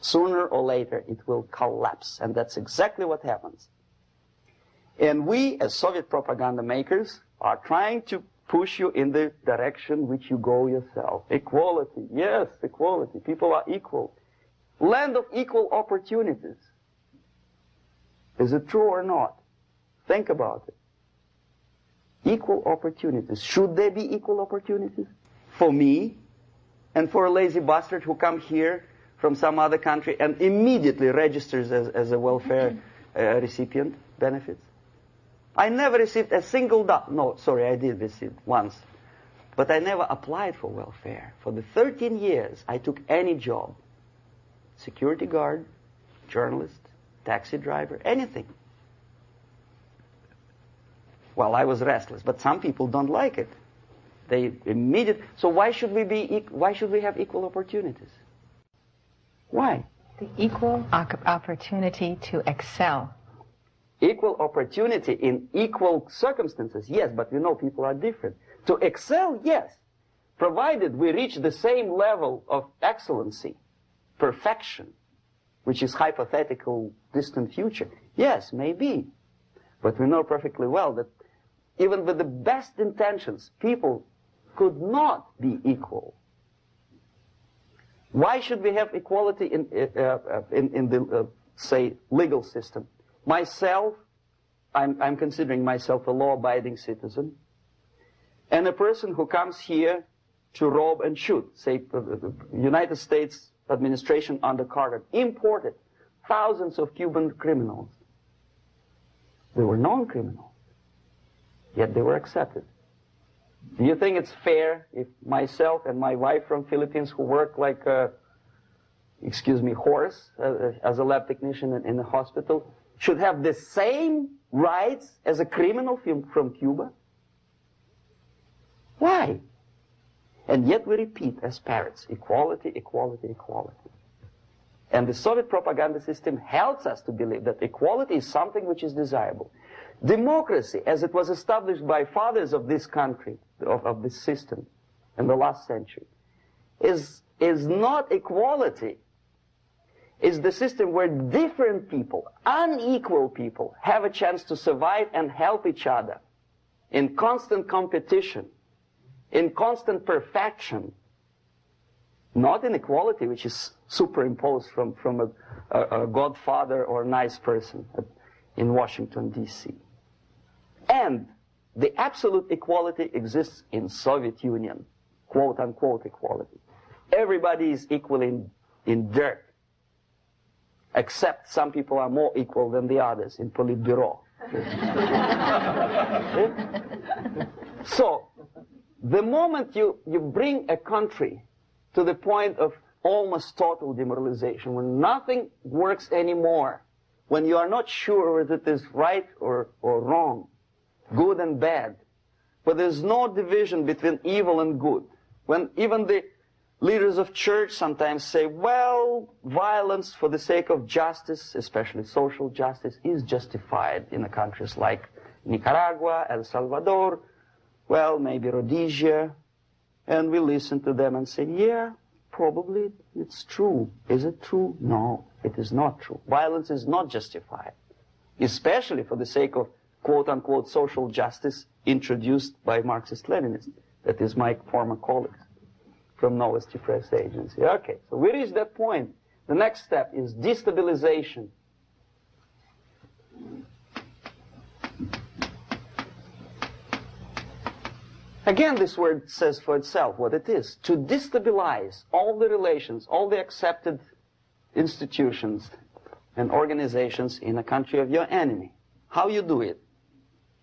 [SPEAKER 4] Sooner or later it will collapse, and that's exactly what happens. And we, as Soviet propaganda makers, are trying to push you in the direction which you go yourself. Equality, yes, equality. People are equal. Land of equal opportunities. Is it true or not? Think about it. Equal opportunities. Should there be equal opportunities? For me and for a lazy bastard who comes here from some other country and immediately registers as a welfare recipient benefits? I never received a single dollar. No, sorry, I did receive once. But I never applied for welfare. For the 13 years, I took any job. Security guard, journalist, taxi driver, anything. Well, I was restless, but some people don't like it. They immediately. So why should we have equal opportunities? Why?
[SPEAKER 1] The equal opportunity to excel.
[SPEAKER 4] Equal opportunity in equal circumstances, yes, but you know people are different. To excel, yes. provided we reach the same level of excellency, perfection, which is hypothetical, distant future. Yes, maybe. But we know perfectly well that even with the best intentions, people could not be equal. Why should we have equality in the, say, legal system? Myself, I'm considering myself a law-abiding citizen, and a person who comes here to rob and shoot, say, the United States administration under Carter imported thousands of Cuban criminals. They were non-criminals, yet they were accepted. Do you think it's fair if myself and my wife from Philippines, who work like a, excuse me, horse as a lab technician in a hospital, should have the same rights as a criminal from Cuba? Why? And yet we repeat as parrots, equality, equality, equality. And the Soviet propaganda system helps us to believe that equality is something which is desirable. Democracy, as it was established by fathers of this country, of this system in the last century, is not equality. It's the system where different people, unequal people, have a chance to survive and help each other in constant competition, in constant perfection, not in equality, which is superimposed from a godfather or a nice person in Washington, D.C. And the absolute equality exists in Soviet Union, quote-unquote equality. Everybody is equal in dirt, except some people are more equal than the others in Politburo. So, the moment you bring a country to the point of almost total demoralization, when nothing works anymore, when you are not sure whether it is right or wrong, good and bad, but there's no division between evil and good, when even the leaders of church sometimes say, well, violence for the sake of justice, especially social justice, is justified in the countries like Nicaragua, El Salvador, well, maybe Rhodesia, and we listen to them and say, yeah, probably it's true. Is it true? No, it is not true. Violence is not justified, especially for the sake of quote-unquote social justice introduced by Marxist-Leninists, that is my former colleagues from Novosti Press Agency. Okay, so we reached that point. The next step is destabilization. Again, this word says for itself what it is. To destabilize all the relations, all the accepted institutions and organizations in a country of your enemy. How you do it?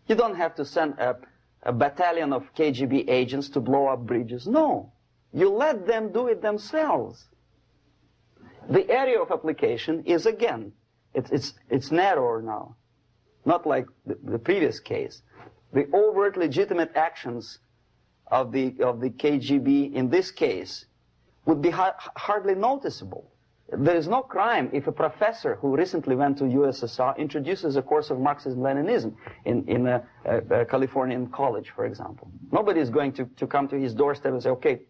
[SPEAKER 4] You don't have to send a battalion of KGB agents to blow up bridges. No. You let them do it themselves. The area of application is, again, it's narrower now. Not like the previous case. The overt legitimate actions of the KGB in this case would be hardly noticeable. There is no crime if a professor who recently went to USSR introduces a course of Marxism-Leninism in a Californian college, for example. Nobody is going to come to his doorstep and say, okay,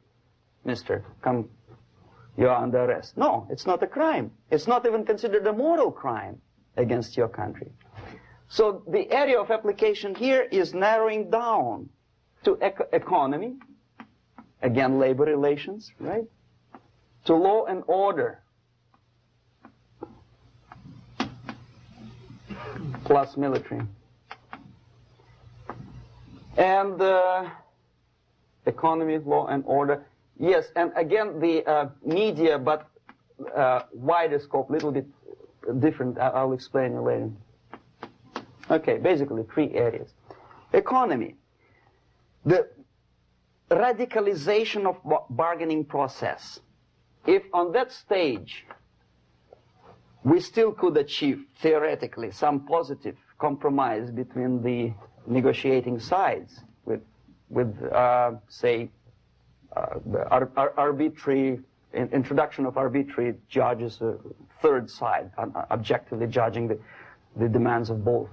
[SPEAKER 4] mister, come, you are under arrest. No, it's not a crime. It's not even considered a moral crime against your country. So the area of application here is narrowing down to economy, again, labor relations, right? To law and order, plus military. And economy, law and order. Yes, and again, the media, but wider scope, little bit different. I'll explain it later. Okay, basically 3 areas. Economy. The radicalization of bargaining process. If on that stage we still could achieve, theoretically, some positive compromise between the negotiating sides with say, arbitrary, introduction of arbitrary judges, a third side, objectively judging the demands of both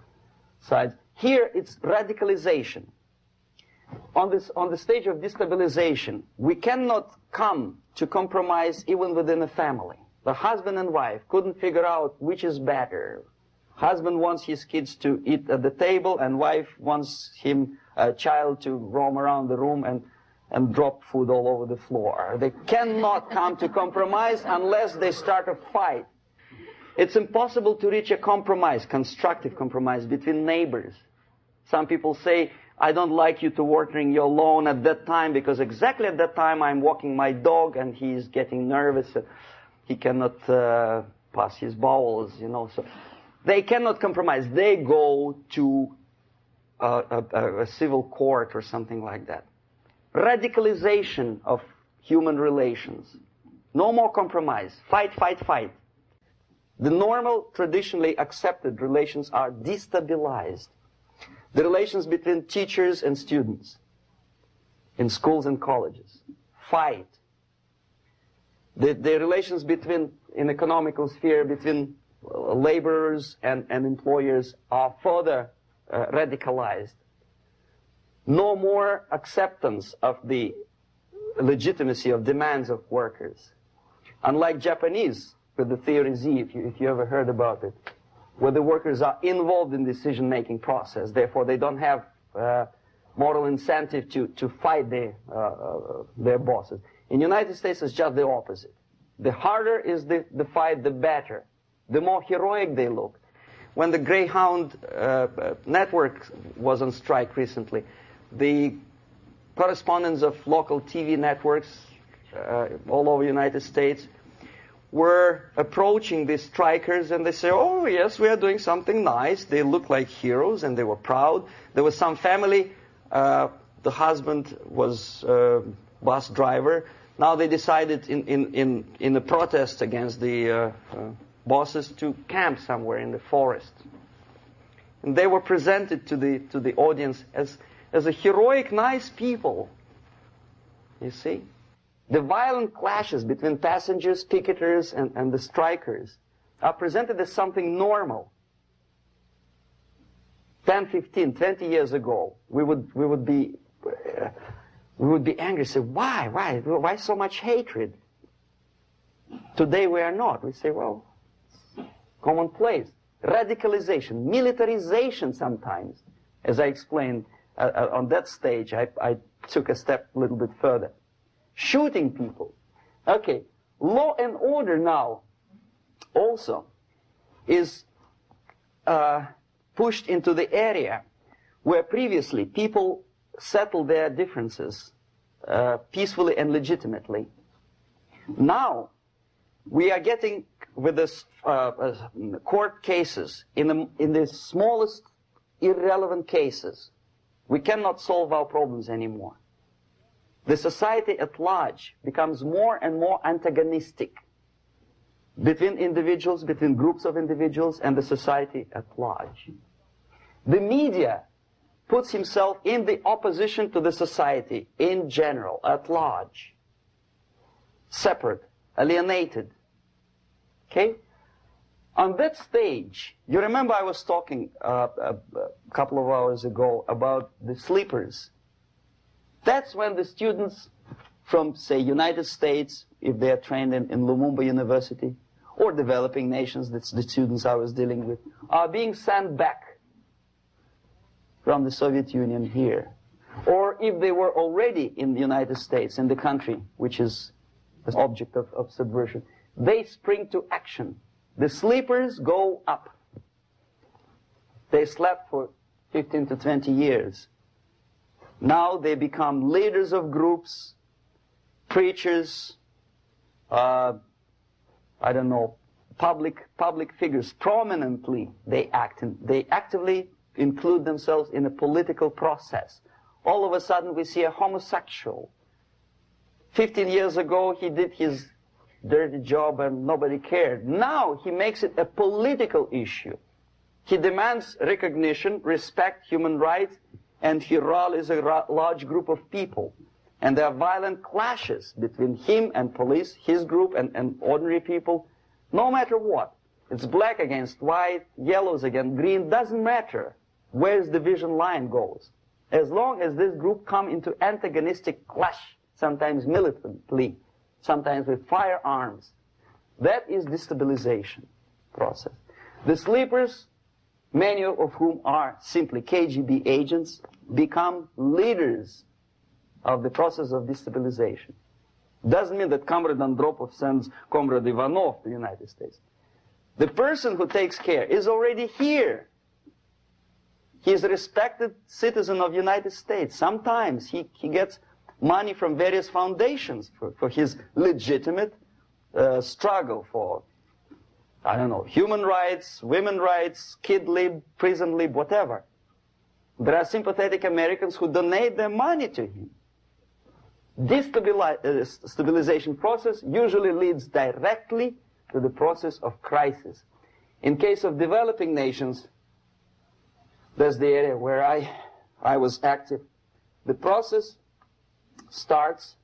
[SPEAKER 4] sides. Here it's radicalization. on the stage of destabilization, we cannot come to compromise even within a family. The husband and wife couldn't figure out which is better. Husband wants his kids to eat at the table, and wife wants a child to roam around the room and drop food all over the floor. They cannot come to compromise unless they start a fight. It's impossible to reach a compromise, constructive compromise, between neighbors. Some people say, I don't like you to watering your lawn at that time because exactly at that time I'm walking my dog and he's getting nervous. He cannot pass his bowels, you know. So they cannot compromise. They go to a civil court or something like that. Radicalization of human relations. No more compromise. Fight, fight, fight. The normal, traditionally accepted relations are destabilized. The relations between teachers and students in schools and colleges. Fight. The relations in economical sphere between laborers and employers are further radicalized. No more acceptance of the legitimacy of demands of workers. Unlike Japanese, with the theory Z, if you ever heard about it, where the workers are involved in decision-making process, therefore they don't have moral incentive to fight their bosses. In the United States, it's just the opposite. The harder is the fight, the better. The more heroic they look. When the Greyhound network was on strike recently, the correspondents of local TV networks all over the United States were approaching these strikers, and they say, oh yes, we are doing something nice. They look like heroes, and they were proud. There was some family, the husband was bus driver. Now they decided in a protest against the bosses to camp somewhere in the forest. And they were presented to the audience as a heroic, nice people. You see? The violent clashes between passengers, picketers, and the strikers are presented as something normal. 10, 15, 20 years ago, we would be angry, say, why so much hatred? Today we are not. We say, well, commonplace. Radicalization, militarization sometimes. As I explained on that stage, I took a step a little bit further. Shooting people. Okay, law and order now also is pushed into the area where previously people settled their differences peacefully and legitimately. Now we are getting with this court cases in the smallest irrelevant cases. We cannot solve our problems anymore. The society at large becomes more and more antagonistic between individuals, between groups of individuals, and the society at large. The media puts himself in the opposition to the society in general, at large. Separate, alienated. Okay? On that stage, you remember I was talking a couple of hours ago about the sleepers. That's when the students from, say, United States, if they are trained in Lumumba University, or developing nations, that's the students I was dealing with, are being sent back from the Soviet Union here. Or if they were already in the United States, in the country, which is the object of subversion, they spring to action. The sleepers go up. They slept for 15 to 20 years. Now they become leaders of groups, preachers, I don't know, public figures. Prominently they actively include themselves in a political process. All of a sudden we see a homosexual. 15 years ago he did his dirty job and nobody cared. Now he makes it a political issue. He demands recognition, respect, human rights, and he rallies a large group of people. And there are violent clashes between him and police, his group and ordinary people, no matter what. It's black against white, yellows against green, doesn't matter where the division line goes. as long as this group come into antagonistic clash, sometimes militantly, sometimes with firearms, that is destabilization process. The sleepers, many of whom are simply KGB agents, become leaders of the process of destabilization. Doesn't mean that Comrade Andropov sends Comrade Ivanov to the United States. The person who takes care is already here. He is a respected citizen of the United States. Sometimes he gets money from various foundations for his legitimate struggle for, I don't know, human rights, women's rights, kid lib, prison lib, whatever. There are sympathetic Americans who donate their money to him. This stabilization process usually leads directly to the process of crisis. In case of developing nations, that's the area where I was active. The process starts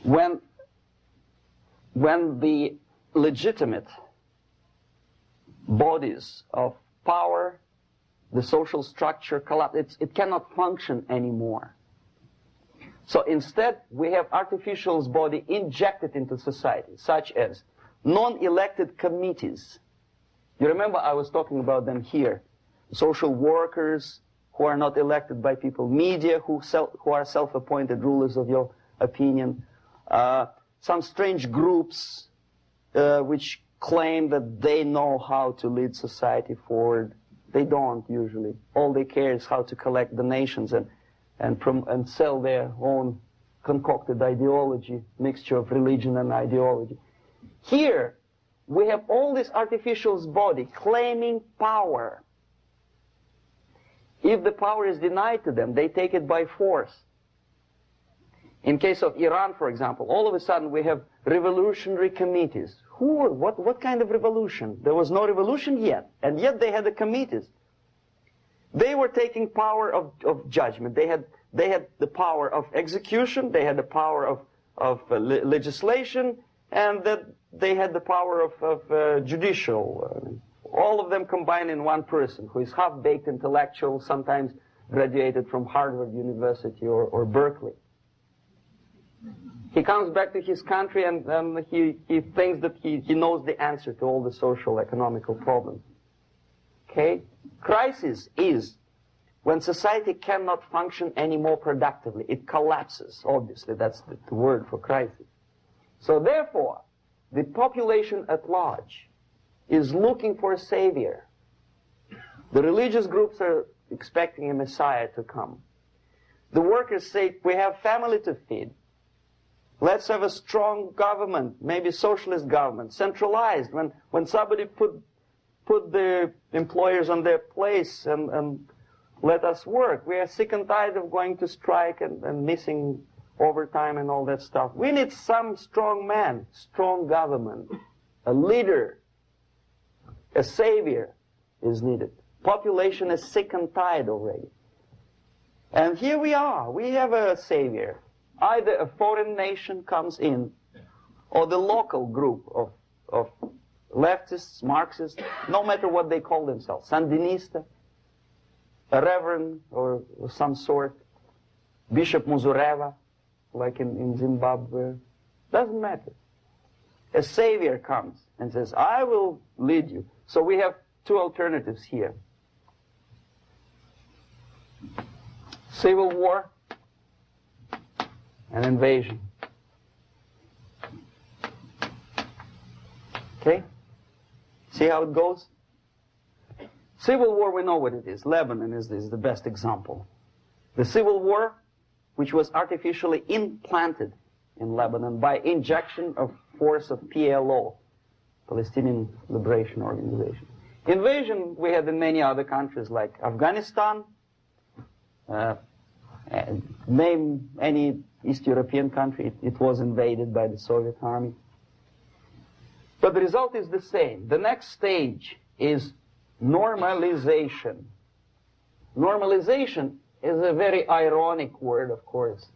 [SPEAKER 4] when the legitimate bodies of power, the social structure collapse. It cannot function anymore. So instead, we have artificial body injected into society, such as non-elected committees. You remember I was talking about them here. Social workers who are not elected by people, media who are self-appointed rulers of your opinion, some strange groups which claim that they know how to lead society forward. They don't usually. All they care is how to collect donations and sell their own concocted ideology, mixture of religion and ideology. Here, we have all this artificial body claiming power. If the power is denied to them, they take it by force. In case of Iran, for example, all of a sudden we have revolutionary committees. What kind of revolution? There was no revolution yet, and yet they had the committees. They were taking power of judgment. They had the power of execution, they had the power of legislation, and that they had the power of judicial. All of them combined in one person, who is half-baked intellectual, sometimes graduated from Harvard University or Berkeley. He comes back to his country and he thinks that he knows the answer to all the social, economical problems. Okay? Crisis is when society cannot function any more productively. It collapses, obviously. That's the word for crisis. So therefore, the population at large is looking for a savior. The religious groups are expecting a messiah to come. The workers say, we have family to feed. Let's have a strong government, maybe socialist government, centralized. When somebody put the employers on their place and let us work. We are sick and tired of going to strike and missing overtime and all that stuff. We need some strong man, strong government, a leader, a savior is needed. Population is sick and tired already. And here we are. We have a savior. Either a foreign nation comes in, or the local group of leftists, Marxists, no matter what they call themselves, Sandinista, a reverend or some sort, Bishop Muzureva, like in Zimbabwe, doesn't matter. A savior comes and says, I will lead you. So we have two alternatives here. Civil war and invasion. Okay? See how it goes? Civil war, we know what it is. Lebanon is the best example. The civil war, which was artificially implanted in Lebanon by injection of force of PLO, Palestinian Liberation Organization. Invasion we had in many other countries like Afghanistan, name any East European country, it was invaded by the Soviet army. But the result is the same. The next stage is normalization. Normalization is a very ironic word, of course.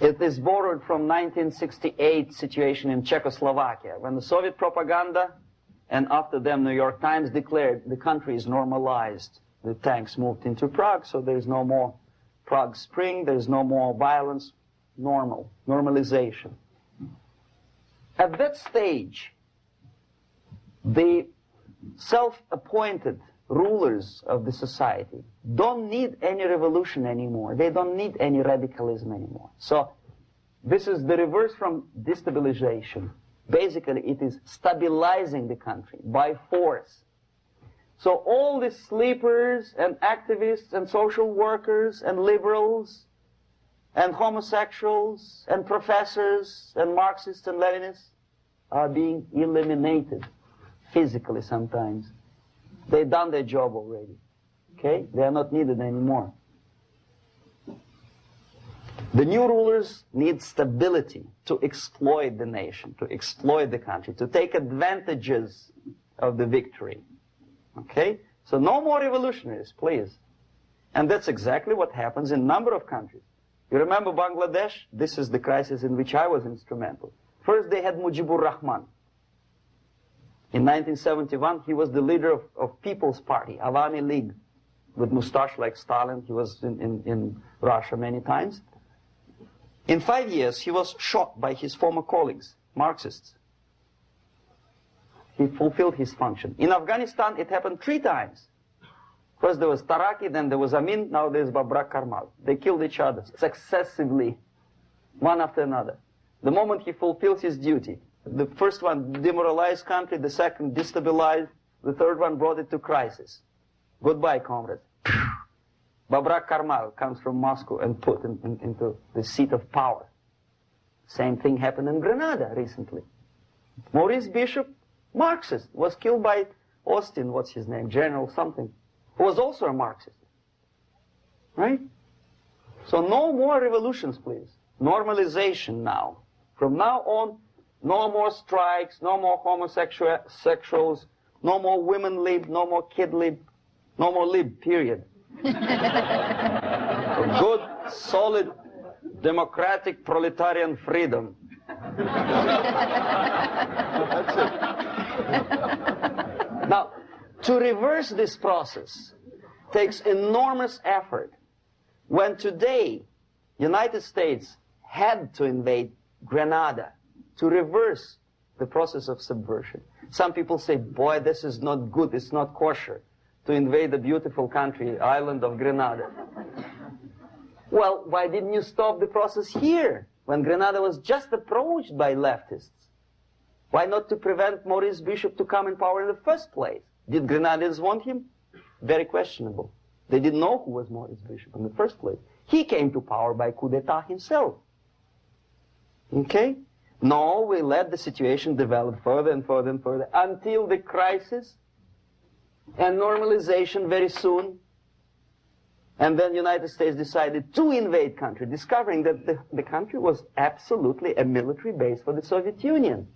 [SPEAKER 4] It is borrowed from 1968 situation in Czechoslovakia, when the Soviet propaganda and after them New York Times declared the country is normalized. The tanks moved into Prague, so there's no more Prague Spring, there's no more violence, normalization. At that stage, the self-appointed rulers of the society don't need any revolution anymore. They don't need any radicalism anymore. So this is the reverse from destabilization. Basically, it is stabilizing the country by force. So all the sleepers and activists and social workers and liberals and homosexuals and professors and Marxists and Leninists are being eliminated physically sometimes. They've done their job already. Okay? They are not needed anymore. The new rulers need stability to exploit the nation, to exploit the country, to take advantages of the victory. Okay? So no more revolutionaries, please. And that's exactly what happens in a number of countries. You remember Bangladesh? This is the crisis in which I was instrumental. First they had Mujibur Rahman. In 1971, he was the leader of People's Party, Awami League, with mustache like Stalin. He was in Russia many times. In 5 years, he was shot by his former colleagues, Marxists. He fulfilled his function. In Afghanistan, it happened 3 times. First there was Taraki, then there was Amin, now there's Babrak Karmal. They killed each other successively, one after another. The moment he fulfills his duty, the first one demoralized country, the second destabilized, the third one brought it to crisis. Goodbye, comrades. Babrak Karmal comes from Moscow and put into the seat of power. Same thing happened in Grenada recently. Maurice Bishop, Marxist, was killed by Austin, what's his name, General something, who was also a Marxist. Right? So no more revolutions, please. Normalization now. From now on, no more strikes, no more homosexuals, no more women lib, no more kid lib, no more lib, period. A good, solid, democratic, proletarian freedom. That's it. Now, to reverse this process takes enormous effort. When today, United States had to invade Grenada to reverse the process of subversion. Some people say, boy, this is not good, it's not kosher to invade the beautiful country, island of Grenada. Well, why didn't you stop the process here, when Grenada was just approached by leftists? Why not to prevent Maurice Bishop to come in power in the first place? Did Grenadians want him? Very questionable. They didn't know who was Maurice Bishop in the first place. He came to power by coup d'etat himself. Okay? No, we let the situation develop further and further and further until the crisis and normalization very soon. And then the United States decided to invade country, discovering that the country was absolutely a military base for the Soviet Union.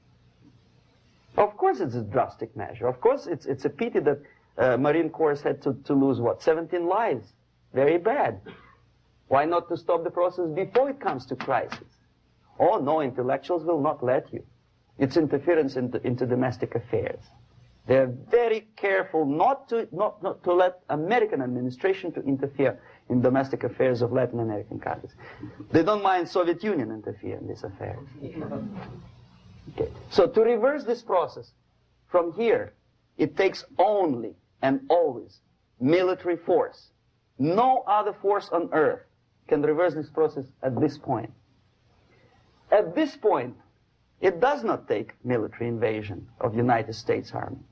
[SPEAKER 4] Of course it's a drastic measure. Of course it's a pity that Marine Corps had to lose, what, 17 lives. Very bad. Why not to stop the process before it comes to crisis? Oh, no, intellectuals will not let you. It's interference into domestic affairs. They're very careful not to let American administration to interfere in domestic affairs of Latin American countries. They don't mind Soviet Union interfere in these affairs. Okay. So to reverse this process, from here, it takes only and always military force. No other force on earth can reverse this process at this point. At this point, it does not take military invasion of the United States Army.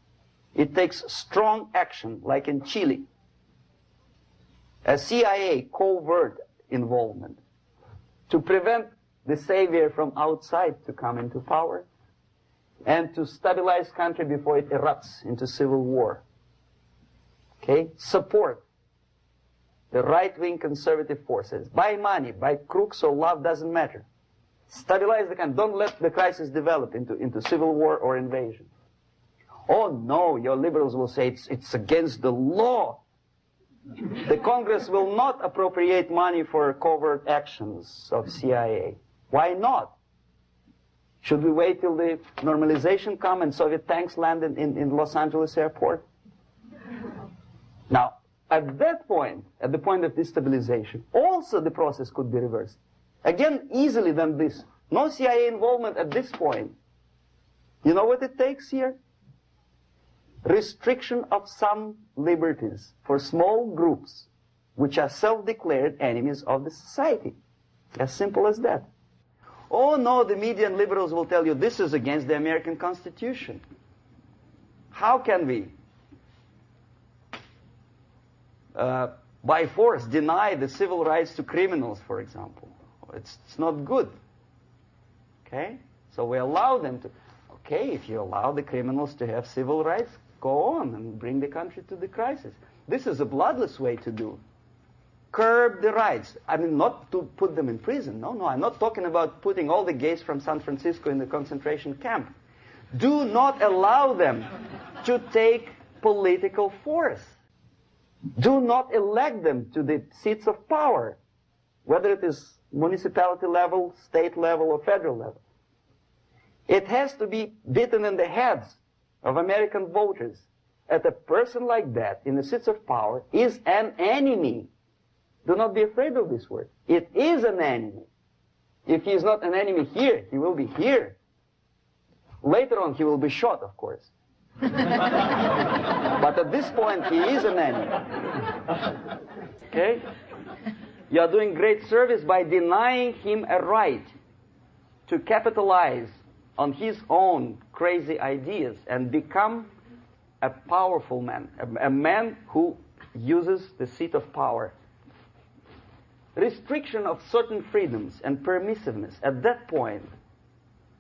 [SPEAKER 4] It takes strong action, like in Chile, a CIA covert involvement to prevent the savior from outside to come into power and to stabilize country before it erupts into civil war. Okay? Support the right-wing conservative forces by money, by crooks or love, doesn't matter. Stabilize the country. Don't let the crisis develop into civil war or invasion. Oh no, your liberals will say it's against the law The Congress will not appropriate money for covert actions of CIA. Why not? Should we wait till the normalization come and Soviet tanks land in Los Angeles airport? Now, at that point, at the point of destabilization, also the process could be reversed. Again, easily than this. No CIA involvement at this point. You know what it takes here? Restriction of some liberties for small groups which are self-declared enemies of the society. As simple as that. Oh no, the media and liberals will tell you this is against the American Constitution. How can we, by force, deny the civil rights to criminals, for example? It's not good. Okay? So we allow them to... Okay, if you allow the criminals to have civil rights, go on and bring the country to the crisis. This is a bloodless way to do. Curb the rights. I mean, not to put them in prison. No, I'm not talking about putting all the gays from San Francisco in the concentration camp. Do not allow them to take political force. Do not elect them to the seats of power, whether it is municipality level, state level, or federal level. It has to be beaten in the heads of American voters that a person like that in the seats of power is an enemy. Do not be afraid of this word. It is an enemy. If he is not an enemy here, he will be here. Later on, he will be shot, of course. But at this point, he is an enemy. Okay? You are doing great service by denying him a right to capitalize on his own crazy ideas and become a powerful man, a man who uses the seat of power. Restriction of certain freedoms and permissiveness at that point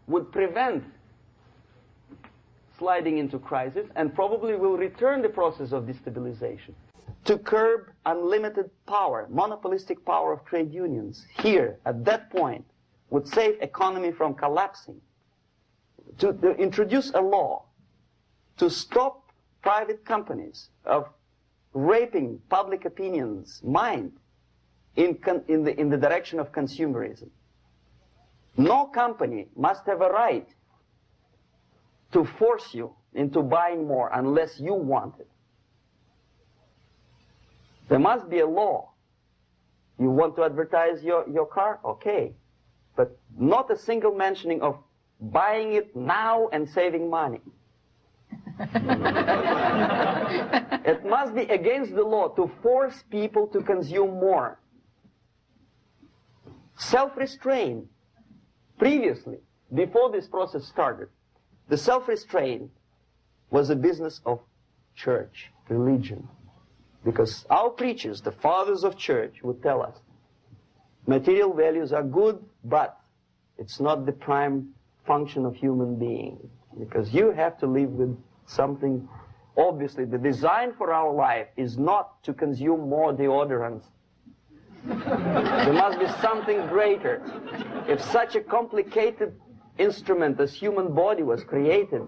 [SPEAKER 4] would prevent sliding into crisis and probably will return the process of destabilization. To curb unlimited power, monopolistic power of trade unions, here, at that point, would save economy from collapsing. To introduce a law to stop private companies of raping public opinion's mind in the direction of consumerism. No company must have a right to force you into buying more unless you want it. There must be a law. You want to advertise your car? Okay. But not a single mentioning of buying it now and saving money. It must be against the law to force people to consume more. Self-restraint. Previously, before this process started, the self-restraint was a business of church, religion. Because our preachers, the fathers of church, would tell us, material values are good, but it's not the prime function of human being. Because you have to live with something. Obviously, the design for our life is not to consume more deodorants. There must be something greater. If such a complicated instrument as human body was created,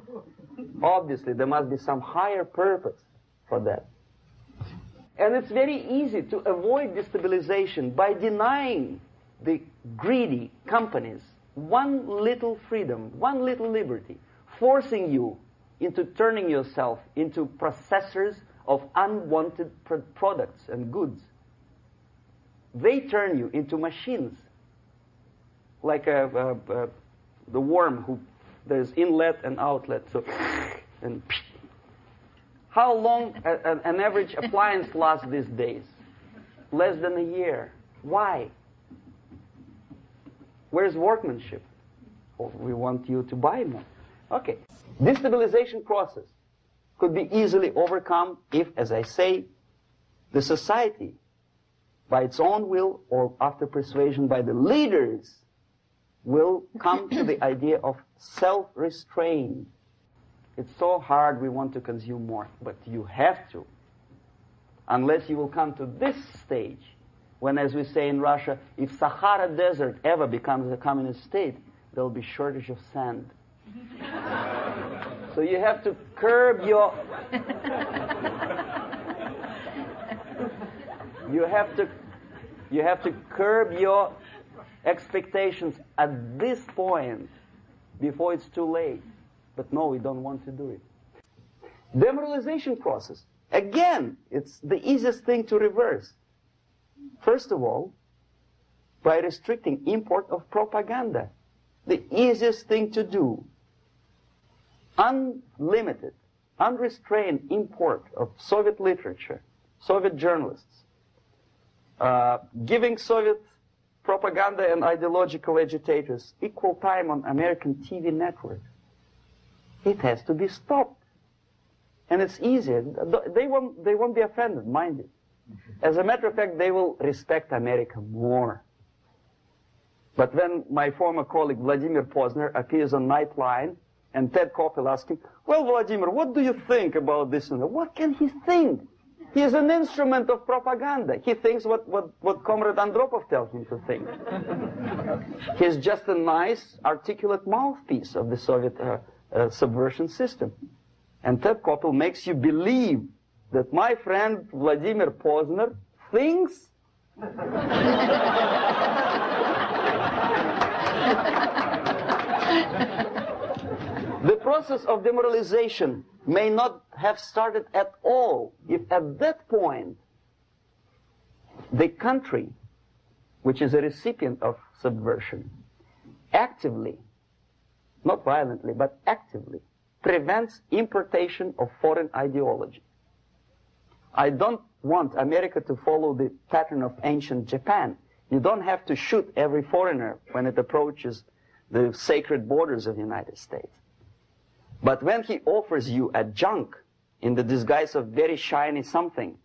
[SPEAKER 4] obviously there must be some higher purpose for that. And it's very easy to avoid destabilization by denying the greedy companies one little freedom, one little liberty, forcing you into turning yourself into processors of unwanted products and goods. They turn you into machines, like the worm who there's inlet and outlet. So, and how long an average appliance lasts these days? Less than a year. Why? Where's workmanship? Oh, we want you to buy more. Okay. Destabilization process could be easily overcome if, as I say, the society, by its own will or after persuasion by the leaders, will come to the idea of self-restraint. It's so hard, we want to consume more, but you have to. Unless you will come to this stage, when, as we say in Russia, if Sahara Desert ever becomes a communist state, there will be shortage of sand. So you have to curb your...
[SPEAKER 3] You have to curb your expectations at this point before it's too late. But no, we don't want to do it.
[SPEAKER 4] Demoralization process. Again, it's the easiest thing to reverse. First of all, by restricting import of propaganda. The easiest thing to do. Unlimited, unrestrained import of Soviet literature, Soviet journalists, giving Soviet propaganda and ideological agitators equal time on American TV network. It has to be stopped. And it's easier. They won't be offended, mind you. As a matter of fact, they will respect America more. But when my former colleague Vladimir Posner appears on Nightline and Ted Koppel asks him, well, Vladimir, what do you think about this? And what can he think? He is an instrument of propaganda. He thinks what Comrade Andropov tells him to think. He's just a nice, articulate mouthpiece of the Soviet subversion system. And Ted Koppel makes you believe that my friend Vladimir Posner thinks the process of demoralization may not have started at all if at that point the country, which is a recipient of subversion, actively, not violently, but actively, prevents importation of foreign ideology. I don't want America to follow the pattern of ancient Japan. You don't have to shoot every foreigner when it approaches the sacred borders of the United States. But when he offers you a junk in the disguise of very shiny something,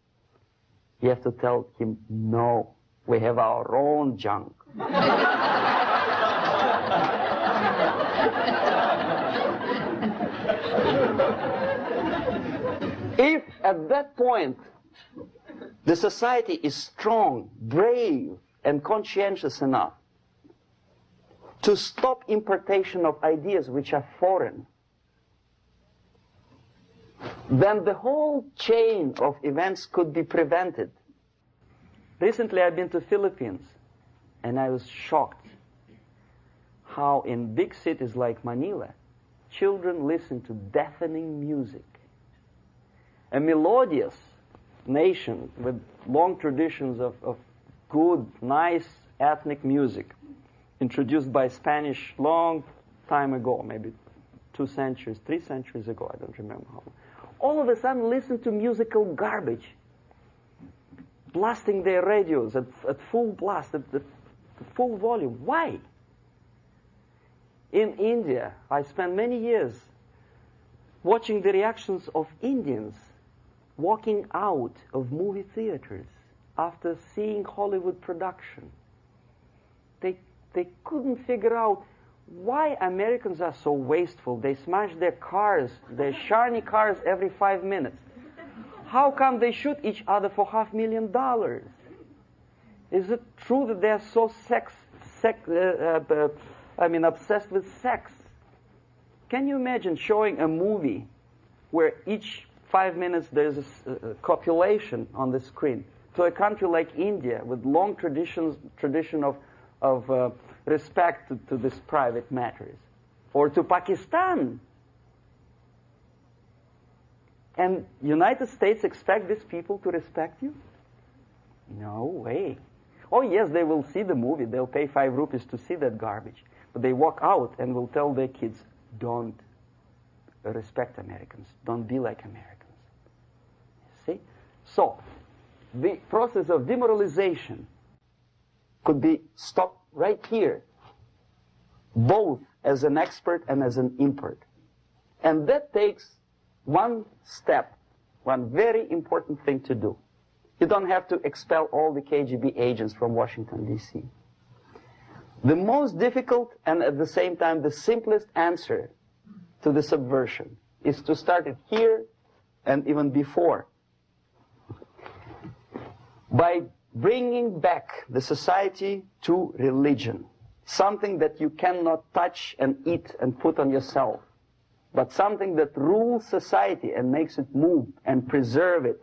[SPEAKER 4] you have to tell him, no, we have our own junk. If at that point the society is strong, brave, and conscientious enough to stop importation of ideas which are foreign, then the whole chain of events could be prevented.
[SPEAKER 3] Recently I've been to Philippines, and I was shocked how in big cities like Manila, children listen to deafening music. A melodious nation with long traditions of good, nice ethnic music, introduced by Spanish long time ago, maybe 2 centuries, 3 centuries ago, I don't remember how long. All of a sudden listen to musical garbage, blasting their radios at full blast, at full volume. Why? In India, I spent many years watching the reactions of Indians walking out of movie theaters after seeing Hollywood production. They couldn't figure out why Americans are so wasteful. They smash their cars, their shiny cars, every 5 minutes. How come they shoot each other for $500,000? Is it true that they're so obsessed with sex? Can you imagine showing a movie where each 5 minutes there's a copulation on the screen to a country like India with long tradition of respect to these private matters, or to Pakistan? And United States expect these people to respect you? No way. Oh yes, they will see the movie. They'll pay 5 rupees to see that garbage. But they walk out and will tell their kids, don't respect Americans. Don't be like Americans. See? So, the process of demoralization
[SPEAKER 4] could be stopped right here, both as an expert and as an import. And that takes one step, one very important thing to do. You don't have to expel all the KGB agents from Washington, D.C. The most difficult and at the same time the simplest answer to the subversion is to start it here and even before, by bringing back the society to religion, something that you cannot touch and eat and put on yourself, but something that rules society and makes it move and preserve it.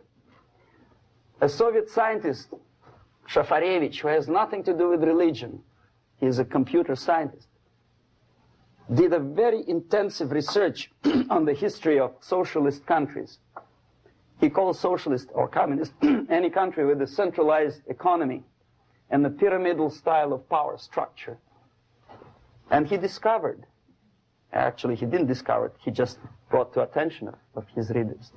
[SPEAKER 4] A Soviet scientist Shafarevich, who has nothing to do with religion, he is a computer scientist, did a very intensive research on the history of socialist countries. He calls socialist or communist any country with a centralized economy and a pyramidal style of power structure. And he discovered, actually he didn't discover it, he just brought to attention of his readers,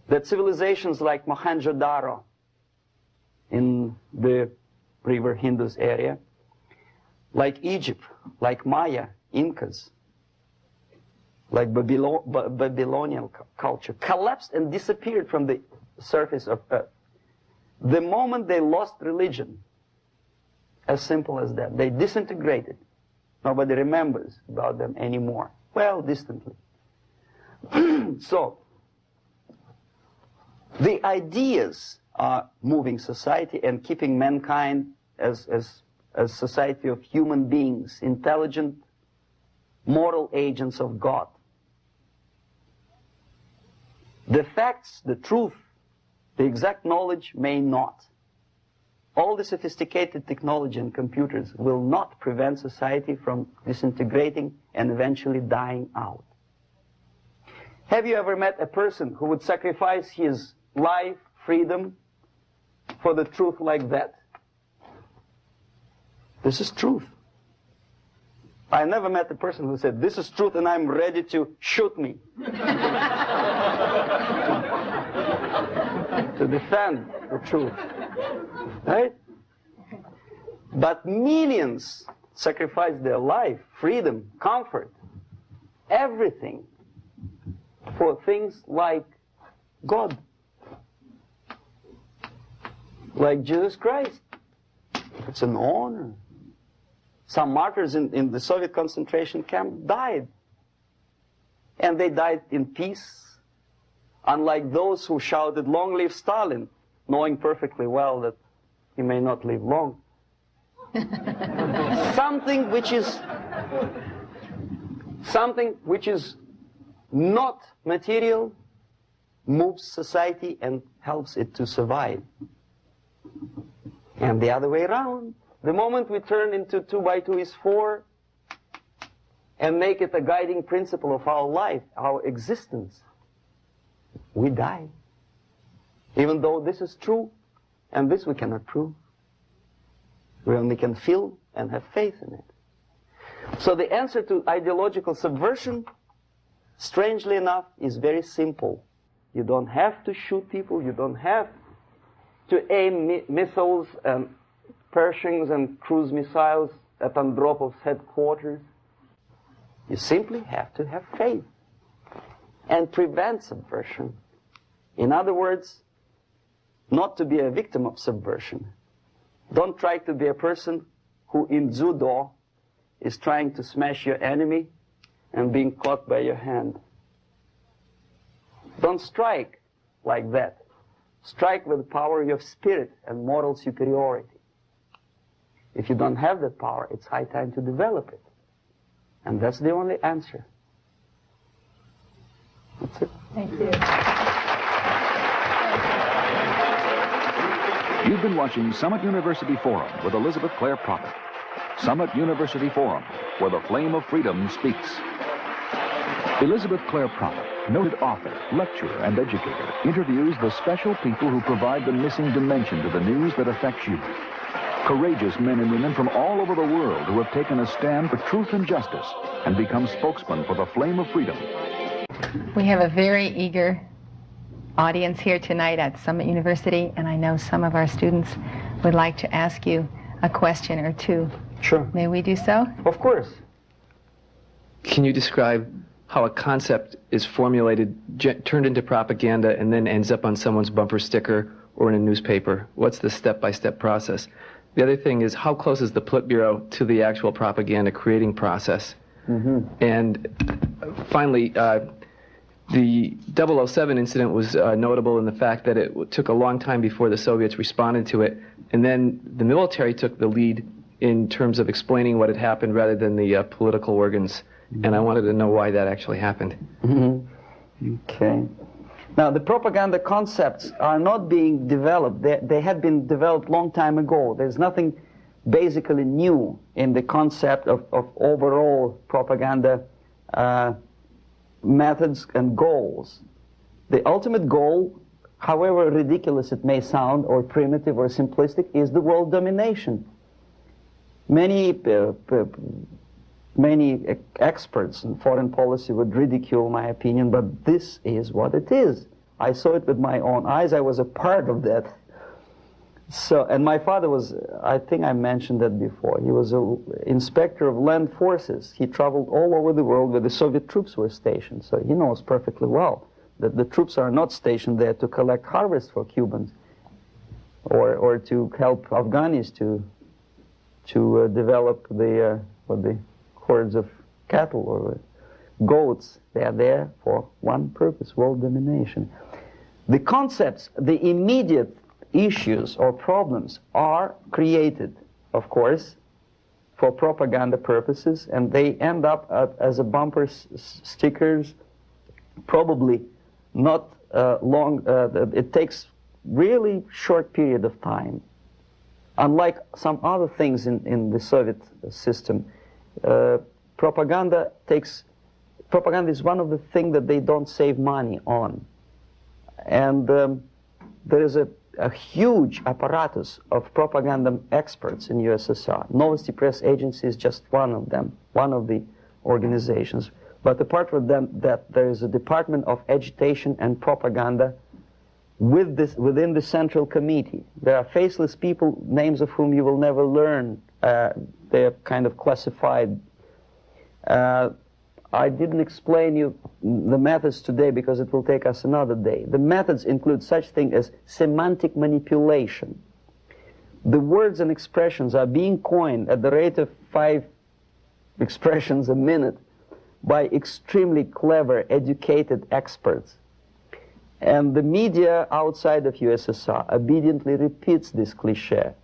[SPEAKER 4] that civilizations like Mohenjo-Daro in the river Indus area, like Egypt, like Maya, Incas, like Babylonian culture, collapsed and disappeared from the surface of Earth. The moment they lost religion, as simple as that, they disintegrated. Nobody remembers about them anymore. Well, distantly. So, the ideas are moving society and keeping mankind as society of human beings, intelligent, moral agents of God. The facts, the truth, the exact knowledge may not. All the sophisticated technology and computers will not prevent society from disintegrating and eventually dying out. Have you ever met a person who would sacrifice his life, freedom, for the truth like that? This is truth. I never met a person who said, this is truth and I'm ready to shoot me. To defend the truth. Right? But millions sacrifice their life, freedom, comfort, everything for things like God, like Jesus Christ. It's an honor. Some martyrs in the Soviet concentration camp died. And they died in peace, unlike those who shouted, "Long live Stalin," knowing perfectly well that he may not live long. Something which is not material moves society and helps it to survive. And the other way around. The moment we turn into 2 by 2 is 4 and make it a guiding principle of our life, our existence, we die. Even though this is true, and this we cannot prove. We only can feel and have faith in it. So the answer to ideological subversion, strangely enough, is very simple. You don't have to shoot people, you don't have to aim missiles and Pershings and cruise missiles at Andropov's headquarters. You simply have to have faith and prevent subversion. In other words, not to be a victim of subversion. Don't try to be a person who in judo is trying to smash your enemy and being caught by your hand. Don't strike like that. Strike with the power of spirit and moral superiority. If you don't have that power, it's high time to develop it. And that's the only answer. That's it.
[SPEAKER 1] Thank you.
[SPEAKER 5] You've been watching Summit University Forum with Elizabeth Clare Prophet. Summit University Forum, where the flame of freedom speaks. Elizabeth Clare Prophet, noted author, lecturer, and educator, interviews the special people who provide the missing dimension to the news that affects you. Courageous men and women from all over the world who have taken a stand for truth and justice and become spokesmen for the flame of freedom.
[SPEAKER 1] We have a very eager audience here tonight at Summit University, and I know some of our students would like to ask you a question or two.
[SPEAKER 4] Sure.
[SPEAKER 1] May we do so?
[SPEAKER 4] Of course.
[SPEAKER 6] Can you describe how a concept is formulated, turned into propaganda, and then ends up on someone's bumper sticker or in a newspaper? What's the step-by-step process? The other thing is, how close is the Politburo to the actual propaganda creating process? Mm-hmm. And finally, the 007 incident was notable in the fact that it took a long time before the Soviets responded to it, and then the military took the lead in terms of explaining what had happened rather than the political organs. And I wanted to know why that actually happened.
[SPEAKER 4] Mm-hmm. Okay. Now, the propaganda concepts are not being developed. They had been developed long time ago. There's nothing basically new in the concept of overall propaganda methods and goals. The ultimate goal, however ridiculous it may sound, or primitive or simplistic, is the world domination. Many experts in foreign policy would ridicule my opinion, but this is what it is. I saw it with my own eyes. I was a part of that. So, and my father was, I think I mentioned that before, he was an inspector of land forces. He traveled all over the world where the Soviet troops were stationed, so he knows perfectly well that the troops are not stationed there to collect harvest for Cubans or to help Afghanis to develop the hordes of cattle or goats. They are there for one purpose: world domination. The concepts, the immediate issues or problems are created, of course, for propaganda purposes, and they end up as a bumper stickers, probably not long. It takes really short period of time. Unlike some other things in the Soviet system, propaganda is one of the things that they don't save money on. And there is a huge apparatus of propaganda experts in USSR. Novosti Press Agency is just one of them, one of the organizations. But apart from that, there is a Department of Agitation and Propaganda within the Central Committee. There are faceless people, names of whom you will never learn. They're kind of classified. I didn't explain you the methods today because it will take us another day. The methods include such thing as semantic manipulation. The words and expressions are being coined at the rate of 5 expressions a minute by extremely clever, educated experts. And the media outside of USSR obediently repeats this cliché.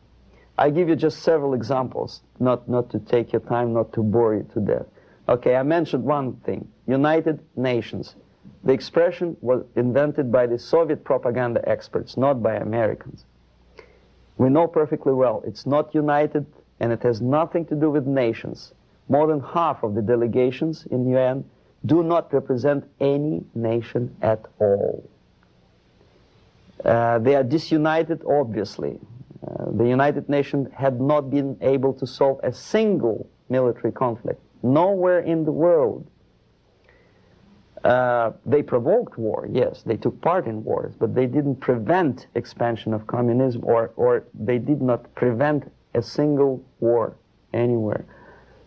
[SPEAKER 4] I give you just several examples, not to take your time, not to bore you to death. Okay, I mentioned one thing, United Nations. The expression was invented by the Soviet propaganda experts, not by Americans. We know perfectly well it's not united, and it has nothing to do with nations. More than half of the delegations in UN do not represent any nation at all. They are disunited, obviously. The United Nations had not been able to solve a single military conflict. Nowhere in the world. They provoked war, yes, they took part in wars, but they didn't prevent expansion of communism, or they did not prevent a single war anywhere.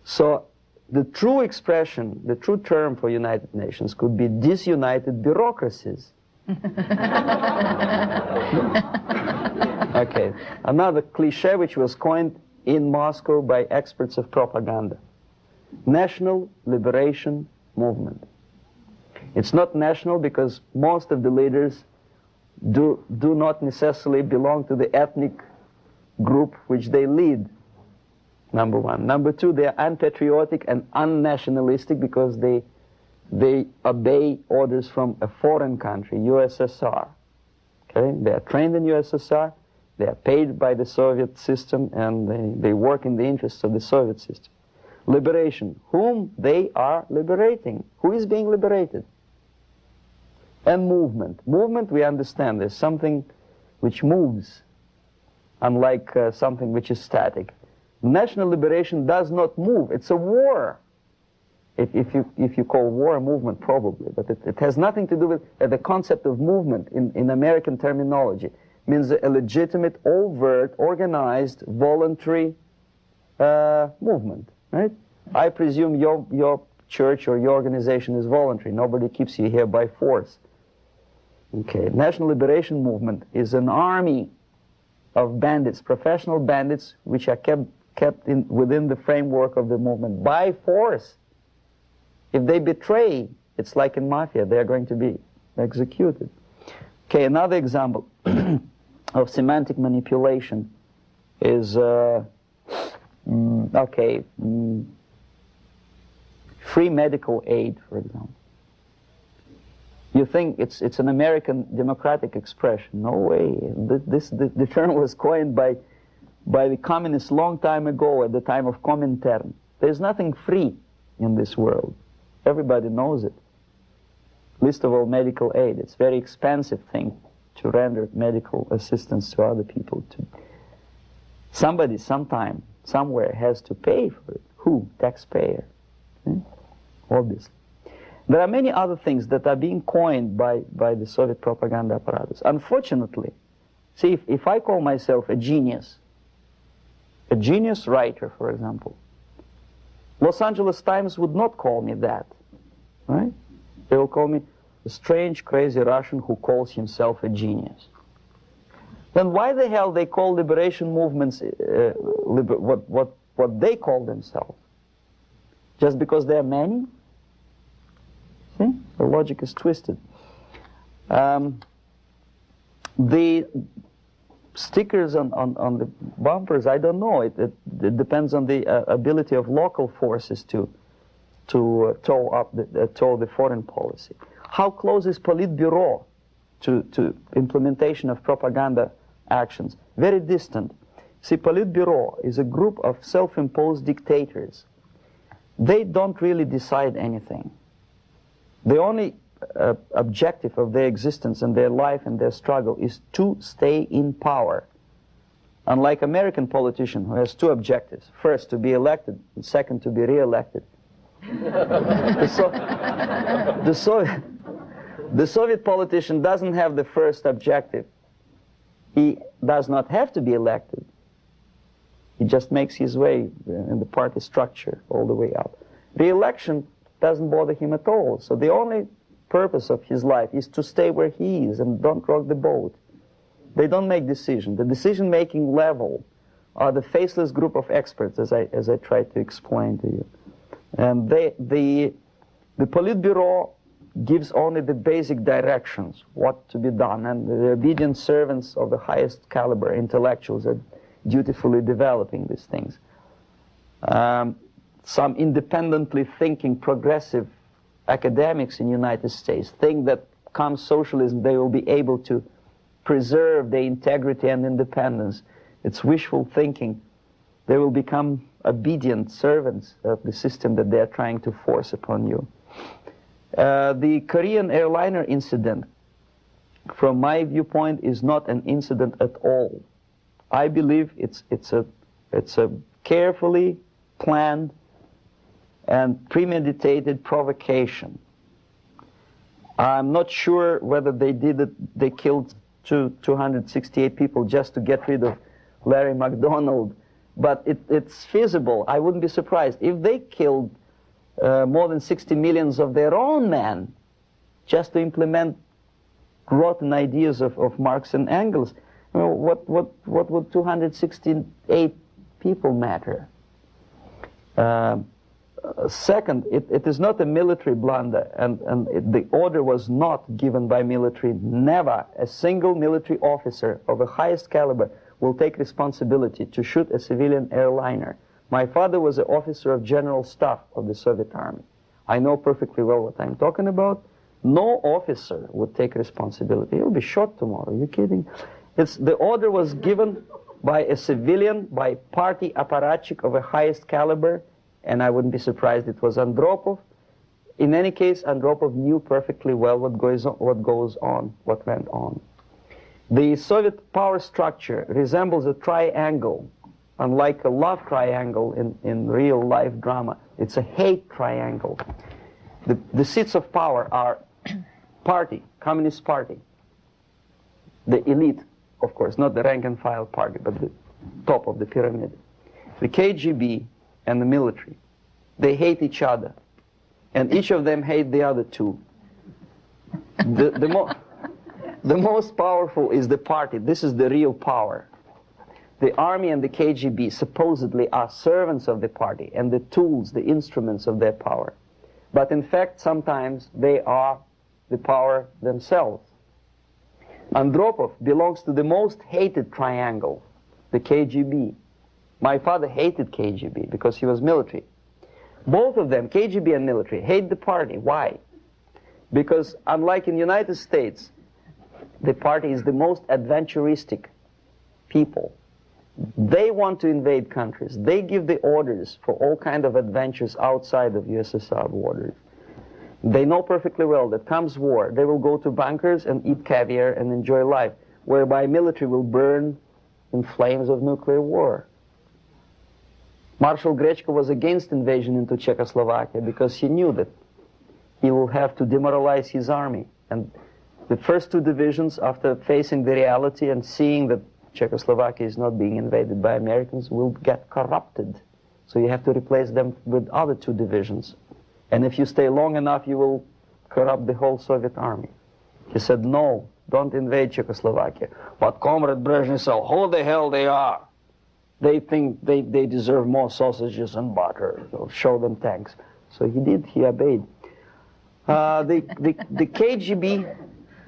[SPEAKER 4] So the true expression, the true term for United Nations could be disunited bureaucracies. Okay, another cliché which was coined in Moscow by experts of propaganda. National Liberation Movement. It's not national because most of the leaders do not necessarily belong to the ethnic group which they lead, number one. Number two, they are unpatriotic and unnationalistic because they obey orders from a foreign country, USSR. Okay? They are trained in USSR, they are paid by the Soviet system, and they work in the interests of the Soviet system. Liberation. Whom they are liberating? Who is being liberated? And movement. Movement, we understand, is something which moves, unlike something which is static. National liberation does not move. It's a war. If you call war a movement, probably. But it has nothing to do with the concept of movement in American terminology. It means a legitimate, overt, organized, voluntary movement. Right? I presume your church or your organization is voluntary. Nobody keeps you here by force. Okay, National Liberation Movement is an army of bandits, professional bandits, which are kept within the framework of the movement by force. If they betray, it's like in mafia, they are going to be executed. Okay, another example of semantic manipulation is free medical aid, for example. You think it's an American democratic expression. No way. The term was coined by the communists long time ago, at the time of Comintern. There's nothing free in this world. Everybody knows it. Least of all medical aid. It's a very expensive thing to render medical assistance to other people. Somebody, sometime, somewhere has to pay for it. Who? Taxpayer. Obviously. There are many other things that are being coined by the Soviet propaganda apparatus. Unfortunately, see, if I call myself a genius writer, for example, Los Angeles Times would not call me that, right? They will call me a strange, crazy Russian who calls himself a genius. Then why the hell they call liberation movements what they call themselves? Just because they are many? See? The logic is twisted. The stickers on the bumpers, I don't know. It depends on the ability of local forces to tow the foreign policy. How close is Politburo to implementation of propaganda actions? Very distant. See, Politburo is a group of self-imposed dictators. They don't really decide anything. The only objective of their existence and their life and their struggle is to stay in power. Unlike American politician who has two objectives. First, to be elected, and second, to be re-elected. The Soviet politician doesn't have the first objective. He does not have to be elected. He just makes his way in the party structure all the way up. Re-election doesn't bother him at all. So the only purpose of his life is to stay where he is and don't rock the boat. They don't make decisions. The decision-making level are the faceless group of experts, as I tried to explain to you. And the Politburo gives only the basic directions, what to be done, and the obedient servants of the highest caliber intellectuals are dutifully developing these things. Some independently thinking progressive academics in the United States think that comes socialism, they will be able to preserve their integrity and independence. It's wishful thinking. They will become obedient servants of the system that they are trying to force upon you. The Korean airliner incident, from my viewpoint, is not an incident at all. I believe it's a carefully planned and premeditated provocation. I'm not sure whether they did it. They killed 268 people just to get rid of Larry McDonald, but it's feasible. I wouldn't be surprised if they killed more than 60 million of their own men just to implement rotten ideas of Marx and Engels. I mean, what would 268 people matter? Second, it is not a military blunder, and the order was not given by military. Never a single military officer of the highest caliber will take responsibility to shoot a civilian airliner. My father was an officer of general staff of the Soviet army. I know perfectly well what I'm talking about. No officer would take responsibility. He'll be shot tomorrow. Are you kidding? The order was given by a civilian, by party apparatchik of the highest caliber, and I wouldn't be surprised it was Andropov. In any case, Andropov knew perfectly well what went on. The Soviet power structure resembles a triangle, unlike a love triangle in real life drama. It's a hate triangle. The seats of power are party, Communist Party, the elite, of course, not the rank and file party, but the top of the pyramid, the KGB and the military. They hate each other, and each of them hate the other two. The most powerful is the party. This is the real power. The army and the KGB supposedly are servants of the party and the tools, the instruments of their power. But in fact, sometimes they are the power themselves. Andropov belongs to the most hated triangle, the KGB. My father hated KGB because he was military. Both of them, KGB and military, hate the party. Why? Because unlike in the United States, the party is the most adventuristic people. They want to invade countries. They give the orders for all kinds of adventures outside of USSR borders. They know perfectly well that comes war, they will go to bunkers and eat caviar and enjoy life, whereby military will burn in flames of nuclear war. Marshal Grechko was against invasion into Czechoslovakia because he knew that he will have to demoralize his army. And the first two divisions, after facing the reality and seeing that Czechoslovakia is not being invaded by Americans, will get corrupted. So you have to replace them with other two divisions. And if you stay long enough, you will corrupt the whole Soviet army. He said, no, don't invade Czechoslovakia. But Comrade Brezhnev said, who the hell they are? They think they deserve more sausages and butter. So show them tanks. So he did, he obeyed. The KGB,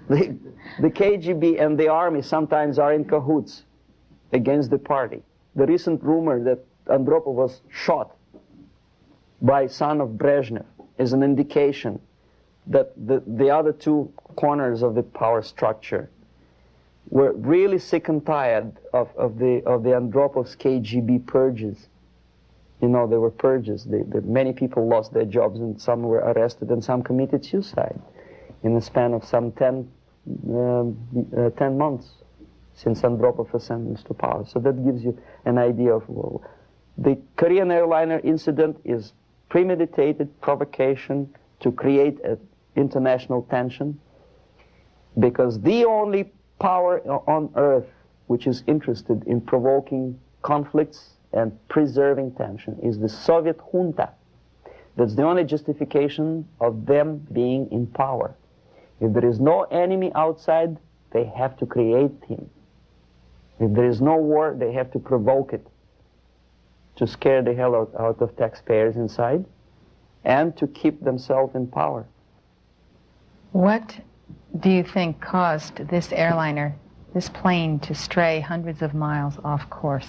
[SPEAKER 4] the KGB and the army sometimes are in cahoots against the party. The recent rumor that Andropov was shot by son of Brezhnev is an indication that the other two corners of the power structure were really sick and tired of the Andropov's KGB purges. You know, there were purges. Many people lost their jobs, and some were arrested, and some committed suicide in the span of some 10 months since Andropov was sentenced to power. So that gives you an idea of the Korean airliner incident is premeditated provocation to create an international tension, because the only power on earth which is interested in provoking conflicts and preserving tension is the Soviet junta. That's the only justification of them being in power. If there is no enemy outside, they have to create him. If there is no war, they have to provoke it, to scare the hell out of taxpayers inside, and to keep themselves in power.
[SPEAKER 1] What do you think caused this airliner, this plane, to stray hundreds of miles off course?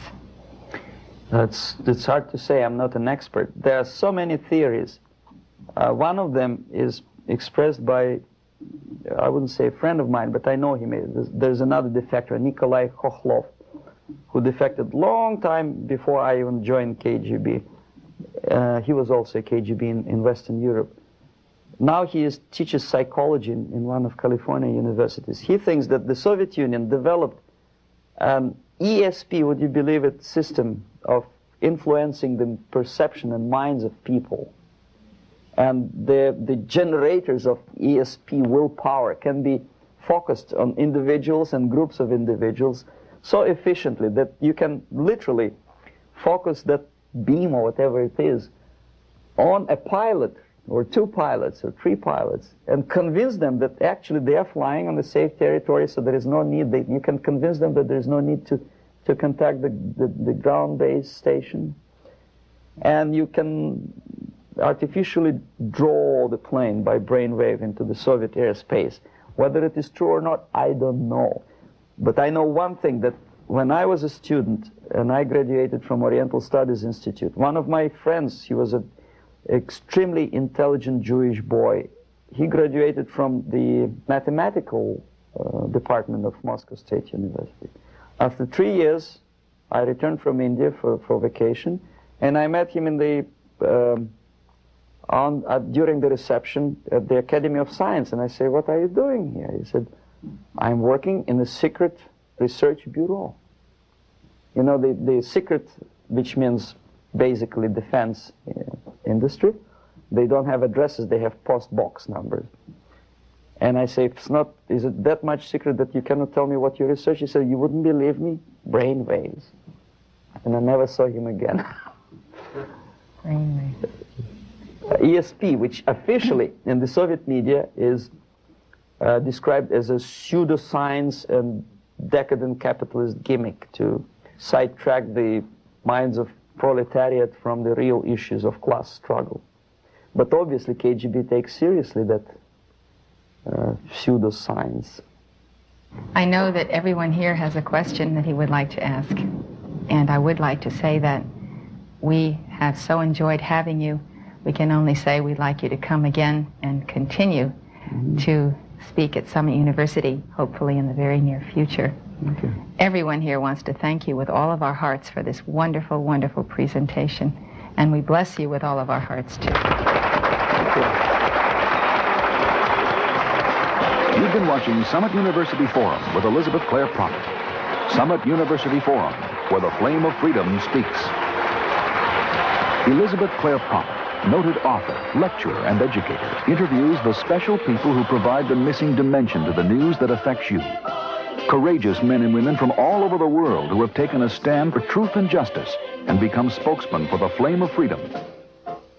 [SPEAKER 4] It's hard to say. I'm not an expert. There are so many theories. One of them is expressed by, I wouldn't say a friend of mine, but I know him. There's another defector, Nikolai Khokhlov, who defected long time before I even joined KGB. He was also a KGB in Western Europe. Now he teaches psychology in one of California universities. He thinks that the Soviet Union developed an ESP, would you believe it, system of influencing the perception and minds of people. And the generators of ESP willpower can be focused on individuals and groups of individuals so efficiently that you can literally focus that beam or whatever it is on a pilot or two pilots or three pilots and convince them that actually they are flying on the safe territory, so there is no need, you can convince them that there is no need to contact the ground-based station, and you can artificially draw the plane by brainwave into the Soviet airspace. Whether it is true or not, I don't know. But I know one thing, that when I was a student and I graduated from Oriental Studies Institute, one of my friends, he was an extremely intelligent Jewish boy. He graduated from the mathematical department of Moscow State University. After 3 years, I returned from India for vacation, and I met him in the during the reception at the Academy of Science, and I say, "What are you doing here?" He said, "I'm working in the secret research bureau." You know, the secret, which means basically defense industry, they don't have addresses, they have post box numbers. And I say, is it that much secret that you cannot tell me what you research? He said, "You wouldn't believe me, brain waves." And I never saw him again.
[SPEAKER 1] Brain waves.
[SPEAKER 4] ESP, which officially in the Soviet media is described as a pseudoscience and decadent capitalist gimmick to sidetrack the minds of proletariat from the real issues of class struggle. But obviously KGB takes seriously that pseudoscience.
[SPEAKER 1] I know that everyone here has a question that he would like to ask, and I would like to say that we have so enjoyed having you. We can only say we'd like you to come again and continue to speak at Summit University, hopefully in the very near future.
[SPEAKER 4] Thank you.
[SPEAKER 1] Everyone here wants to thank you with all of our hearts for this wonderful, wonderful presentation. And we bless you with all of our hearts, too.
[SPEAKER 5] You've been watching Summit University Forum with Elizabeth Clare Prophet. Summit University Forum, where the flame of freedom speaks. Elizabeth Clare Prophet, noted author, lecturer, and educator, interviews the special people who provide the missing dimension to the news that affects you. Courageous men and women from all over the world who have taken a stand for truth and justice and become spokesmen for the flame of freedom.